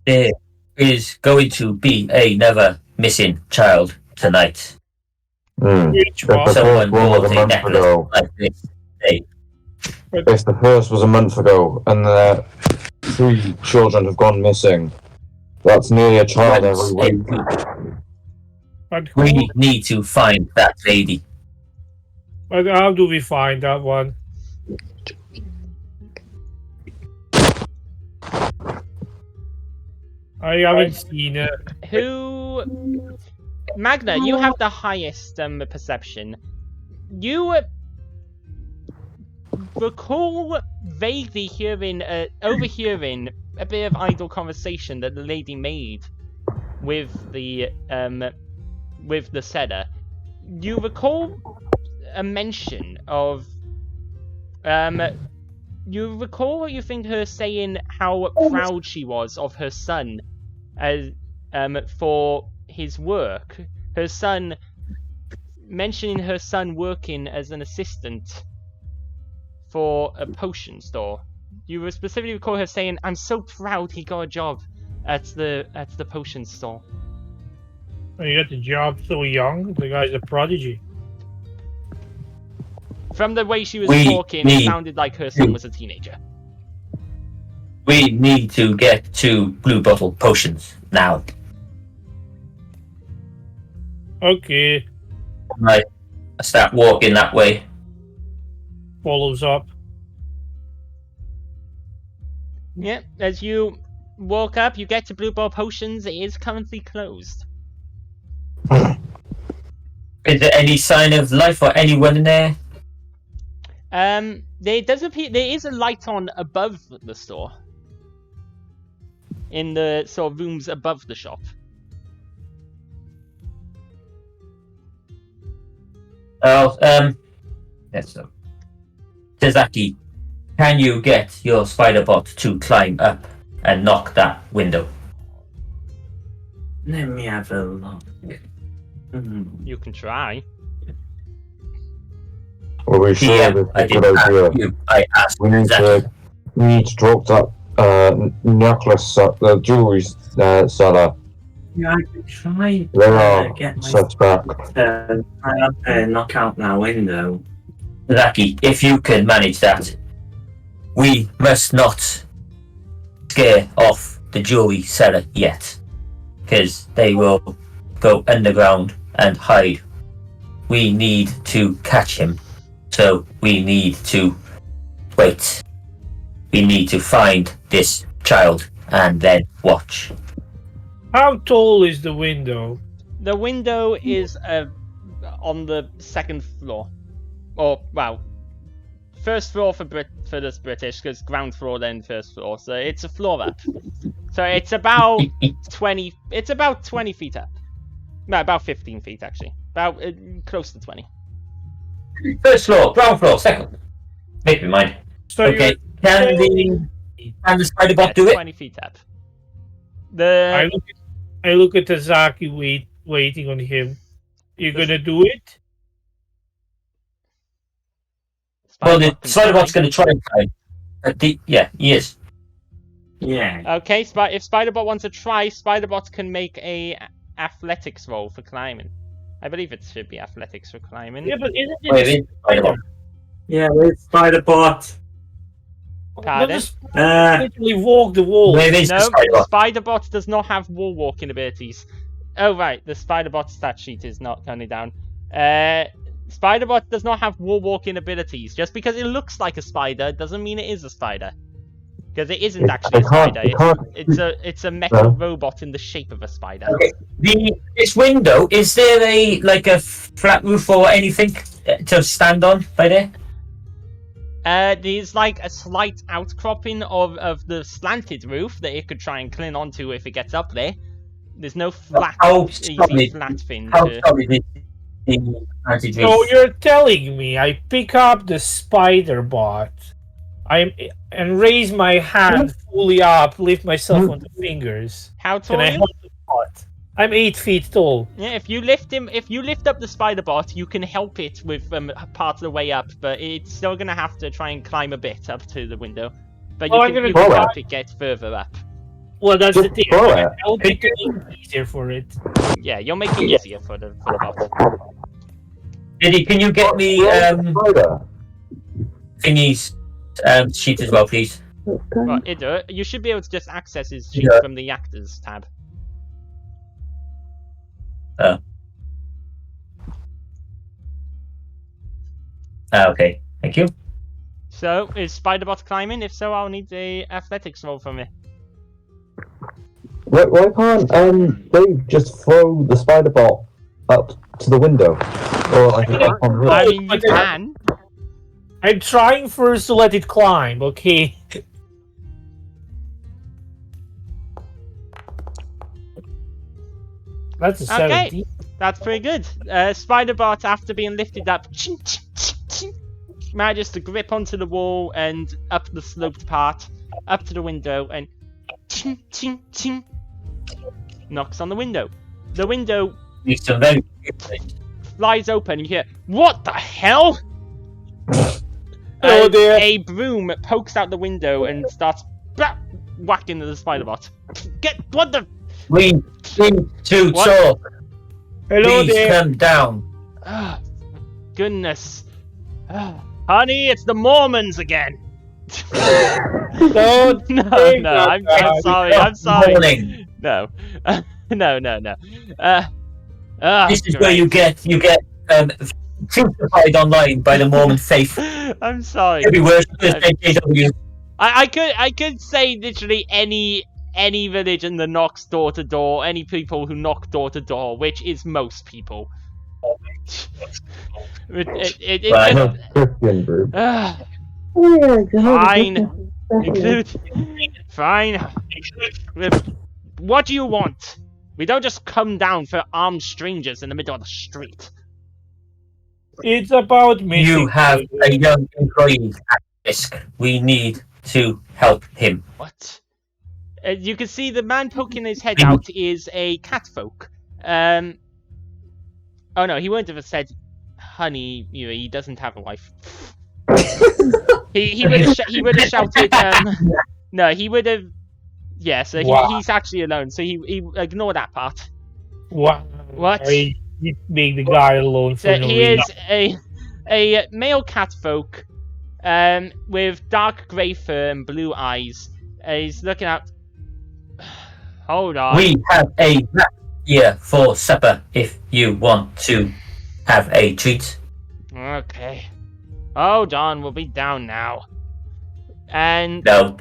There is going to be another missing child tonight. Which If the one? Someone first one was bought a a month necklace ago. like this today. If the first was a month ago, and the 3 children have gone missing, that's nearly a child every week. But We need to find that lady. But how do we find that one? I haven't seen it. Magna, you have the highest perception. You recall vaguely overhearing a bit of idle conversation that the lady made with the seller. You recall a mention of you recall what you think her saying how proud she was of her son for his work. Her son mentioning her son working as an assistant for a potion store. You were specifically recall her saying, "I'm so proud he got a job at the potion store." He got the job so young. The guy's a prodigy. From the way she was We talking, it need- sounded like her son was a teenager. We need to get to Blue Bottle Potions now. Okay, I start walking that way. follows up. Yeah, as you walk up, you get to Blue Ball Potions. It is currently closed. Is there any sign of life or anyone in there? There does appear there is a light on above the store. In the sort of rooms above the shop. Oh, yes, so. Tazaki, can you get your spider bot to climb up and knock that window? Let me have a look. You can try. Are we sure Yeah, this I is a did good ask idea? you. I asked We need exactly. to. We need to talk to that necklace, the jewelry seller. Yeah, I could try They are get my suspect. knock out that window. Zaki, if you can manage that, we must not scare off the jewelry seller yet, because they will go underground and hide. We need to catch him, so we need to wait. We need to find this child and then watch. How tall is the window? The window is on the second floor, or well, first floor for this British, because ground floor then first floor, so it's a floor up. So it's about 20. It's about 20 feet up. No, about 15 feet actually. About close to 20. First floor, ground floor, second. Make me mind. So Okay, can the spider bot do it? 20 feet up. The I look at Tazaki waiting on him. You gonna do it? Well, the Spider-Bot can spider bot's try. going to try and climb. Yeah, he is. Yeah. Okay, if Spider-Bot wants to try, Spider-Bot can make a athletics roll for climbing. I believe it should be athletics for climbing. Yeah, but isn't it Wait, a it's Spider-Bot. Yeah, where's Spider-Bot? Pardon? Does literally walk the wall? Where is the No, spider bot? Spider-Bot does not have wall walking abilities. Oh right, the Spider-Bot stat sheet is not turning down. Spider-Bot does not have wall walking abilities. Just because it looks like a spider doesn't mean it is a spider. Because it isn't actually a spider. It's a mecha robot in the shape of a spider. Okay. This window, is there a flat roof or anything to stand on by there? There's like a slight outcropping of the slanted roof that it could try and cling onto if it gets up there. There's no flat, easy flat thing. How solid is the slanted So roof? you're telling me I pick up the spider bot, and raise my hand fully up, lift myself on the fingers. How tall Can are I you? help the bot? I'm 8 feet tall. Yeah, if you lift up the spider bot, you can help it with part of the way up, but it's still gonna have to try and climb a bit up to the window. But Oh, you I'm can gonna help it get further up. Well, that's the Just thing. throw I it. help it to make it easier for it. Yeah, you'll make it easier for the bot. Diddy, can you get me Spider. thingy's sheet as well, please? Well, Ido, you should be able to just access his sheet Yeah. from the actors tab. Okay, thank you. So, is Spider-Bot climbing? If so, I'll need a athletics roll from it. Why can't they just throw the spider bot up to the window? Or like up on the roof? I mean, you can. I'm trying first to let it climb, okay? That's a Okay. 17. That's pretty good. Spider-Bot, after being lifted up, manages to grip onto the wall and up the sloped part, up to the window, and knocks on the window. The window Need some very flies open. You hear, "What the hell?" Oh dear. A broom pokes out the window and starts whacking the Spider-Bot. What the? We need to What? talk. Hello Please there. come down. Ah, goodness. Honey, it's the Mormons again. Don't No, say no, that, I'm guys. sorry, I'm sorry. Morning. No, no. This is where you get crucified online by the Mormon faith. I'm sorry. Every word JW. I could say literally any religion that knocks door to door, any people who knock door to door, which is most people. It Right. just, Christian group. fine. Include. Fine. What do you want? We don't just come down for armed strangers in the middle of the street. It's about me. You have a young employee at risk. We need to help him. What? You can see the man poking his head out is a catfolk. Oh no, he wouldn't have said, "Honey, he doesn't have a wife." he would have shouted. No, he would have. Yeah, so Wow. he's actually alone. So he ignore that part. What? What? He made the guy alone for So no he reason. is a male catfolk, with dark grey fur and blue eyes. He's looking at. Hold on. We have a rat here for supper if you want to have a treat. Okay. Hold on, we'll be down now. And No,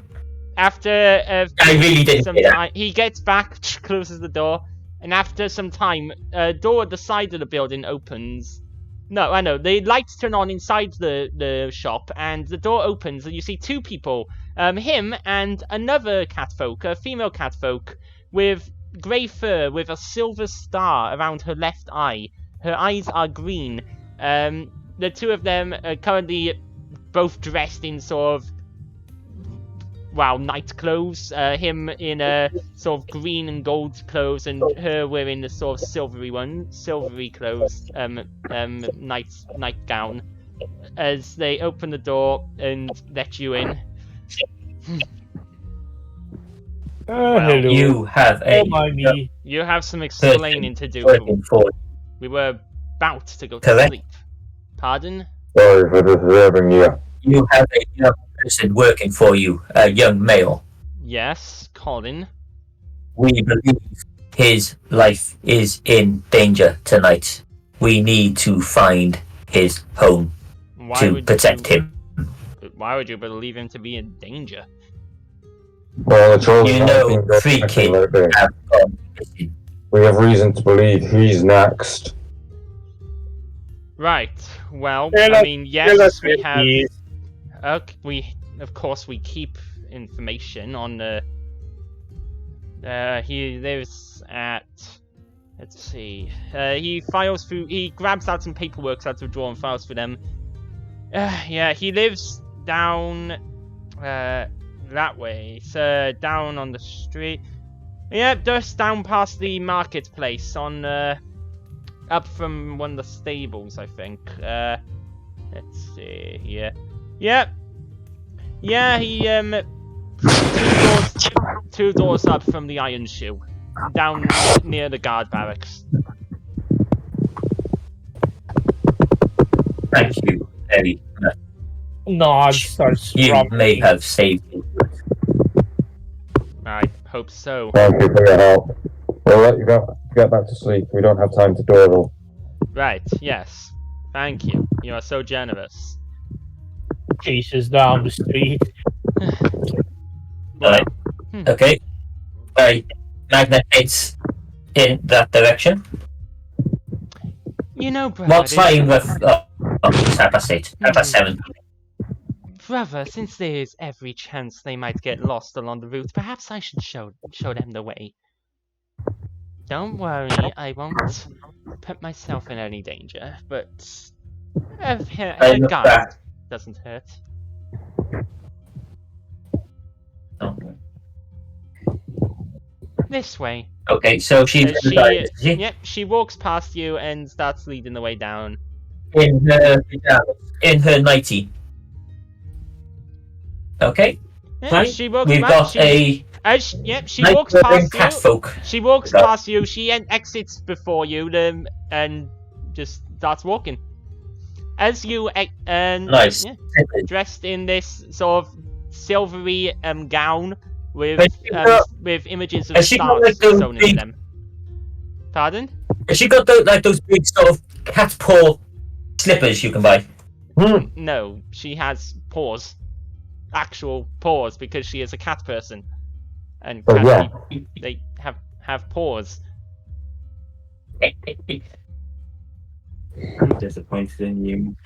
after I really didn't some say that. time, he gets back, closes the door, and after some time, a door at the side of the building opens. No, I know. The lights turn on inside the shop, and the door opens, and you see two people. Him and another catfolk, a female catfolk, with grey fur with a silver star around her left eye. Her eyes are green. The two of them are currently both dressed in sort of, night clothes. Him in a sort of green and gold clothes, and her wearing the sort of silvery clothes, nightgown. As they open the door and let you in. Hello. You have Oh a my me. You have some explaining to do. working for We were about to go to Correct. sleep. Pardon? Sorry for disturbing you. you have a young person working for you, a young male. Yes, Colin. We believe his life is in danger tonight. We need to find his home to protect him. Why would you believe him to be in danger? Well, the trolls You have know, been going 3 acting kids lately. have gone missing. We have reason to believe he's next. Right. Well, Tell I us- mean, Tell yes, us we what have. he is. Of course, we keep information on the. He lives at. Let's see. He files through. He grabs out some paperwork out of a drawer and files for them. Yeah, he lives down. That way. So down on the street. Yeah, just down past the marketplace on. Up from one of the stables, I think. Let's see here. Yep. Yeah, he two doors up from the Iron Shoe, down near the guard barracks. Thank you very much. Nod starts You rumbling. may have saved him. I hope so. Thank you for your help. We'll let you get back to sleep. We don't have time to dawdle. Right. Yes. Thank you. You are so generous. Chases down the street. Well, Okay. Magnet heads in that direction. you know, brother. What time with it's 8:30. 7:00. Brother, since there is every chance they might get lost along the route, perhaps I should show them the way. Don't worry, I won't put myself in any danger, but a look guide back. doesn't hurt. This way. Okay, so she's She walks past you and starts leading the way down. in her pajamas, in her nightie. Okay, Yeah, Right. she walks we've past. got a She walks past you. catfolk. She walks Got- past you. She exits before you, and just starts walking. As you Nice. yeah, dressed in this sort of silvery gown with Has she got- with images of has she got, stars like, those sewn into big- them. Pardon? Has she got those big sort of cat paw slippers you can buy? No, she has paws, actual paws, because she is a cat person, and Oh, cat yeah. people, they have paws. I'm disappointed in you.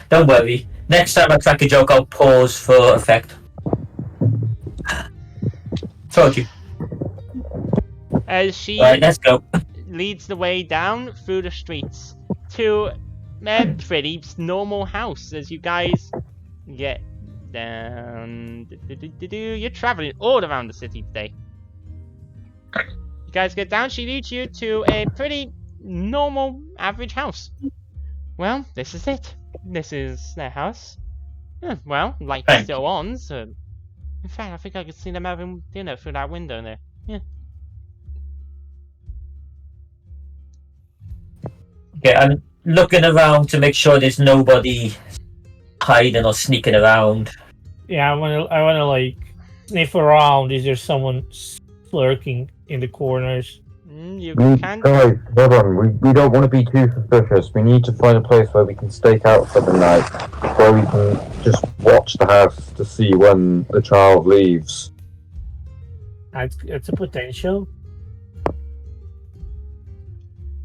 Don't worry. Next time I crack a joke, I'll pause for effect. Told you. As she Right, let's go. leads the way down through the streets to a pretty normal house. As you guys get down, you're traveling all around the city today. guys get down, she leads you to a pretty normal, average house. Well, this is it. This is their house. Well, lights Thank still on, so... In fact, I think I could see them having dinner through that window there. Yeah. Okay, I'm looking around to make sure there's nobody hiding or sneaking around. Yeah, I wanna like sniff around. Is there someone lurking in the corners? You can... Guys, hold on. We don't want to be too suspicious. We need to find a place where we can stake out for the night, where we can just watch the house to see when the child leaves. It's a potential.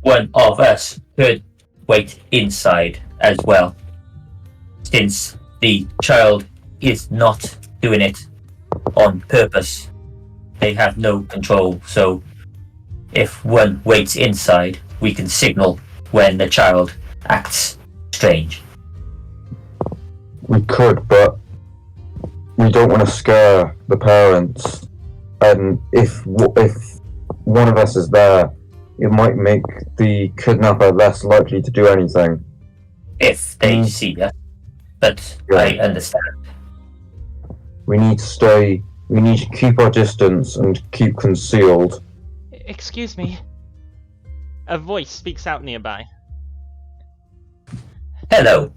One of us could wait inside as well, since the child is not doing it on purpose. They have no control, so if one waits inside, we can signal when the child acts strange. We could, but we don't want to scare the parents. And if one of us is there, it might make the kidnapper less likely to do anything. If they see us. But Yeah. I understand. We need to keep our distance and keep concealed. Excuse me. A voice speaks out nearby. Hello.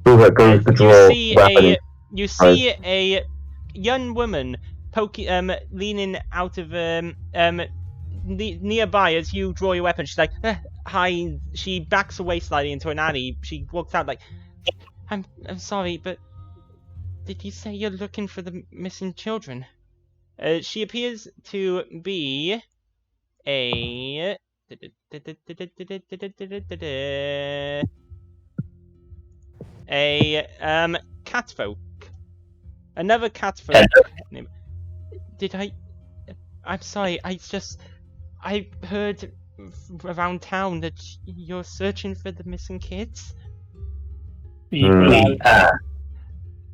Who goes to draw weapon? You see a young woman leaning out of nearby as you draw your weapon. She's like, hi. She backs away slightly into an alley. She walks out like, I'm sorry, but did you say you're looking for the missing children? She appears to be a catfolk. Another catfolk. Did I? I'm sorry. I heard around town that you're searching for the missing kids. We are.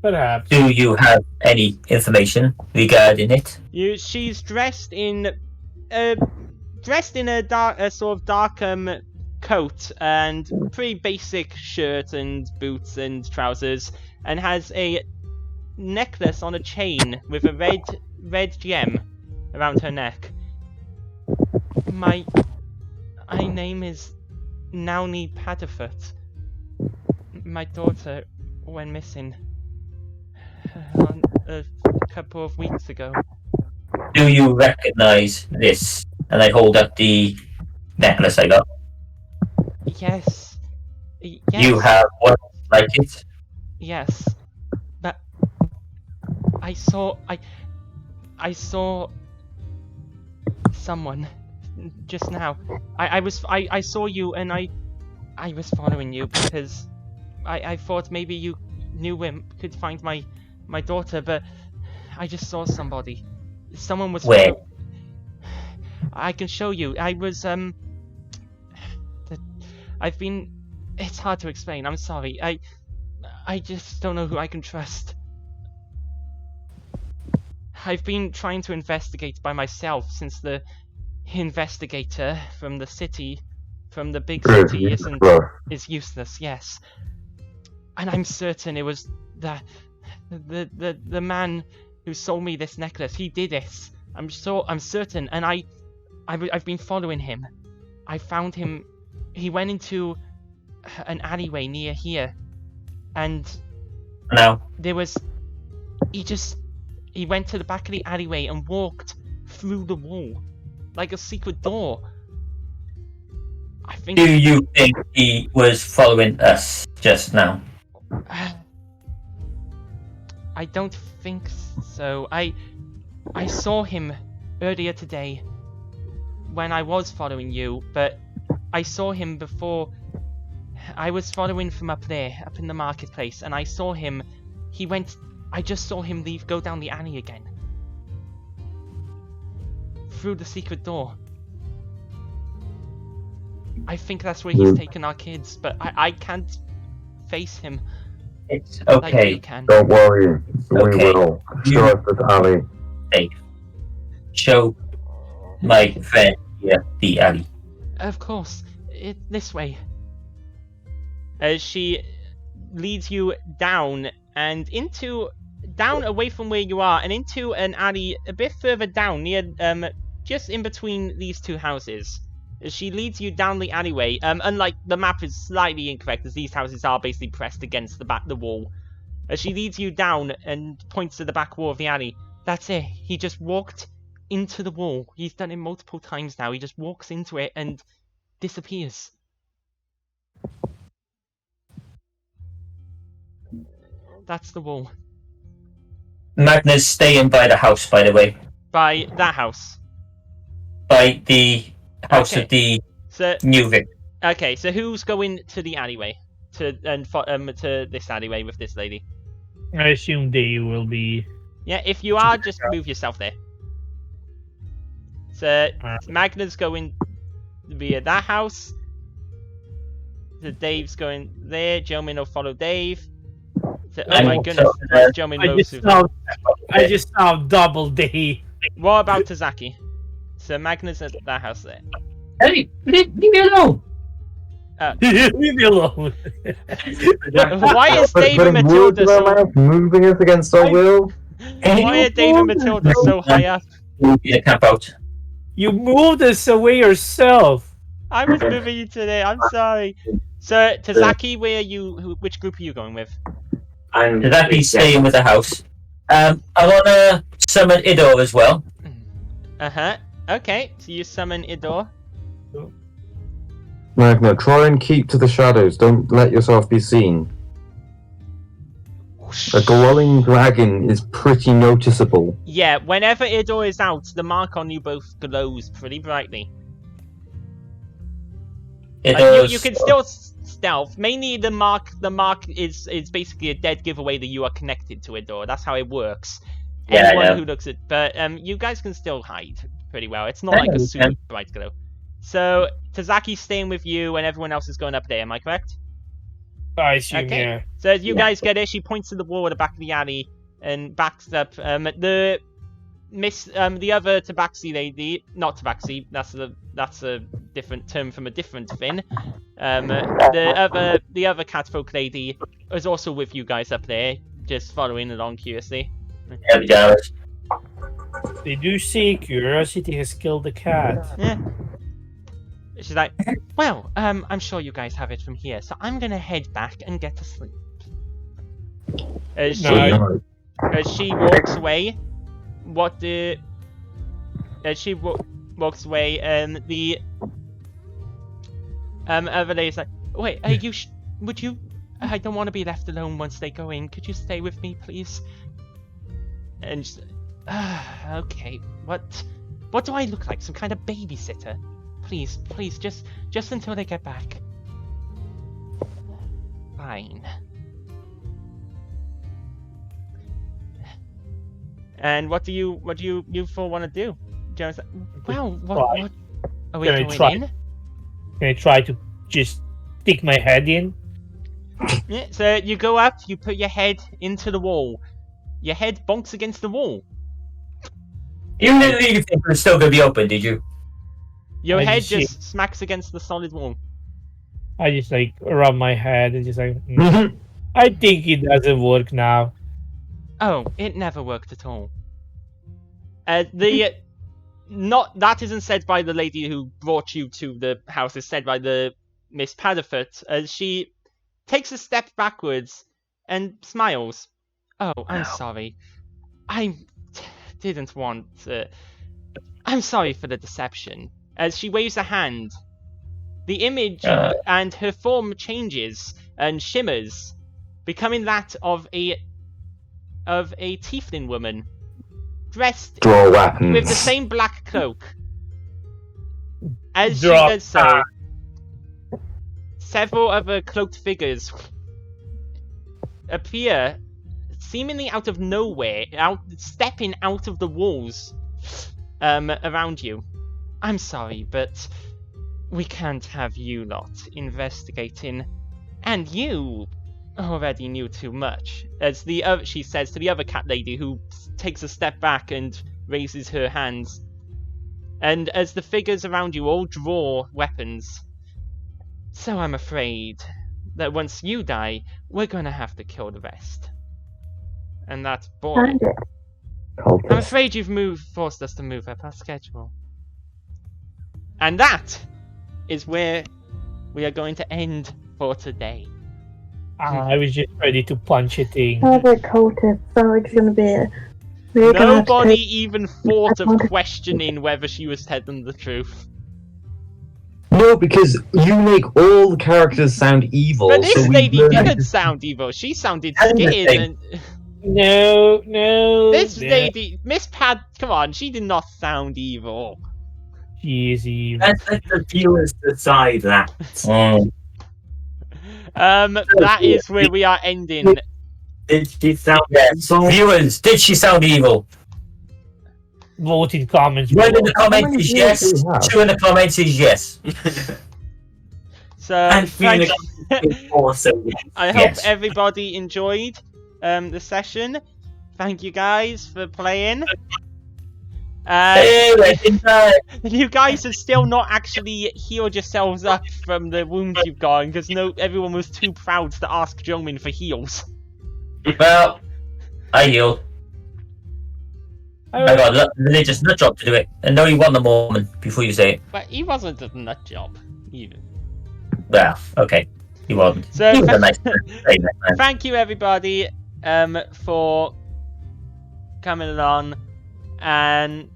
Perhaps. Do you have any information regarding it? She's dressed in a dark, sort of dark coat and pretty basic shirt and boots and trousers, and has a necklace on a chain with a red gem around her neck. My name is Nauni Padderfoot. My daughter went missing a couple of weeks ago. Do you recognize this? And I hold up the necklace I got. Yes. Yes. You have one like it? Yes. But I saw someone just now. I saw you and I was following you because I thought maybe you knew him, could find my daughter, but I just saw somebody. Someone was... Where? I can show you. I've been... It's hard to explain, I'm sorry. I just don't know who I can trust. I've been trying to investigate by myself since the investigator from the city, from the big city, is useless, yes. And I'm certain it was the man who sold me this necklace. He did it. I'm certain, and I've been following him. I found him. He went into an alleyway near here, and No. there was. He went to the back of the alleyway and walked through the wall, like a secret door. I think. Do you think he was following us just now? I don't think so. I saw him earlier today when I was following you, but I saw him before. I was following from up there, up in the marketplace, and I saw him. I just saw him go down the alley again. Through the secret door. I think that's where he's taken our kids, but I can't face him. It's Like you okay. can. Don't worry, we Okay. will. Show us this alley. Show my friend the alley. Of course. This way. As she leads you down and down away from where you are and into an alley a bit further down near just in between these two houses. As she leads you down the alleyway, unlike the map is slightly incorrect as these houses are basically pressed against the wall. As she leads you down and points to the back wall of the alley. That's it. He just walked into the wall. He's done it multiple times now. He just walks into it and disappears. That's the wall. Magna's staying by the house, by the way. By that house. By the house Okay. of the So new Vic. okay, so who's going to the alleyway? To this alleyway with this lady? I assume they will be. Yeah, if you are, just move yourself there. So Magna's going via that house. So Dave's going there. Gentleman will follow Dave. So, oh my goodness, gentleman moves. I just saw double day. What about Tazaki? So Magna's at that house there. Hey, leave me alone! Leave me alone. Why is Dave and Matilda so? Moving us against our will? Why are Dave and Matilda so high up? Yeah, camp out. You moved us away yourself. I was moving you today. I'm sorry. So Tazaki, where are you? Which group are you going with? Did that be staying with the house? I wanna summon Idor as well. Okay, so you summon Idor. Magna, try and keep to the shadows. Don't let yourself be seen. A glowing dragon is pretty noticeable. Yeah, whenever Idor is out, the mark on you both glows pretty brightly. You can still stealth. Mainly the mark is basically a dead giveaway that you are connected to Idor. That's how it works. Yeah, Anyone who looks at, but you guys can still hide pretty well. It's not like a super bright glow. So Tazaki's staying with you, and everyone else is going up there. Am I correct? I assume, Okay. yeah. So as you guys get there, she points to the wall at the back of the alley and backs up. The other Tabaxi lady, not Tabaxi. That's a different term from a different Finn. The other catfolk lady is also with you guys up there, just following along curiously. Yeah, we got it. They do say curiosity has killed the cat. Yeah. She's like, well, I'm sure you guys have it from here, so I'm gonna head back and get to sleep. As she walks away, walks away, and the other lady's like, wait, would you? I don't want to be left alone once they go in. Could you stay with me, please? And she's okay. What do I look like? Some kind of babysitter? Please, just until they get back. Fine. And what do you four want to do? Jones, well, what are we going in? Can I try to just stick my head in? Yeah, so you go up, you put your head into the wall. Your head bonks against the wall. You didn't think it was still gonna be open, did you? Your head just smacks against the solid wall. I just rub my head and just I think it doesn't work now. Oh, it never worked at all. That isn't said by the lady who brought you to the house. It's said by the Miss Padderfoot as she takes a step backwards and smiles. Oh, I'm sorry. I didn't want to... I'm sorry for the deception. As she waves a hand, the image and her form changes and shimmers, becoming that of a tiefling woman, dressed Draw weapons. with the same black cloak. As she does so, several other cloaked figures appear, seemingly out of nowhere, stepping out of the walls around you. I'm sorry, but we can't have you lot investigating, and you already knew too much. As she says to the other cat lady, who takes a step back and raises her hands. And as the figures around you all draw weapons, so I'm afraid that once you die, we're gonna have to kill the rest. And that's boring. I'm afraid you've forced us to move up our schedule. And that is where we are going to end for today. I was just ready to punch a thing. How about cultists? Sounds like it's gonna be we're gonna have to Nobody take- even thought of questioning whether she was telling the truth. No, because you make all the characters sound evil. But this so we lady learn- didn't sound evil. She sounded That's the scared. thing. And No. this no. lady, Miss Pad, come on, she did not sound evil. She is evil. Let's let the viewers decide that. Mm. That is where we are ending. Did she sound Yes. so? Viewers, did she sound evil? Vote in comments. One in the How comments many is viewers yes. do we have? 2 in the comments is yes. So And thank also, I hope Yes. everybody enjoyed the session. Thank you guys for playing. Hey, we're in time. You guys have still not actually healed yourselves up from the wounds you've gotten because everyone was too proud to ask Jungmin for heals. Well, I healed. I got a religious nut job to do it. And no, you want the moment before you say it. But he wasn't a nut job either. Well, okay. He wasn't. So He was a nice man. thank you everybody for coming along and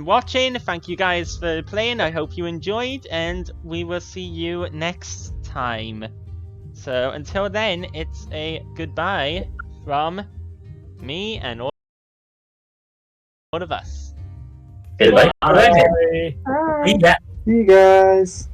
watching. Thank you guys for playing. I hope you enjoyed, and we will see you next time. So until then, it's a goodbye from me and all of us. Goodbye. Bye. Yeah. See you guys.